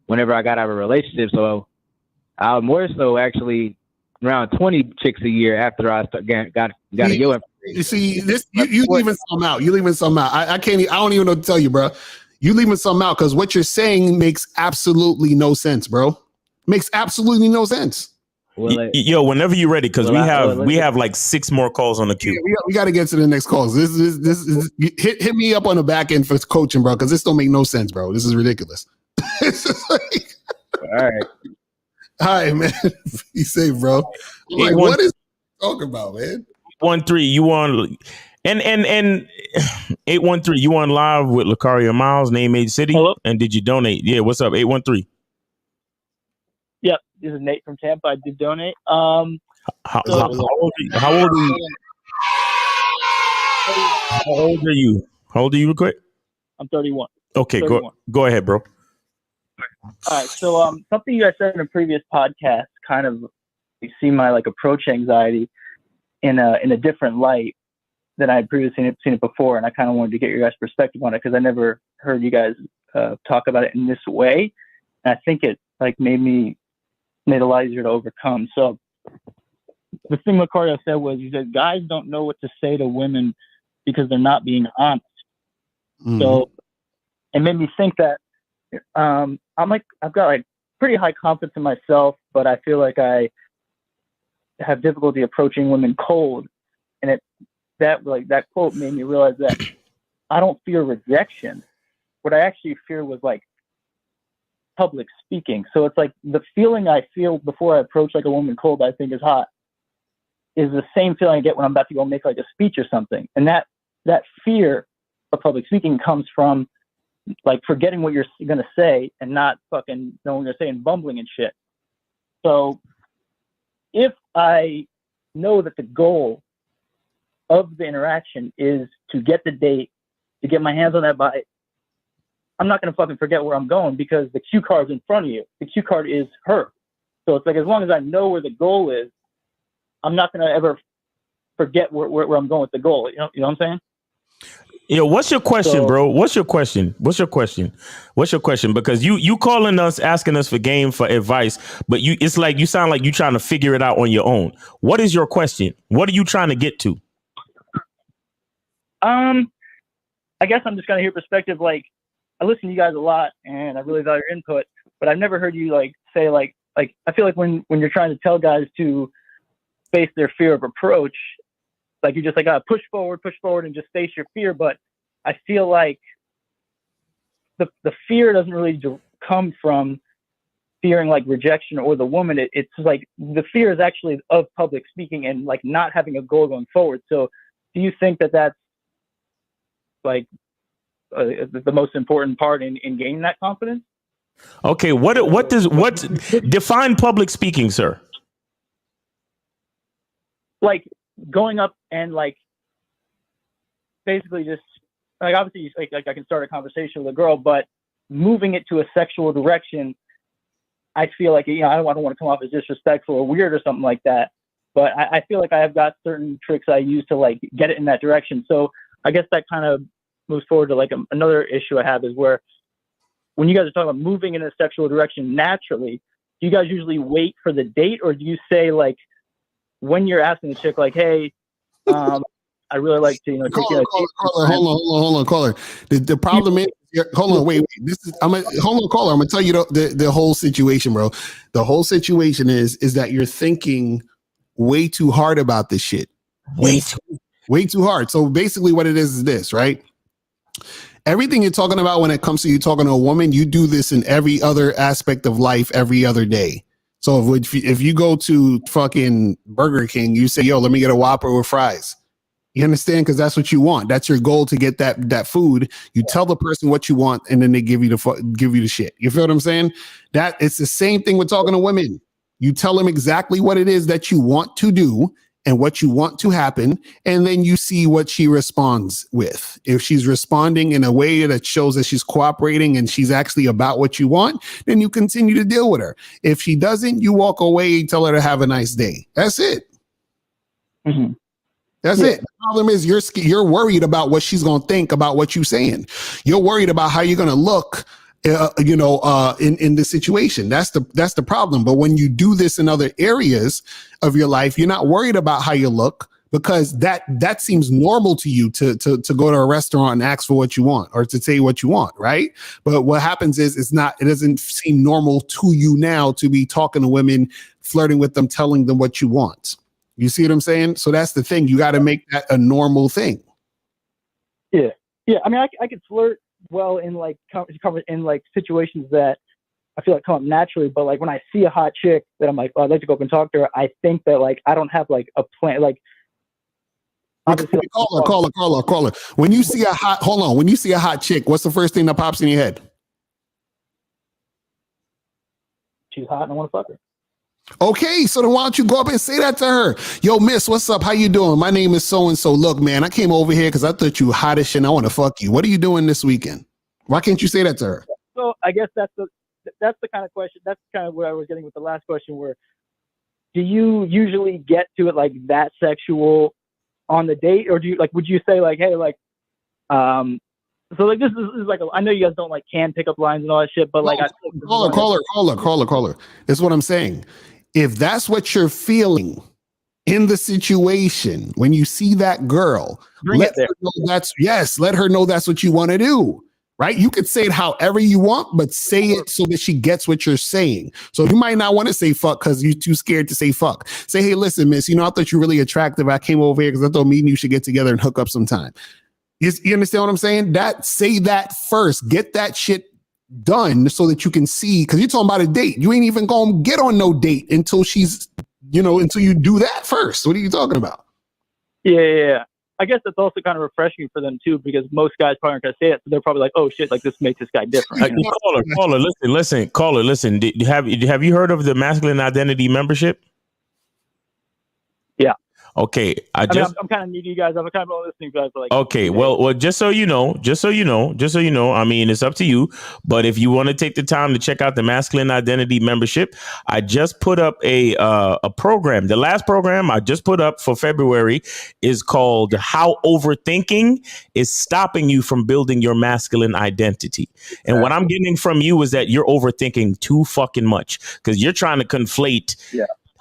S: Whenever I got out of a relationship, so I was more so actually around 20 chicks a year after I got a yo.
A: You see, this you leaving some out. You leaving some out. I can't. I don't even know what to tell you, bro. You leaving some out because what you're saying makes absolutely no sense, bro. Makes absolutely no sense.
B: Yo, whenever you're ready, because we have like 6 more calls on the queue.
A: Yeah, we got to get to the next calls. This is hit me up on the back end for coaching, bro, because this don't make no sense, bro. This is ridiculous. Like, all right, man. Be safe, bro. Like, what is talking about, man?
B: 813, you on and 813, you on live with Lucario Miles, Name Age City.
T: Hello?
B: And did you donate? Yeah, what's up? 813.
T: Yep, this is Nate from Tampa. I did donate.
B: How old are you? How old are you? How old are you, real quick?
T: I'm 31.
B: Okay,
T: 31.
B: go ahead, bro.
T: All right, so something you guys said in a previous podcast, kind of, you see my approach anxiety in a different light than I had previously seen it before, and I kind of wanted to get your guys' perspective on it because I never heard you guys talk about it in this way, and I think it made it a lot easier to overcome. So the thing Lucario said was, he said guys don't know what to say to women because they're not being honest. So it made me think that I've got pretty high confidence in myself, but I feel like I have difficulty approaching women cold, and that quote made me realize that I don't fear rejection. What I actually fear was public speaking. So it's the feeling I feel before I approach a woman cold I think is hot is the same feeling I get when I'm about to go make a speech or something. And that fear of public speaking comes from forgetting what you're going to say and not fucking knowing what you're saying, bumbling and shit. So if I know that the goal of the interaction is to get the date, to get my hands on that body, I'm not going to fucking forget where I'm going because the cue card's in front of you. The cue card is her. So it's like, as long as I know where the goal is, I'm not going to ever forget where I'm going with the goal. You know what I'm saying?
B: What's your question, bro? What's your question? Because you calling us, asking us for advice, but it's like you sound like you trying to figure it out on your own. What is your question? What are you trying to get to?
T: I guess I'm just going to hear perspective. Like, I listen to you guys a lot, and I really value your input, but I've never heard you say I feel like when you're trying to tell guys to face their fear of approach, like you just push forward and just face your fear. But I feel like the fear doesn't really come from fearing like rejection or the woman. It's like the fear is actually of public speaking and like not having a goal going forward. So do you think that that's like the most important part in gaining that confidence?
B: Okay, what define public speaking, sir?
T: Like going up and like basically just like, obviously like I can start a conversation with a girl, but moving it to a sexual direction, I feel like, I don't want to come off as disrespectful or weird or something like that, but I feel like I have got certain tricks I use to like get it in that direction. So I guess that kind of moves forward to like another issue I have is where when you guys are talking about moving in a sexual direction naturally, do you guys usually wait for the date, or do you say like when you're asking the chick like, hey, I really like to, take you on a date.
A: Hold on, caller. The problem is, hold on, wait. Hold on, caller. I'm gonna tell you the whole situation, bro. The whole situation is that you're thinking way too hard about this shit. Way too hard. So basically, what it is this, right? Everything you're talking about when it comes to you talking to a woman, you do this in every other aspect of life every other day. So if you go to fucking Burger King, you say, yo, let me get a Whopper with fries. You understand? Because that's what you want. That's your goal to get that food. You tell the person what you want, and then they give you the shit. You feel what I'm saying? That it's the same thing with talking to women. You tell them exactly what it is that you want to do and what you want to happen, and then you see what she responds with. If she's responding in a way that shows that she's cooperating and she's actually about what you want, then you continue to deal with her. If she doesn't, you walk away and tell her to have a nice day. That's it.
T: Mm-hmm.
A: That's it. The problem is you're worried about what she's going to think about what you're saying. You're worried about how you're going to look, in this situation. That's the problem. But when you do this in other areas of your life, you're not worried about how you look, because that seems normal to you to go to a restaurant and ask for what you want or to say what you want, right? But what happens is it doesn't seem normal to you now to be talking to women, flirting with them, telling them what you want. You see what I'm saying? So that's the thing. You got to make that a normal thing.
T: Yeah. I mean, I could flirt well in like in like situations that I feel like come up naturally, but like when I see a hot chick that I'm like, oh, I'd like to go up and talk to her, I think that like I don't have like a plan. Like,
A: caller. When you see a hot chick, what's the first thing that pops in your head?
T: She's hot and I want to fuck her.
A: Okay, so then why don't you go up and say that to her? Yo, miss, what's up? How you doing? My name is so-and-so. Look, man, I came over here because I thought you hot as shit and I want to fuck you. What are you doing this weekend? Why can't you say that to her?
T: So I guess that's the kind of question. That's kind of where I was getting with the last question, where do you usually get to it like that sexual on the date? Or do you would you say like, hey, like, so like this is like, I know you guys don't like can pick up lines and all that shit, but like,
A: caller. That's what I'm saying. If that's what you're feeling in the situation, when you see that girl, let her know that's what you want to do, right? You could say it however you want, but say it so that she gets what you're saying. So you might not want to say fuck because you're too scared to say fuck. Say, hey, listen, miss, I thought you're really attractive. I came over here because I thought me and you should get together and hook up sometime. You understand what I'm saying? Say that first. Get that shit done so that you can see, because you're talking about a date. You ain't even gonna get on no date until until you do that first. What are you talking about?
T: Yeah. I guess that's also kind of refreshing for them too, because most guys probably aren't gonna say it, so they're probably like, "Oh shit, like this makes this guy different."
B: Caller, listen. Have you heard of the Masculine Identity Membership? Okay,
T: I'm kind of needing you guys. I'm kind of listening to you guys for like.
B: Okay, well, just so you know, I mean, it's up to you. But if you want to take the time to check out the Masculine Identity membership, I just put up a program. The last program I just put up for February is called "How Overthinking is Stopping You from Building Your Masculine Identity." And what I'm getting from you is that you're overthinking too fucking much because you're trying to conflate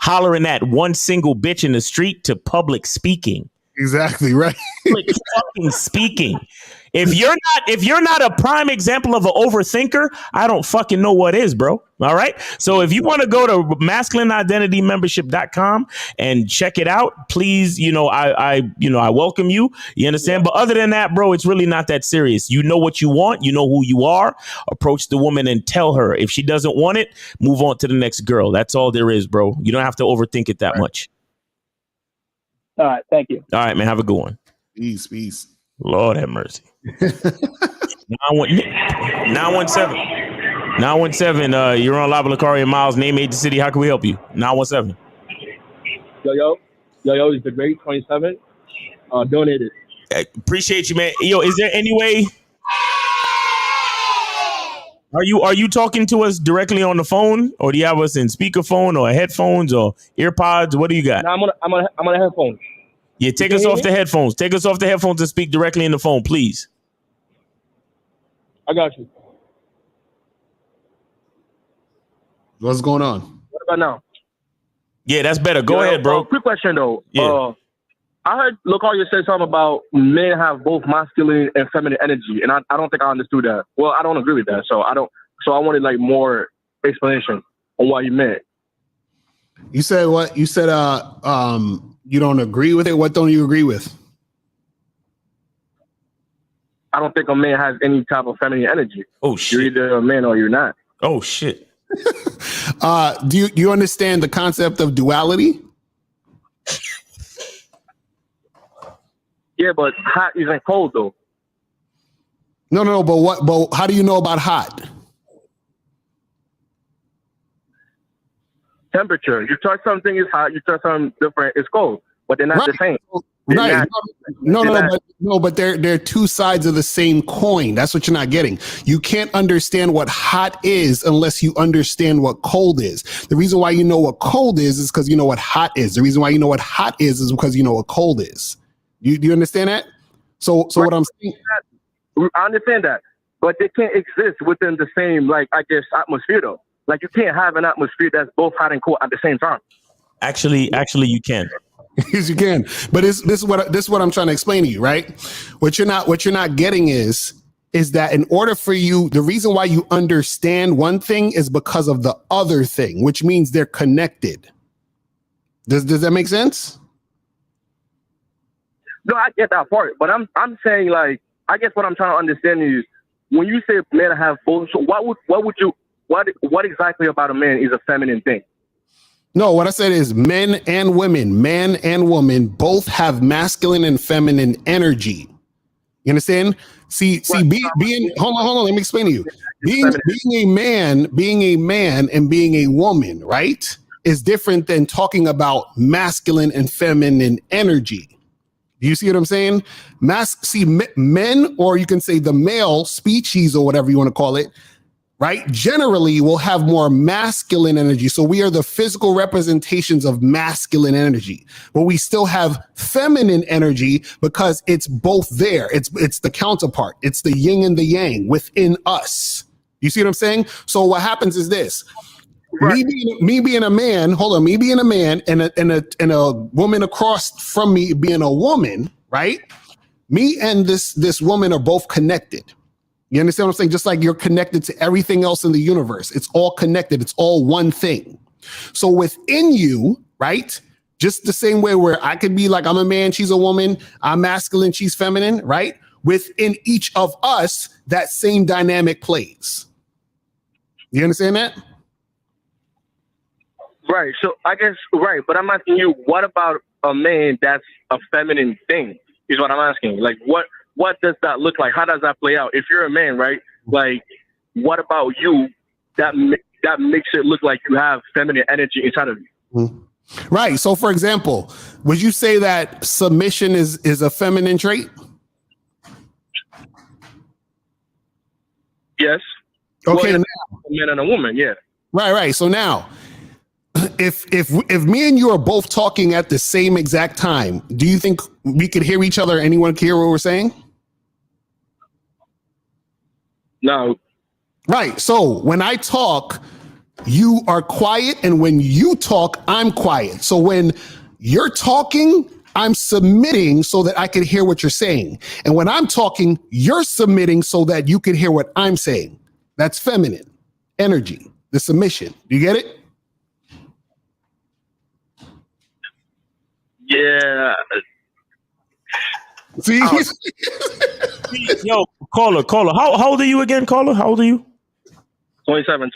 B: hollering at one single bitch in the street to public speaking.
A: Exactly right.
B: Public fucking speaking. If you're not a prime example of an overthinker, I don't fucking know what is, bro. All right. So if you want to go to masculineidentitymembership.com and check it out, please, I welcome you. You understand? But other than that, bro, it's really not that serious. You know what you want. You know who you are. Approach the woman and tell her. If she doesn't want it, move on to the next girl. That's all there is, bro. You don't have to overthink it that much.
T: All right. Thank you.
B: All right, man. Have a good one.
A: Peace.
B: Lord have mercy. 917. You're on live with Lakari and Miles. Name, age, the city. How can we help you? 917.
U: Yo, it's the great 27. Donated.
B: Appreciate you, man. Yo, is there any way? Are you talking to us directly on the phone, or do you have us in speakerphone or headphones or earpods? What do you got?
U: No, I'm on a headphone.
B: Yeah, take us off the headphones. Take us off the headphones and speak directly in the phone, please.
U: I got you.
A: What's going on?
U: What about now?
B: Yeah, that's better. Go ahead, bro.
U: Quick question though.
B: Yeah.
U: I heard Lucario say something about men have both masculine and feminine energy, and I don't think I understood that. Well, I don't agree with that. So I wanted like more explanation on what you meant.
A: You said what? You said you don't agree with it. What don't you agree with?
U: I don't think a man has any type of feminine energy.
B: Oh shit!
U: You're either a man or you're not.
B: Oh shit!
A: Do you understand the concept of duality?
U: Yeah, but hot isn't cold though.
A: No. But how do you know about hot?
U: Temperature. You touch something, it's hot. You touch something different, it's cold. But they're not the same.
A: Right. But they're two sides of the same coin. That's what you're not getting. You can't understand what hot is unless you understand what cold is. The reason why you know what cold is because you know what hot is. The reason why you know what hot is because you know what cold is. Do you understand that? So right. What I'm saying,
U: I understand that, but they can't exist within the same, atmosphere though. Like you can't have an atmosphere that's both hot and cold at the same time.
B: Actually, you can.
A: Yes, you can. But this is what I'm trying to explain to you, right? What you're not getting is that in order for you, the reason why you understand one thing is because of the other thing, which means they're connected. Does that make sense?
U: No, I get that part, but I'm saying I guess what I'm trying to understand is when you say men have both. So what exactly about a man is a feminine thing?
A: No, what I said is men and women, man and woman, both have masculine and feminine energy. You understand? See, being hold on, let me explain to you. Being a man and being a woman, right, is different than talking about masculine and feminine energy. Do you see what I'm saying? Men, or you can say the male species or whatever you want to call it, right, generally will have more masculine energy. So we are the physical representations of masculine energy, but we still have feminine energy because it's both there. It's the counterpart. It's the yin and the yang within us. You see what I'm saying? So what happens is this. Right. Me being a man, me being a man and a woman across from me being a woman, right? Me and this woman are both connected. You understand what I'm saying? Just like you're connected to everything else in the universe. It's all connected. It's all one thing. So within you, right? Just the same way where I could be like, I'm a man, she's a woman, I'm masculine, she's feminine, right? Within each of us, that same dynamic plays. You understand that?
U: Right. So I guess, right. But I'm asking you, what about a man that's a feminine thing is what I'm asking. Like, what does that look like? How does that play out? If you're a man, right? Like, what about you that makes it look like you have feminine energy inside of you?
A: Right. So, for example, would you say that submission is a feminine trait?
U: Yes.
A: Okay.
U: Well, a man and a woman. Yeah.
A: Right. So now, if me and you are both talking at the same exact time, do you think we could hear each other? Anyone can hear what we're saying?
U: No.
A: Right. So when I talk, you are quiet, and when you talk, I'm quiet. So when you're talking, I'm submitting so that I can hear what you're saying. And when I'm talking, you're submitting so that you can hear what I'm saying. That's feminine energy, the submission. Do you get it?
U: Yeah.
A: See?
B: Yo, caller. How old are you again, caller? How old are you?
U: 27.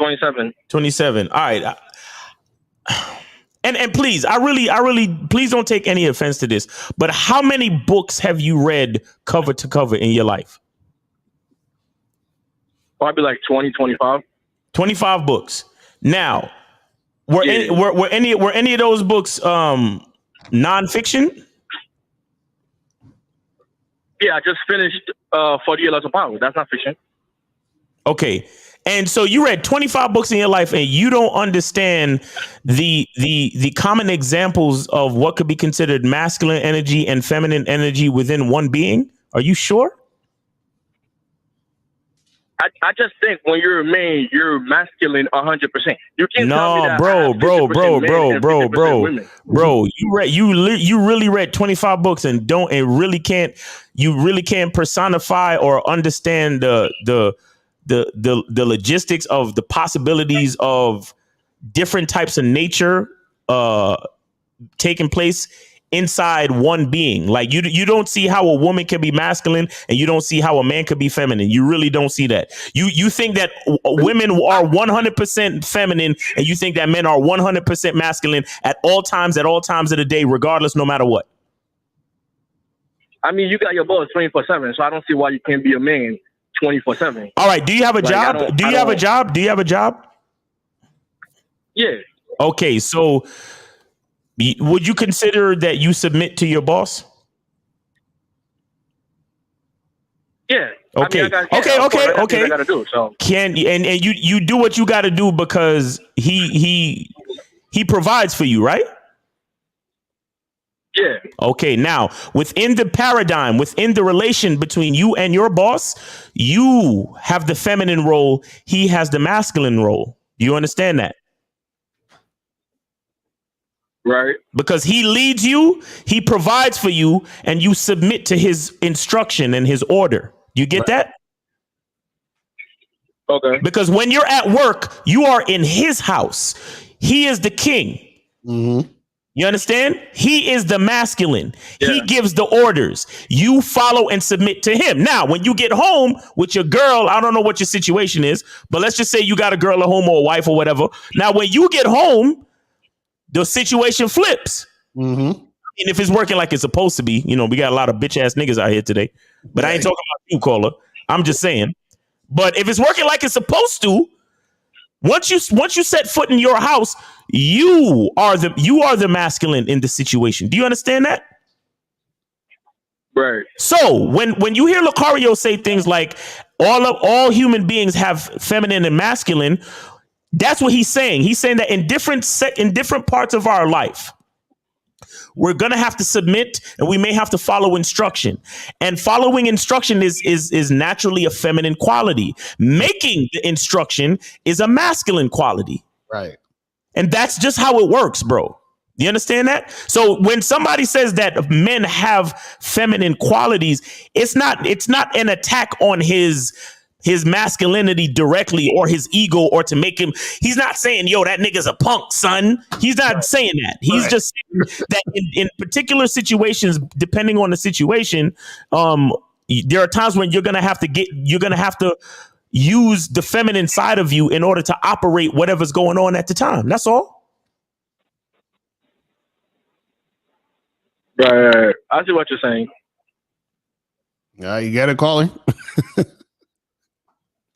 B: 27. All right. And please, I really, please don't take any offense to this, but how many books have you read cover to cover in your life?
U: Probably like 20, 25.
B: 25 books. Now, were any of those books nonfiction?
U: Yeah, I just finished 40 Years of Power. That's not fiction.
B: Okay. And so you read 25 books in your life and you don't understand the common examples of what could be considered masculine energy and feminine energy within one being? Are you sure?
U: I just think when you're a man, you're masculine 100%. You can't tell me that.
B: Bro. You really read 25 books and really can't personify or understand the logistics of the possibilities of different types of nature taking place inside one being. Like you don't see how a woman can be masculine and you don't see how a man could be feminine. You really don't see that. You think that women are 100% feminine and you think that men are 100% masculine at all times of the day, regardless, no matter what.
U: I mean, you got your balls 24/7, so I don't see why you can't be a man 24/7.
B: All right. Do you have a job? Do you have a job?
U: Yeah.
B: Okay. So would you consider that you submit to your boss?
U: Yeah.
B: Okay.
U: I mean, I gotta do, so.
B: And you do what you got to do because he provides for you, right?
U: Yeah.
B: Okay. Now, within the paradigm, within the relation between you and your boss, you have the feminine role. He has the masculine role. Do you understand that?
U: Right.
B: Because he leads you, he provides for you, and you submit to his instruction and his order. You get that?
U: Okay.
B: Because when you're at work, you are in his house. He is the king.
A: Mm-hmm.
B: You understand? He is the masculine. Yeah. He gives the orders. You follow and submit to him. Now, when you get home with your girl, I don't know what your situation is, but let's just say you got a girl at home or a wife or whatever. Now, when you get home, the situation flips.
A: Mm-hmm.
B: And if it's working like it's supposed to be, we got a lot of bitch ass niggas out here today, but I ain't talking about you, caller. I'm just saying. But if it's working like it's supposed to, once you set foot in your house, you are the masculine in the situation. Do you understand that?
U: Right.
B: So when you hear Lucario say things like all human beings have feminine and masculine, that's what he's saying. He's saying that in different parts of our life, we're going to have to submit and we may have to follow instruction. And following instruction is naturally a feminine quality. Making the instruction is a masculine quality.
A: Right.
B: And that's just how it works, bro. You understand that? So when somebody says that men have feminine qualities, it's not an attack on his masculinity directly or his ego or to make him. He's not saying, yo, that nigga's a punk, son. He's not saying that. He's just saying that in particular situations, depending on the situation, there are times when you're gonna have to use the feminine side of you in order to operate whatever's going on at the time. That's all.
U: Right. I see what you're saying.
A: You get it, caller.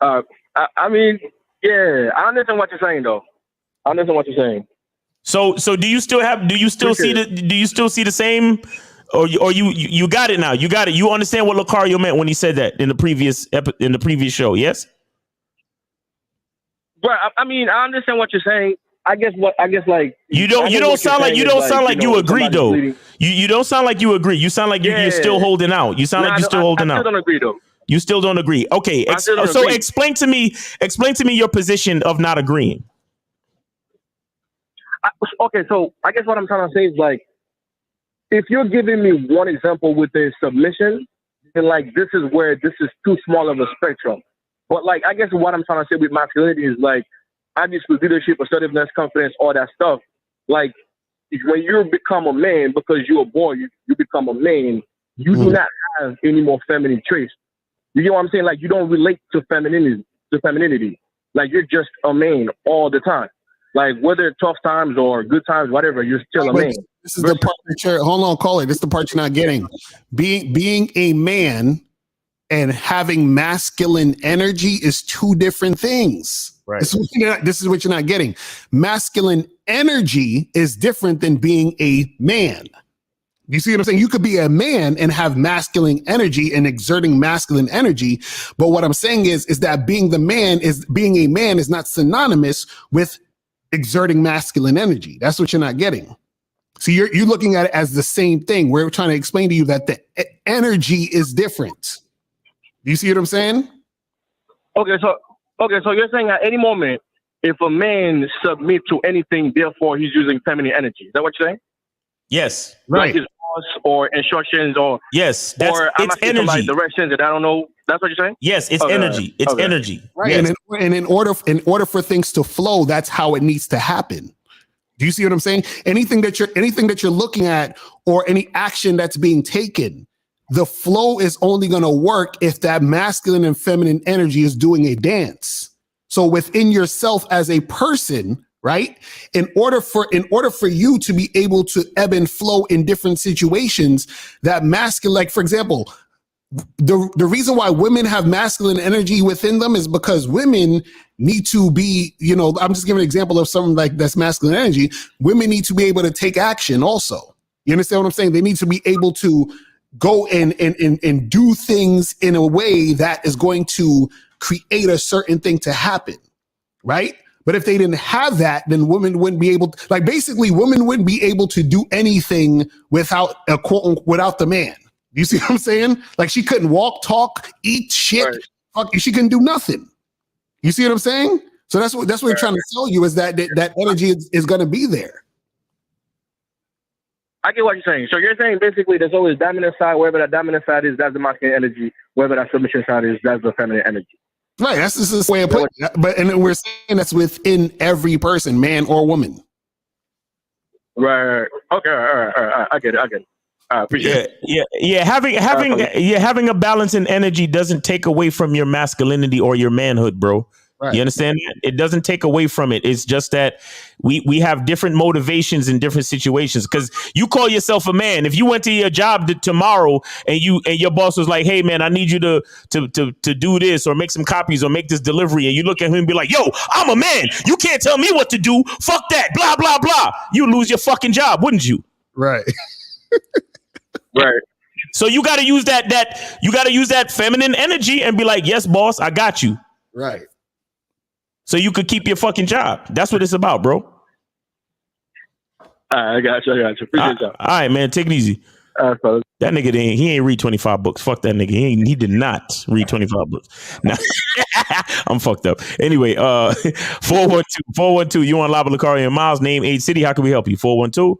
U: I mean, yeah, I understand what you're saying, though. I understand what you're saying.
G: So do you still see the same, or you got it now? You got it. You understand what Lucario meant when he said that in the previous show? Yes.
U: Right. I mean, I understand what you're saying. I guess like
G: you don't sound like you agree though. You don't sound like you agree. You sound like you're still holding out. You sound like you're still holding out.
U: I still don't agree though.
G: You still don't agree. Okay. So explain to me your position of not agreeing.
U: Okay, so I guess what I'm trying to say is like, if you're giving me one example with a submission, then like this is too small of a spectrum. But like, I guess what I'm trying to say with masculinity is like, obviously leadership, assertiveness, confidence, all that stuff. Like when you become a man, because you're a boy, you become a man. You do not have any more feminine traits. You get what I'm saying? Like you don't relate to femininity. Like you're just a man all the time. Like whether tough times or good times, whatever, you're still a man.
A: This is the part that you're, hold on, caller. This is the part you're not getting. Being a man and having masculine energy is two different things. Right. This is what you're not getting. Masculine energy is different than being a man. You see what I'm saying? You could be a man and have masculine energy and exerting masculine energy. But what I'm saying is that being a man is not synonymous with exerting masculine energy. That's what you're not getting. So you're looking at it as the same thing. We're trying to explain to you that the energy is different. Do you see what I'm saying?
U: Okay, so you're saying at any moment, if a man submits to anything, therefore he's using feminine energy. Is that what you're saying?
G: Yes.
U: Like his boss or instructions or
G: yes,
U: or I'm
G: it's
U: asking
G: energy.
U: somebody directions that I don't know. That's what you're saying?
G: Yes, it's energy. It's energy.
A: Right.
G: Yes.
A: And in order for things to flow, that's how it needs to happen. Do you see what I'm saying? Anything that you're looking at or any action that's being taken, the flow is only going to work if that masculine and feminine energy is doing a dance. So within yourself as a person, right? In order for you to be able to ebb and flow in different situations, that masculine, like for example, the reason why women have masculine energy within them is because women need to be, I'm just giving an example of something like that's masculine energy. Women need to be able to take action also. You understand what I'm saying? They need to be able to go and do things in a way that is going to create a certain thing to happen, right? But if they didn't have that, then women wouldn't be able to, women wouldn't be able to do anything without without the man. You see what I'm saying? Like she couldn't walk, talk, eat, shit. Right. Fuck, she couldn't do nothing. You see what I'm saying? So that's what we're trying to tell you is that energy is going to be there.
U: I get what you're saying. So you're saying basically there's always dominant side. Wherever that dominant side is, that's the masculine energy. Wherever that submission side is, that's the feminine energy.
A: Right. That's just the way of putting it. But and we're saying that's within every person, man or woman.
U: Right. Okay. All right. I get it. I appreciate it.
G: Yeah. Having a balance in energy doesn't take away from your masculinity or your manhood, bro. Right. You understand that? It doesn't take away from it. It's just that we have different motivations in different situations. Because you call yourself a man. If you went to your job tomorrow and your boss was like, "Hey man, I need you to do this or make some copies or make this delivery," and you look at him and be like, "Yo, I'm a man. You can't tell me what to do. Fuck that. Blah blah blah." You lose your fucking job, wouldn't you?
A: Right.
U: Right.
G: So you got to use that feminine energy and be like, "Yes, boss, I got you."
A: Right.
G: So you could keep your fucking job. That's what it's about, bro.
U: I got you. Appreciate you.
G: All right, man. Take it easy. That nigga ain't read 25 books. Fuck that nigga. He did not read 25 books. Nah, I'm fucked up. Anyway, 412, you on Live with Lucario and Miles, name, age, city. How can we help you? 412.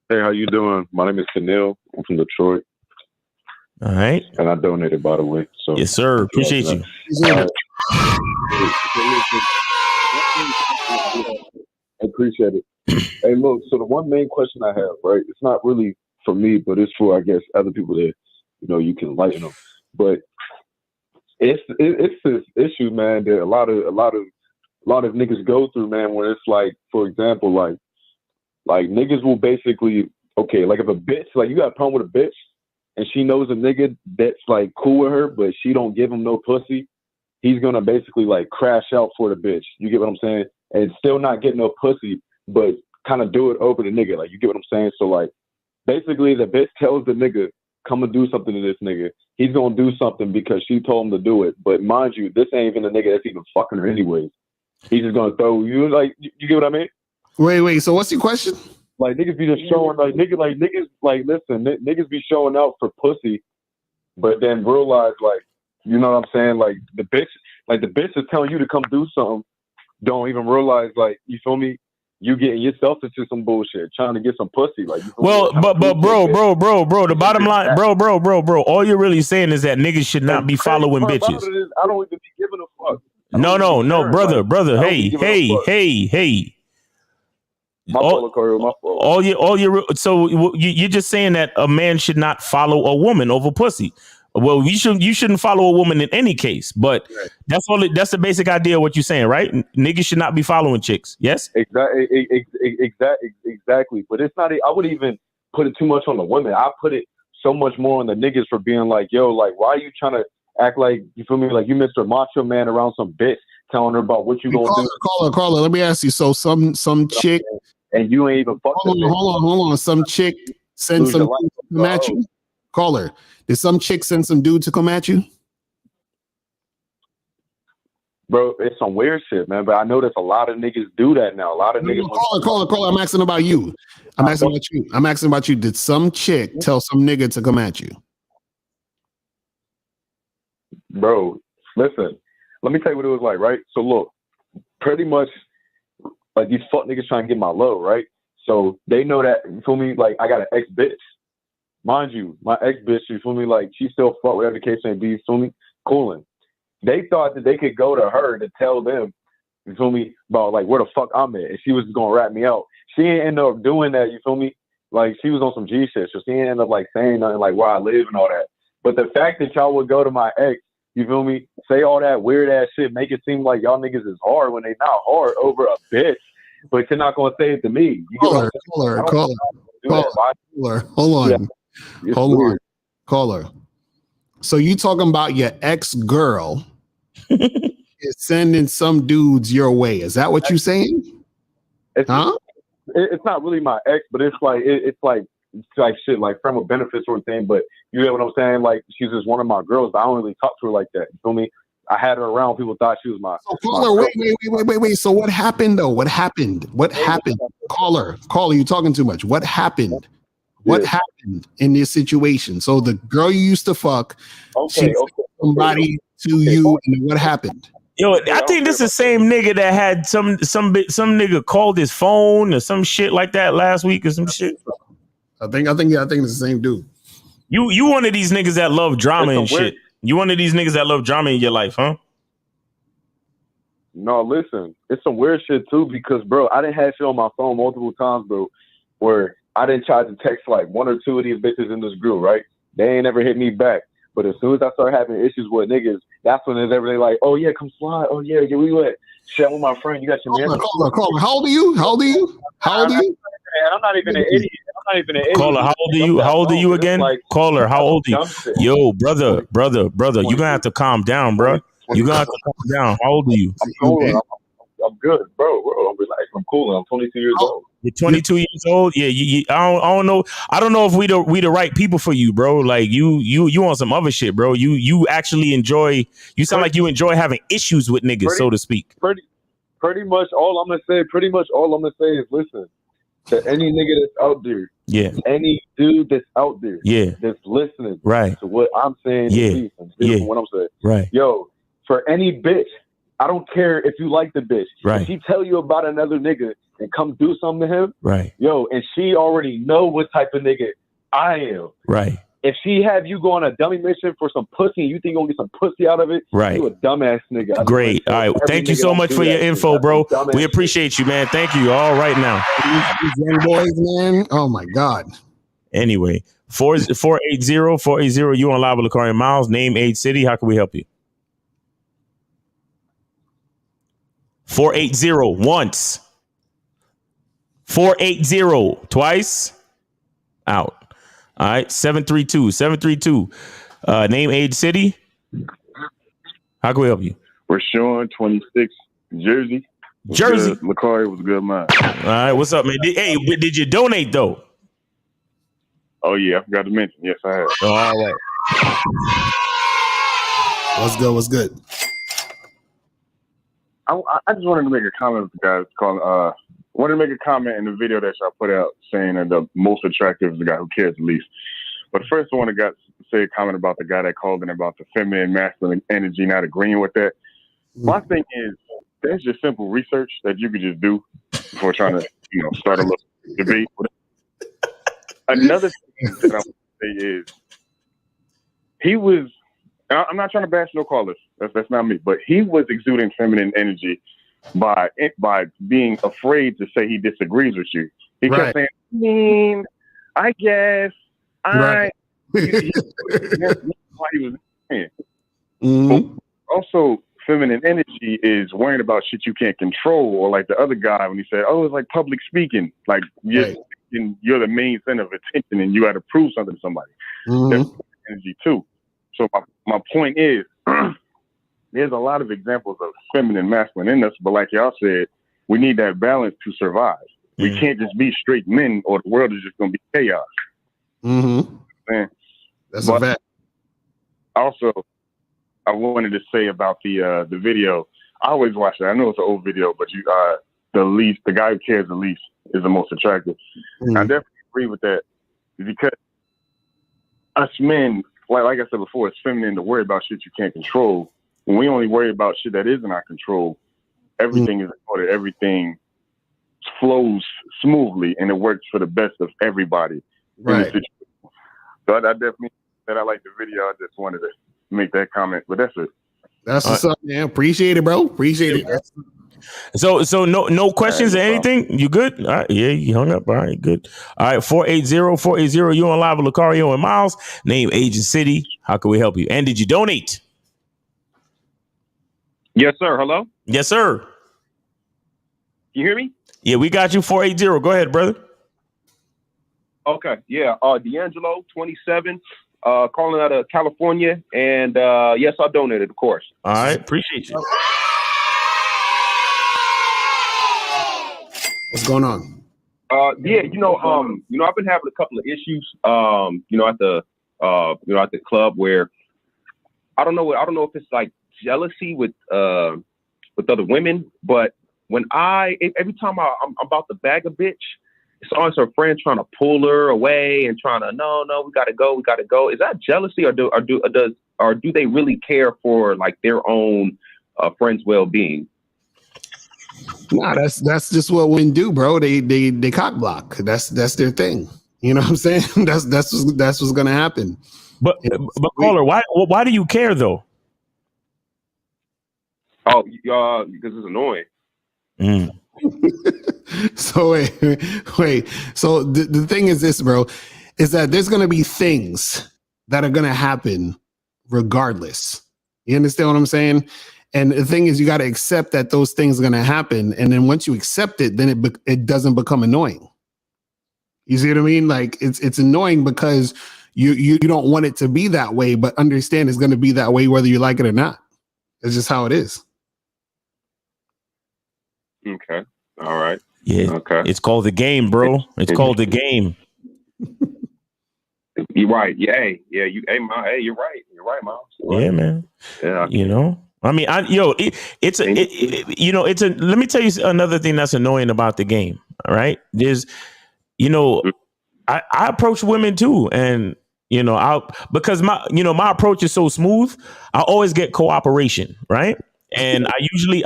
C: Hey, how you doing? My name is Sunil. I'm from Detroit.
G: All right.
C: And I donated, by the way. So
G: yes, sir. Appreciate you.
C: I appreciate it. Hey, look, so the one main question I have, right? It's not really for me, but it's for, I guess, other people that, you can enlighten them. But it's this issue, man, that a lot of niggas go through, man, where it's like, for example, like niggas will basically, okay, like if a bitch, like you got a problem with a bitch and she knows a nigga that's like cool with her, but she don't give him no pussy, he's gonna basically like crash out for the bitch. You get what I'm saying? and still not get no pussy, but kind of do it over the nigga. Like, you get what I'm saying? So like, basically the bitch tells the nigga, come and do something to this nigga. He's gonna do something because she told him to do it. But mind you, this ain't even the nigga that's even fucking her anyways. He's just gonna throw you, like, you get what I mean?
A: Wait. So what's your question?
C: Like, niggas be just showing, niggas be showing out for pussy, but then realize, like, you know what I'm saying? Like, the bitch is telling you to come do something. Don't even realize, like, you feel me? You getting yourself into some bullshit, trying to get some pussy. Like, you feel
B: well,
C: me?
B: but bro, the bottom line, bro, all you're really saying is that niggas should not be following bitches.
C: I don't even be giving a fuck.
B: No, brother. Hey.
C: My fault, Corey, my fault.
B: So you're just saying that a man should not follow a woman over pussy. Well, you shouldn't follow a woman in any case, but that's the basic idea of what you're saying, right? Niggas should not be following chicks. Yes,
C: exactly. But it's not. I wouldn't even put it too much on the women. I put it so much more on the niggas for being like, yo, like, why are you trying to act like, you feel me, like you Mr. Macho Man around some bitch telling her about what you gonna do?
A: Caller, let me ask you. So some chick,
C: and you ain't even fucking.
A: Hold on. Some chick send some dude to come at you. Caller, did some chick send some dude to come at you?
C: Bro, it's some weird shit, man. But I know there's a lot of niggas do that now. A lot of niggas.
A: Caller. I'm asking about you. I'm asking about you. Did some chick tell some nigga to come at you?
C: Bro, listen. Let me tell you what it was like, right? So look, pretty much, like, these fuck niggas trying to get my low, right? So they know that, you feel me? Like, I got an ex bitch. Mind you, my ex bitch, you feel me? Like, she still fuck, whatever the case may be, you feel me? Coolin'. They thought that they could go to her to tell them, you feel me, about like where the fuck I'm at, and she was gonna rat me out. She ain't end up doing that, you feel me? Like, she was on some G shit, so she ain't end up like saying nothing like where I live and all that. But the fact that y'all would go to my ex, you feel me, say all that weird ass shit, make it seem like y'all niggas is hard when they not hard over a bitch, but you're not gonna say it to me. You
A: Caller. Hold on. Caller. So you talking about your ex-girl is sending some dudes your way? Is that what you saying?
C: It's not really my ex, but it's like shit, like friend with benefits sort of thing. But you know what I'm saying? Like, she's just one of my girls, but I don't really talk to her like that. You feel me? I had her around. People thought she was my.
A: So caller, wait. So what happened though? What happened? Caller, you talking too much. What happened? What happened in this situation? So the girl you used to fuck, she sent somebody to you, and what happened?
B: Yo, I think this is the same nigga that had some nigga called his phone or some shit like that last week or some shit.
A: I think it's the same dude.
B: You one of these niggas that love drama and shit. You one of these niggas that love drama in your life, huh?
C: No, listen, it's some weird shit too, because bro, I done had shit on my phone multiple times, bro, where I didn't try to text like one or two of these bitches in this group, right? They ain't ever hit me back. But as soon as I start having issues with niggas, that's when it's everything like, oh yeah, come slide. Oh yeah, we went. Shit, with my friend. You got your man.
A: Caller. How old are you?
C: I'm not even an idiot.
B: Caller, how old are you again? Caller, how old are you? Yo, brother, you gonna have to calm down, bro. You gonna have to calm down. How old are you?
C: I'm cool. I'm good, bro. I'm relaxed. I'm cool. I'm 22 years old.
B: You're 22 years old. Yeah, I don't know. I don't know if we the right people for you, bro. Like you on some other shit, bro. You actually enjoy. You sound like you enjoy having issues with niggas, so to speak.
C: Pretty much all I'm gonna say is listen to any nigga that's out there.
B: Yeah.
C: Any dude that's out there.
B: Yeah.
C: That's listening.
B: Right.
C: To what I'm saying.
B: Yeah. Yeah.
C: What I'm saying.
B: Right.
C: Yo, for any bitch, I don't care if you like the bitch.
B: Right.
C: If she tell you about another nigga and come do something to him,
B: right?
C: Yo, and she already know what type of nigga I am.
B: Right.
C: If she have you go on a dummy mission for some pussy and you think you're gonna get some pussy out of it,
B: right?
C: You a dumbass nigga.
B: Great. All right. Thank you so much for your info, bro. We appreciate you, man. Thank you. All right now.
A: These young boys, man. Oh my God.
B: Anyway, 480, you on live with Lakari Miles. Name, age, city. How can we help you? 480 once. 480 twice. Out. All right. 732. Name, age, city. How can we help you?
C: We're showing 26 Jersey.
B: Jersey.
E: Lacari was good, man.
B: All right, what's up, man? Did you donate though?
E: Oh yeah, I forgot to mention. Yes, I have.
B: Oh, all right.
A: What's good?
E: I just wanted to make a comment with the guys calling. Wanted to make a comment in the video that y'all put out saying that the most attractive is the guy who cares the least. But first, I want to say a comment about the guy that called in about the feminine, masculine energy, not agreeing with that. My thing is, there's just simple research that you could just do before trying to, start a little debate. Another thing that I want to say is, he was. I'm not trying to bash no callers. That's not me. But he was exuding feminine energy by being afraid to say he disagrees with you. He kept saying, I guess. Right. That's why he was saying.
A: Mm-hmm.
E: Also, feminine energy is worrying about shit you can't control, or like the other guy when he said, "Oh, it's like public speaking, like you're the main center of attention, and you got to prove something to somebody."
A: Mm-hmm.
E: That's energy too. So my point is, there's a lot of examples of feminine, masculine in us, but like y'all said, we need that balance to survive. We can't just be straight men, or the world is just going to be chaos.
A: Mm-hmm.
E: Man,
A: that's a fact.
E: Also, I wanted to say about the video. I always watch it. I know it's an old video, but the guy who cares the least is the most attractive. I definitely agree with that because us men, like I said before, it's feminine to worry about shit you can't control. When we only worry about shit that is in our control, everything is ordered, everything flows smoothly, and it works for the best of everybody.
A: Right.
E: So I definitely said I like the video. I just wanted to make that comment, but that's it.
A: That's what's up, man. Appreciate it, bro. Appreciate it.
B: So no questions or anything? You good? All right. Yeah, you hung up. All right, good. All right, 480-480. You on live with Lucario and Miles. Name, age, and city. How can we help you? And did you donate?
U: Yes, sir. Hello?
B: Yes, sir.
U: Can you hear me?
B: Yeah, we got you. 480. Go ahead, brother.
U: Okay. Yeah. D'Angelo, 27. Calling out of California. And yes, I donated, of course.
B: All right. Appreciate you.
A: What's going on?
U: Yeah, I've been having a couple of issues, at the club where I don't know if it's like jealousy with other women, but when every time I'm about to bag a bitch, it's always her friend trying to pull her away and trying to no, we gotta go. Is that jealousy, or do they really care for like their own friend's well-being?
A: Nah, that's just what women do, bro. They cock block. That's their thing. You know what I'm saying? that's what's gonna happen.
B: But caller, why do you care though?
U: Oh, because it's annoying.
A: So wait. So the thing is this, bro, is that there's gonna be things that are gonna happen regardless. You understand what I'm saying? And the thing is, you got to accept that those things are going to happen. And then once you accept it, then it doesn't become annoying. You see what I mean? Like it's annoying because you don't want it to be that way, but understand it's going to be that way whether you like it or not. It's just how it is.
U: Okay. All right.
B: Yeah.
U: Okay.
B: It's called the game, bro. It's called the game.
U: You're right. Yeah. Yeah. You're right. You're right, Miles.
B: Yeah, man.
U: Yeah.
B: I mean, let me tell you another thing that's annoying about the game. All right. There's, I approach women too. And, because my approach is so smooth, I always get cooperation. Right. And I usually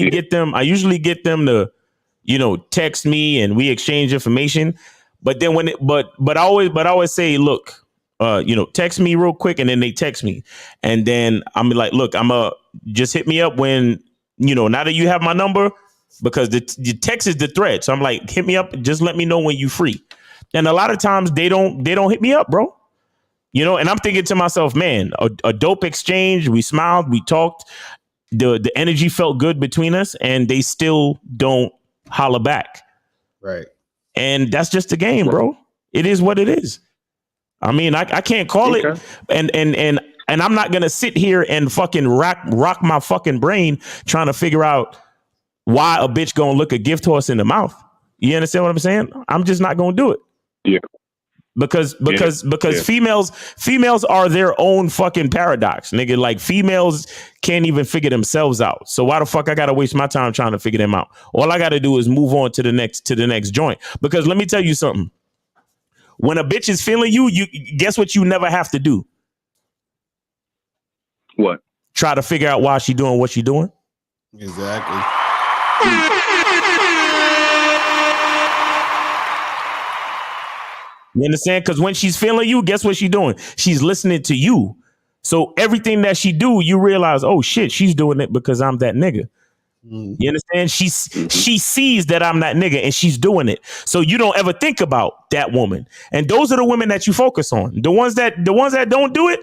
B: get them to, text me and we exchange information. But then I always say, look, text me real quick, and then they text me, and then I'm like, look, just hit me up when, now that you have my number, because the text is the thread. So I'm like, hit me up, just let me know when you free. And a lot of times they don't hit me up, bro. And I'm thinking to myself, man, a dope exchange. We smiled, we talked, the energy felt good between us, and they still don't holler back.
A: Right.
B: And that's just the game, bro. It is what it is. I mean, I can't call it, and I'm not gonna sit here and fucking rock my fucking brain trying to figure out why a bitch gonna look a gift horse in the mouth? You understand what I'm saying? I'm just not gonna do it.
C: Yeah.
B: Because females are their own fucking paradox, nigga. Like females can't even figure themselves out. So why the fuck I gotta waste my time trying to figure them out? All I gotta do is move on to the next joint. Because let me tell you something. When a bitch is feeling you guess what you never have to do?
C: What?
B: Try to figure out why she doing what she doing.
A: Exactly.
B: You understand? Because when she's feeling you, guess what she's doing? She's listening to you. So everything that she do, you realize, oh shit, she's doing it because I'm that nigga. You understand? She sees that I'm that nigga and she's doing it. So you don't ever think about that woman. And those are the women that you focus on. The ones that don't do it,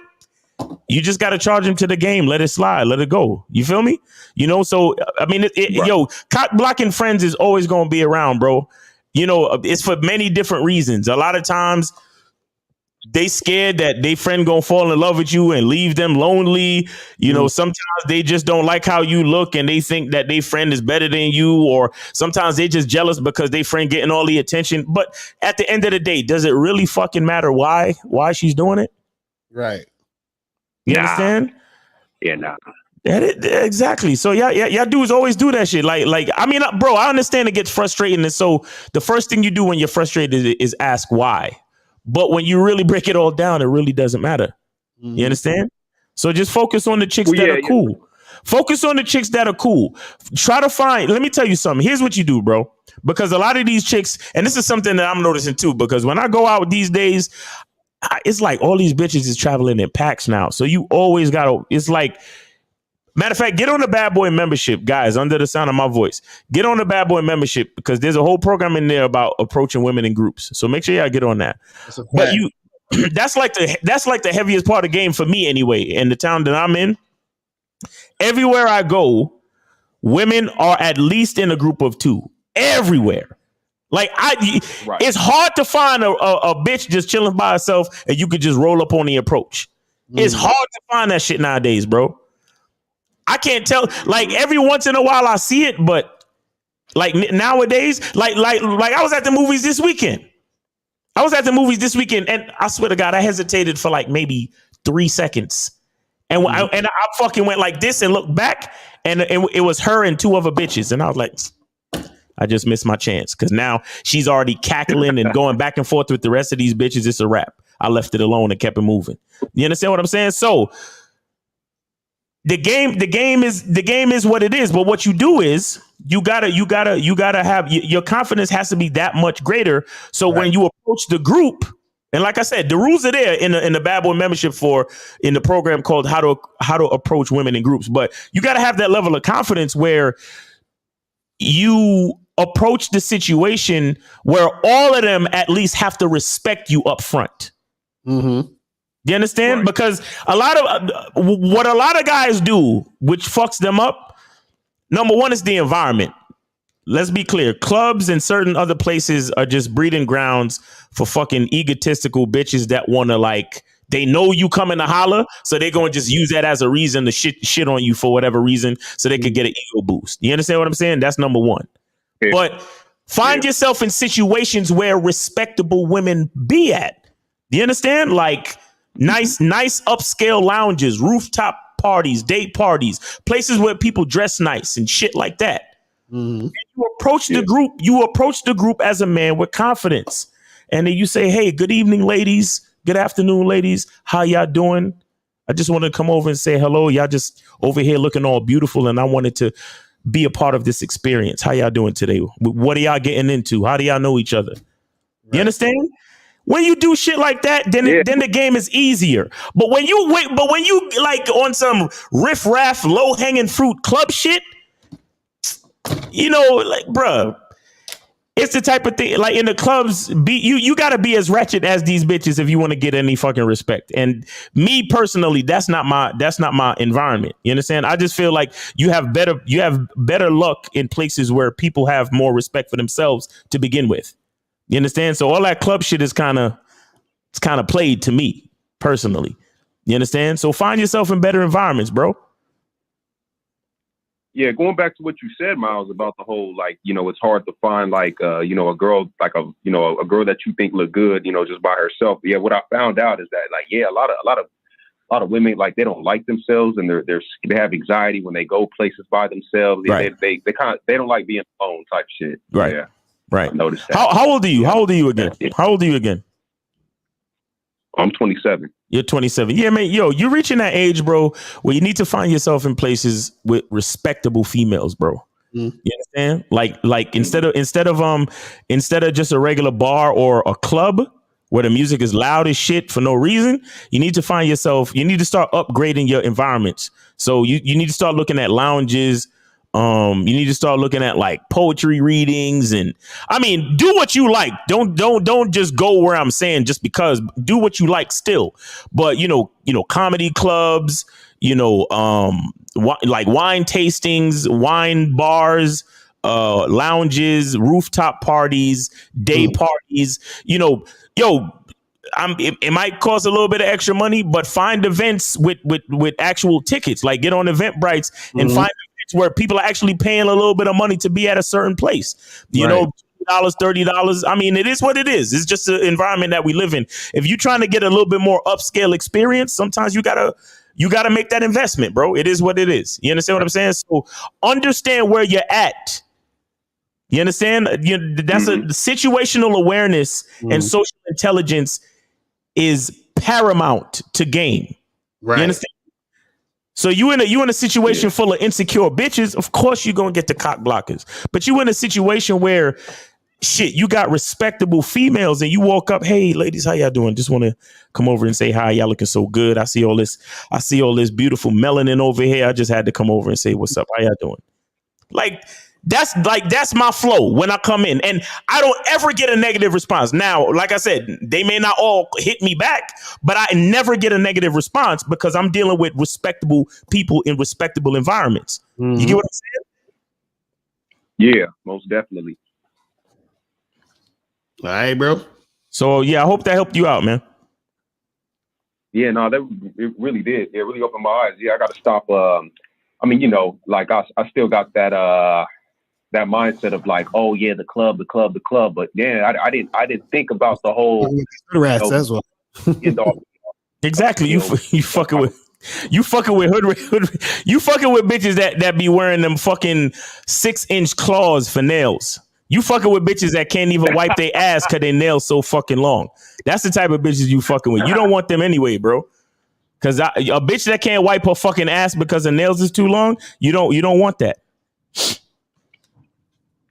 B: you just got to charge them to the game. Let it slide. Let it go. You feel me? You know, so, I mean, yo, cock blocking friends is always going to be around, bro. You know, it's for many different reasons. A lot of times they scared that they friend gonna fall in love with you and leave them lonely. You know, sometimes they just don't like how you look and they think that their friend is better than you, or sometimes they just jealous because they friend getting all the attention. But at the end of the day, does it really fucking matter why she's doing it?
A: Right.
B: You understand?
C: Yeah, nah.
B: Exactly. So y'all dudes always do that shit. Like I mean, bro, I understand it gets frustrating, and so the first thing you do when you're frustrated is ask why. But when you really break it all down, it really doesn't matter. You understand? So just focus on the chicks that are cool. Focus on the chicks that are cool. Try to find. Let me tell you something. Here's what you do, bro. Because a lot of these chicks, and this is something that I'm noticing too. Because when I go out these days, it's like all these bitches is traveling in packs now. So you always gotta. It's like. Matter of fact, get on the Bad Boy membership, guys, under the sound of my voice. Get on the Bad Boy membership because there's a whole program in there about approaching women in groups. So make sure y'all get on that. But that's like the heaviest part of the game for me anyway. In the town that I'm in, everywhere I go, women are at least in a group of two. Everywhere. Like it's hard to find a bitch just chilling by herself and you could just roll up on the approach. It's hard to find that shit nowadays, bro. I can't tell. Like every once in a while I see it, but like nowadays, like I was at the movies this weekend. And I swear to God, I hesitated for like maybe 3 seconds, and I fucking went like this and looked back, and it was her and two other bitches, and I was like, I just missed my chance because now she's already cackling and going back and forth with the rest of these bitches. It's a wrap. I left it alone and kept it moving. You understand what I'm saying? So. The game is what it is. But what you do is you gotta have your confidence has to be that much greater. So when you approach the group, and like I said, the rules are there in the Bad Boy membership in the program called how to approach women in groups. But you got to have that level of confidence where you approach the situation where all of them at least have to respect you up front. You understand? Right. Because what a lot of guys do, which fucks them up, number one is the environment. Let's be clear. Clubs and certain other places are just breeding grounds for fucking egotistical bitches that want to like, they know you coming to holler, so they're going to just use that as a reason to shit on you for whatever reason so they could get an ego boost. You understand what I'm saying? That's number one. Yeah. But find yourself in situations where respectable women be at. Do you understand? Like, nice upscale lounges, rooftop parties, date parties, places where people dress nice and shit like that. And you approach the group as a man with confidence. And then you say, hey, good evening, ladies. Good afternoon, ladies. How y'all doing? I just wanted to come over and say hello. Y'all just over here looking all beautiful. And I wanted to be a part of this experience. How y'all doing today? What are y'all getting into? How do y'all know each other? Right. You understand? When you do shit like that, then the game is easier. But when you like on some riff-raff, low-hanging fruit club shit, you know, like, bruh, it's the type of thing, like in the clubs, you got to be as ratchet as these bitches if you want to get any fucking respect. And me personally, that's not my environment. You understand? I just feel like you have better luck in places where people have more respect for themselves to begin with. You understand? So all that club shit is kind of played to me personally. You understand? So find yourself in better environments, bro.
H: Yeah, going back to what you said, Miles, about the whole, like, you know, it's hard to find like you know, a girl like a girl that you think look good, you know, just by herself. Yeah, what I found out is that, like, yeah, a lot of women, like, they don't like themselves, and they have anxiety when they go places by themselves. Yeah,
B: Right.
H: they don't like being alone type shit.
B: Right.
H: Yeah.
B: Right.
H: I noticed that.
B: How old are you? How old are you again? How old are you again?
H: I'm 27.
B: You're 27. Yeah, man. Yo, you're reaching that age, bro, where you need to find yourself in places with respectable females, bro. You understand? Like instead of just a regular bar or a club where the music is loud as shit for no reason, you need to find yourself. You need to start upgrading your environments. So you need to start looking at lounges. You need to start looking at like poetry readings, and I mean, do what you like. Don't just go where I'm saying just because. Do what you like still, but you know, comedy clubs, like wine tastings, wine bars, lounges, rooftop parties, day parties. It might cost a little bit of extra money, but find events with actual tickets. Like get on Eventbrite and find events where people are actually paying a little bit of money to be at a certain place. You know, $30. I mean, it is what it is. It's just the environment that we live in. If you're trying to get a little bit more upscale experience, sometimes you gotta make that investment, bro. It is what it is. You understand what I'm saying? So understand where you're at. You understand? That's a situational awareness and social intelligence is paramount to gain.
A: Right.
B: You understand? So you in a situation full of insecure bitches, of course you're gonna get the cock blockers. But you in a situation where shit, you got respectable females and you walk up, hey ladies, how y'all doing? Just want to come over and say hi. Y'all looking so good. I see all this beautiful melanin over here. I just had to come over and say what's up. How y'all doing? That's my flow when I come in, and I don't ever get a negative response. Now, like I said, they may not all hit me back, but I never get a negative response because I'm dealing with respectable people in respectable environments. You get what I'm
H: saying? Yeah, most definitely.
A: All right, bro.
B: So yeah, I hope that helped you out, man.
H: Yeah, no, it really did. It really opened my eyes. Yeah, I got to stop. I mean, like I still got that mindset of like, oh yeah, the club. But yeah, I didn't think about the whole
A: rats as well.
B: Exactly. You fucking with hood. You fucking with bitches that be wearing them fucking 6-inch claws for nails. You fucking with bitches that can't even wipe their ass because their nails so fucking long. That's the type of bitches you fucking with. You don't want them anyway, bro. Because a bitch that can't wipe her fucking ass because her nails is too long, you don't want that.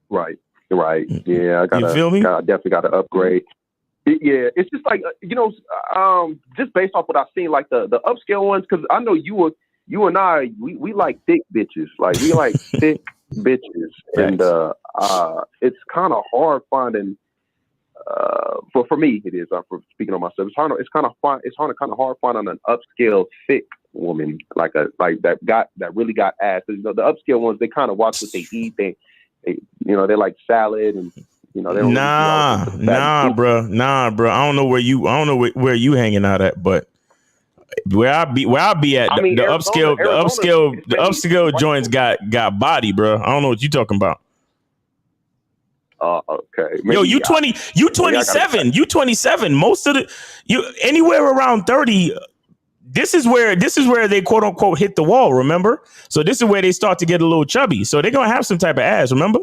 H: Right. Yeah,
B: You feel me?
H: I definitely got to upgrade. Yeah, it's just like just based off what I've seen, like the upscale ones. Because I know you and I, we like thick bitches. Like we like thick bitches, and it's kind of hard finding. For me, it is. I'm speaking on myself. It's kind of hard finding an upscale thick woman like that really got ass. The upscale ones, they kind of watch what they eat. They they like salad and they don't.
B: Nah, bro. I don't know where you hanging out at, but where I be at, the upscale joints got body, bro. I don't know what you talking about.
H: Okay.
B: Yo, you 27. You 27. Most of you anywhere around 30. This is where they quote unquote hit the wall. Remember? So this is where they start to get a little chubby. So they're gonna have some type of ass. Remember?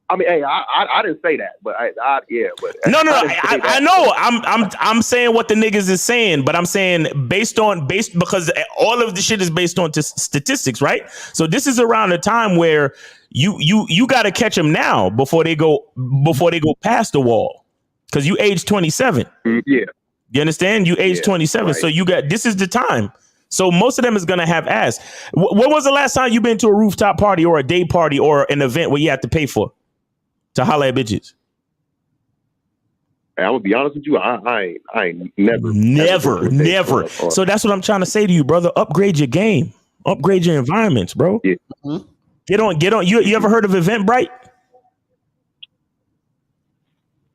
H: I mean, hey, I didn't say that, but
B: no. I know. I'm saying what the niggas is saying, but I'm saying based because all of the shit is based on statistics, right? So this is around a time where you got to catch them now before they go past the wall, because you age 27.
H: Yeah,
B: you understand? You age 27, right. So this is the time. So most of them is gonna have ass. When was the last time you been to a rooftop party or a day party or an event where you have to pay for to holler at bitches?
H: I'm gonna be honest with you. I ain't
B: never. So that's what I'm trying to say to you, brother. Upgrade your game. Upgrade your environments, bro.
H: Yeah.
B: Get on. You ever heard of Eventbrite?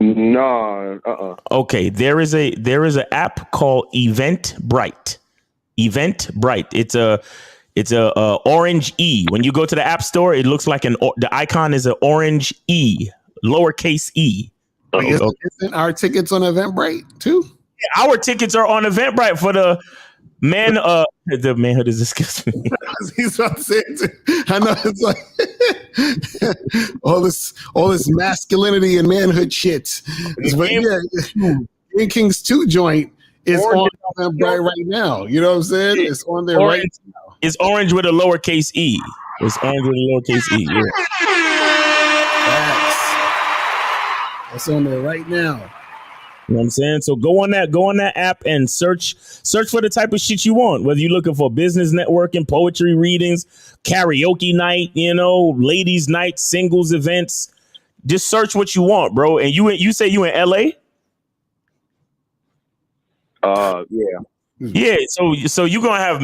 H: No.
B: Okay. There is an app called Eventbrite. Eventbrite. It's a orange E. When you go to the App Store, it looks like the icon is an orange E, lowercase E.
A: Isn't our tickets on Eventbrite too?
B: Yeah, our tickets are on Eventbrite for the man. The manhood is disgusting.
A: He's about to say it too. I know it's like all this masculinity and manhood shit. But yeah, Game Kings 2 joint is on Eventbrite right now. You know what I'm saying? It's on there right now.
B: It's orange with a lowercase E. It's orange with a lowercase E. Yeah.
A: That's on there right now.
B: You know what I'm saying? So go on that app and search for the type of shit you want. Whether you're looking for business networking, poetry readings, karaoke night, ladies night, singles events. Just search what you want, bro. And you say you in LA?
H: Yeah.
B: Yeah, so you're gonna have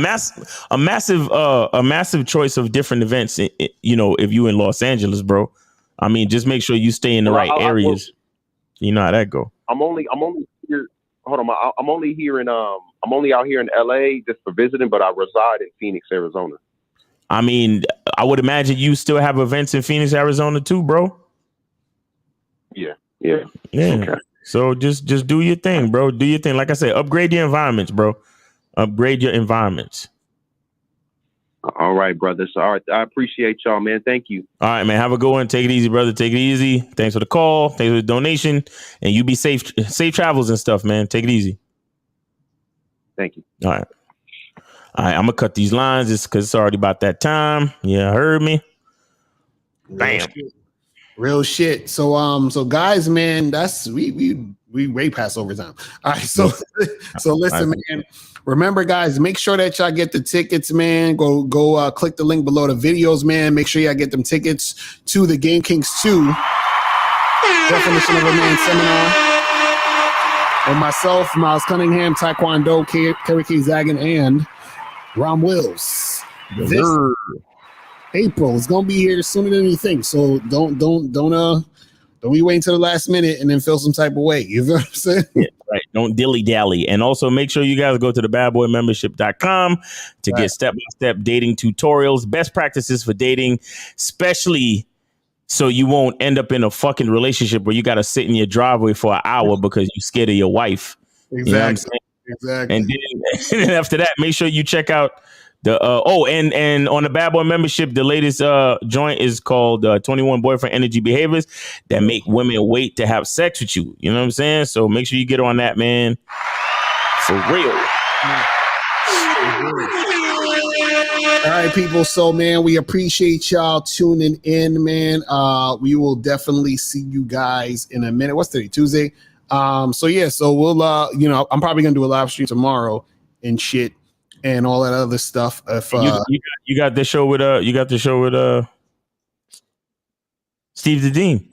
B: a massive choice of different events. If you in Los Angeles, bro. I mean, just make sure you stay in the right areas. You know how that go.
H: I'm only here. Hold on, I'm only here in I'm only out here in LA just for visiting, but I reside in Phoenix, Arizona.
B: I mean, I would imagine you still have events in Phoenix, Arizona too, bro.
H: Yeah.
B: Okay. So just do your thing, bro. Do your thing. Like I said, upgrade your environments, bro. Upgrade your environments.
H: All right, brothers. All right. I appreciate y'all, man. Thank you.
B: All right, man. Have a good one. Take it easy, brother. Take it easy. Thanks for the call. Thanks for the donation. And you be safe. Safe travels and stuff, man. Take it easy.
H: Thank you.
B: All right. I'm going to cut these lines just because it's already about that time. Yeah, heard me. Bam.
A: Real shit. So guys, man, that's we way past overtime. All right, so listen, man. Remember, guys, make sure that y'all get the tickets, man. Go click the link below the videos, man. Make sure y'all get them tickets to the Game Kings 2 Definition of a Man seminar. And myself, Miles Cunningham, Taekwondo, Kerry K. Zagan, and Ron Wills. This April is gonna be here sooner than you think. So don't be waiting till the last minute and then feel some type of way. You know what I'm saying?
B: Yeah, right. Don't dilly dally. And also make sure you guys go to the badboymembership.com to get step-by-step dating tutorials, best practices for dating, especially so you won't end up in a fucking relationship where you got to sit in your driveway for an hour because you're scared of your wife.
A: Exactly.
B: You know what I'm saying?
A: Exactly.
B: And then after that, make sure you check out the and on the Bad Boy membership, the latest joint is called 21 Boyfriend Energy Behaviors that make women wait to have sex with you. You know what I'm saying? So make sure you get on that, man. For real.
A: All right, people. So, man, we appreciate y'all tuning in, man. We will definitely see you guys in a minute. What's today? Tuesday. So we'll I'm probably gonna do a live stream tomorrow and shit and all that other stuff. If
B: you got the show with Steve the Dean.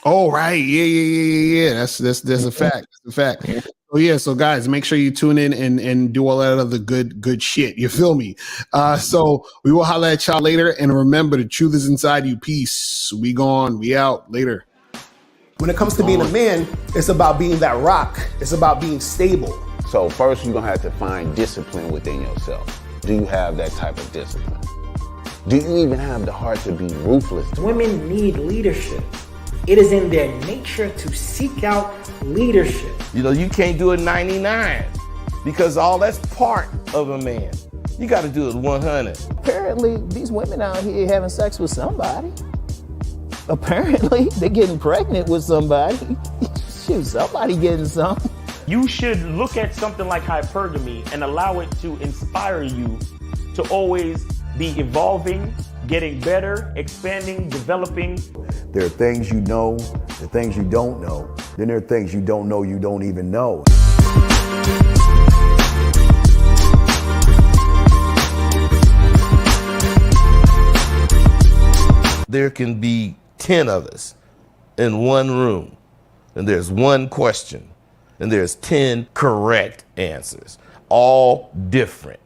A: Oh, right. Yeah. That's a fact. That's a fact. So yeah, so guys, make sure you tune in and do all that other good shit. You feel me? So we will holler at y'all later. And remember, the truth is inside you. Peace. We gone. We out. Later.
F: When it comes to being a man, it's about being that rock. It's about being stable.
V: So first, you're going to have to find discipline within yourself. Do you have that type of discipline? Do you even have the heart to be ruthless?
W: Women need leadership. It is in their nature to seek out leadership.
X: You know, you can't do it 99 because all that's part of a man. You got to do it 100.
Y: Apparently, these women out here having sex with somebody. Apparently, they're getting pregnant with somebody. Shoot, somebody getting some.
B: You should look at something like hypergamy and allow it to inspire you to always be evolving, getting better, expanding, developing.
Z: There are things you know, there are things you don't know. Then there are things you don't know you don't even know.
X: There can be 10 of us in one room, and there's one question, and there's 10 correct answers, all different.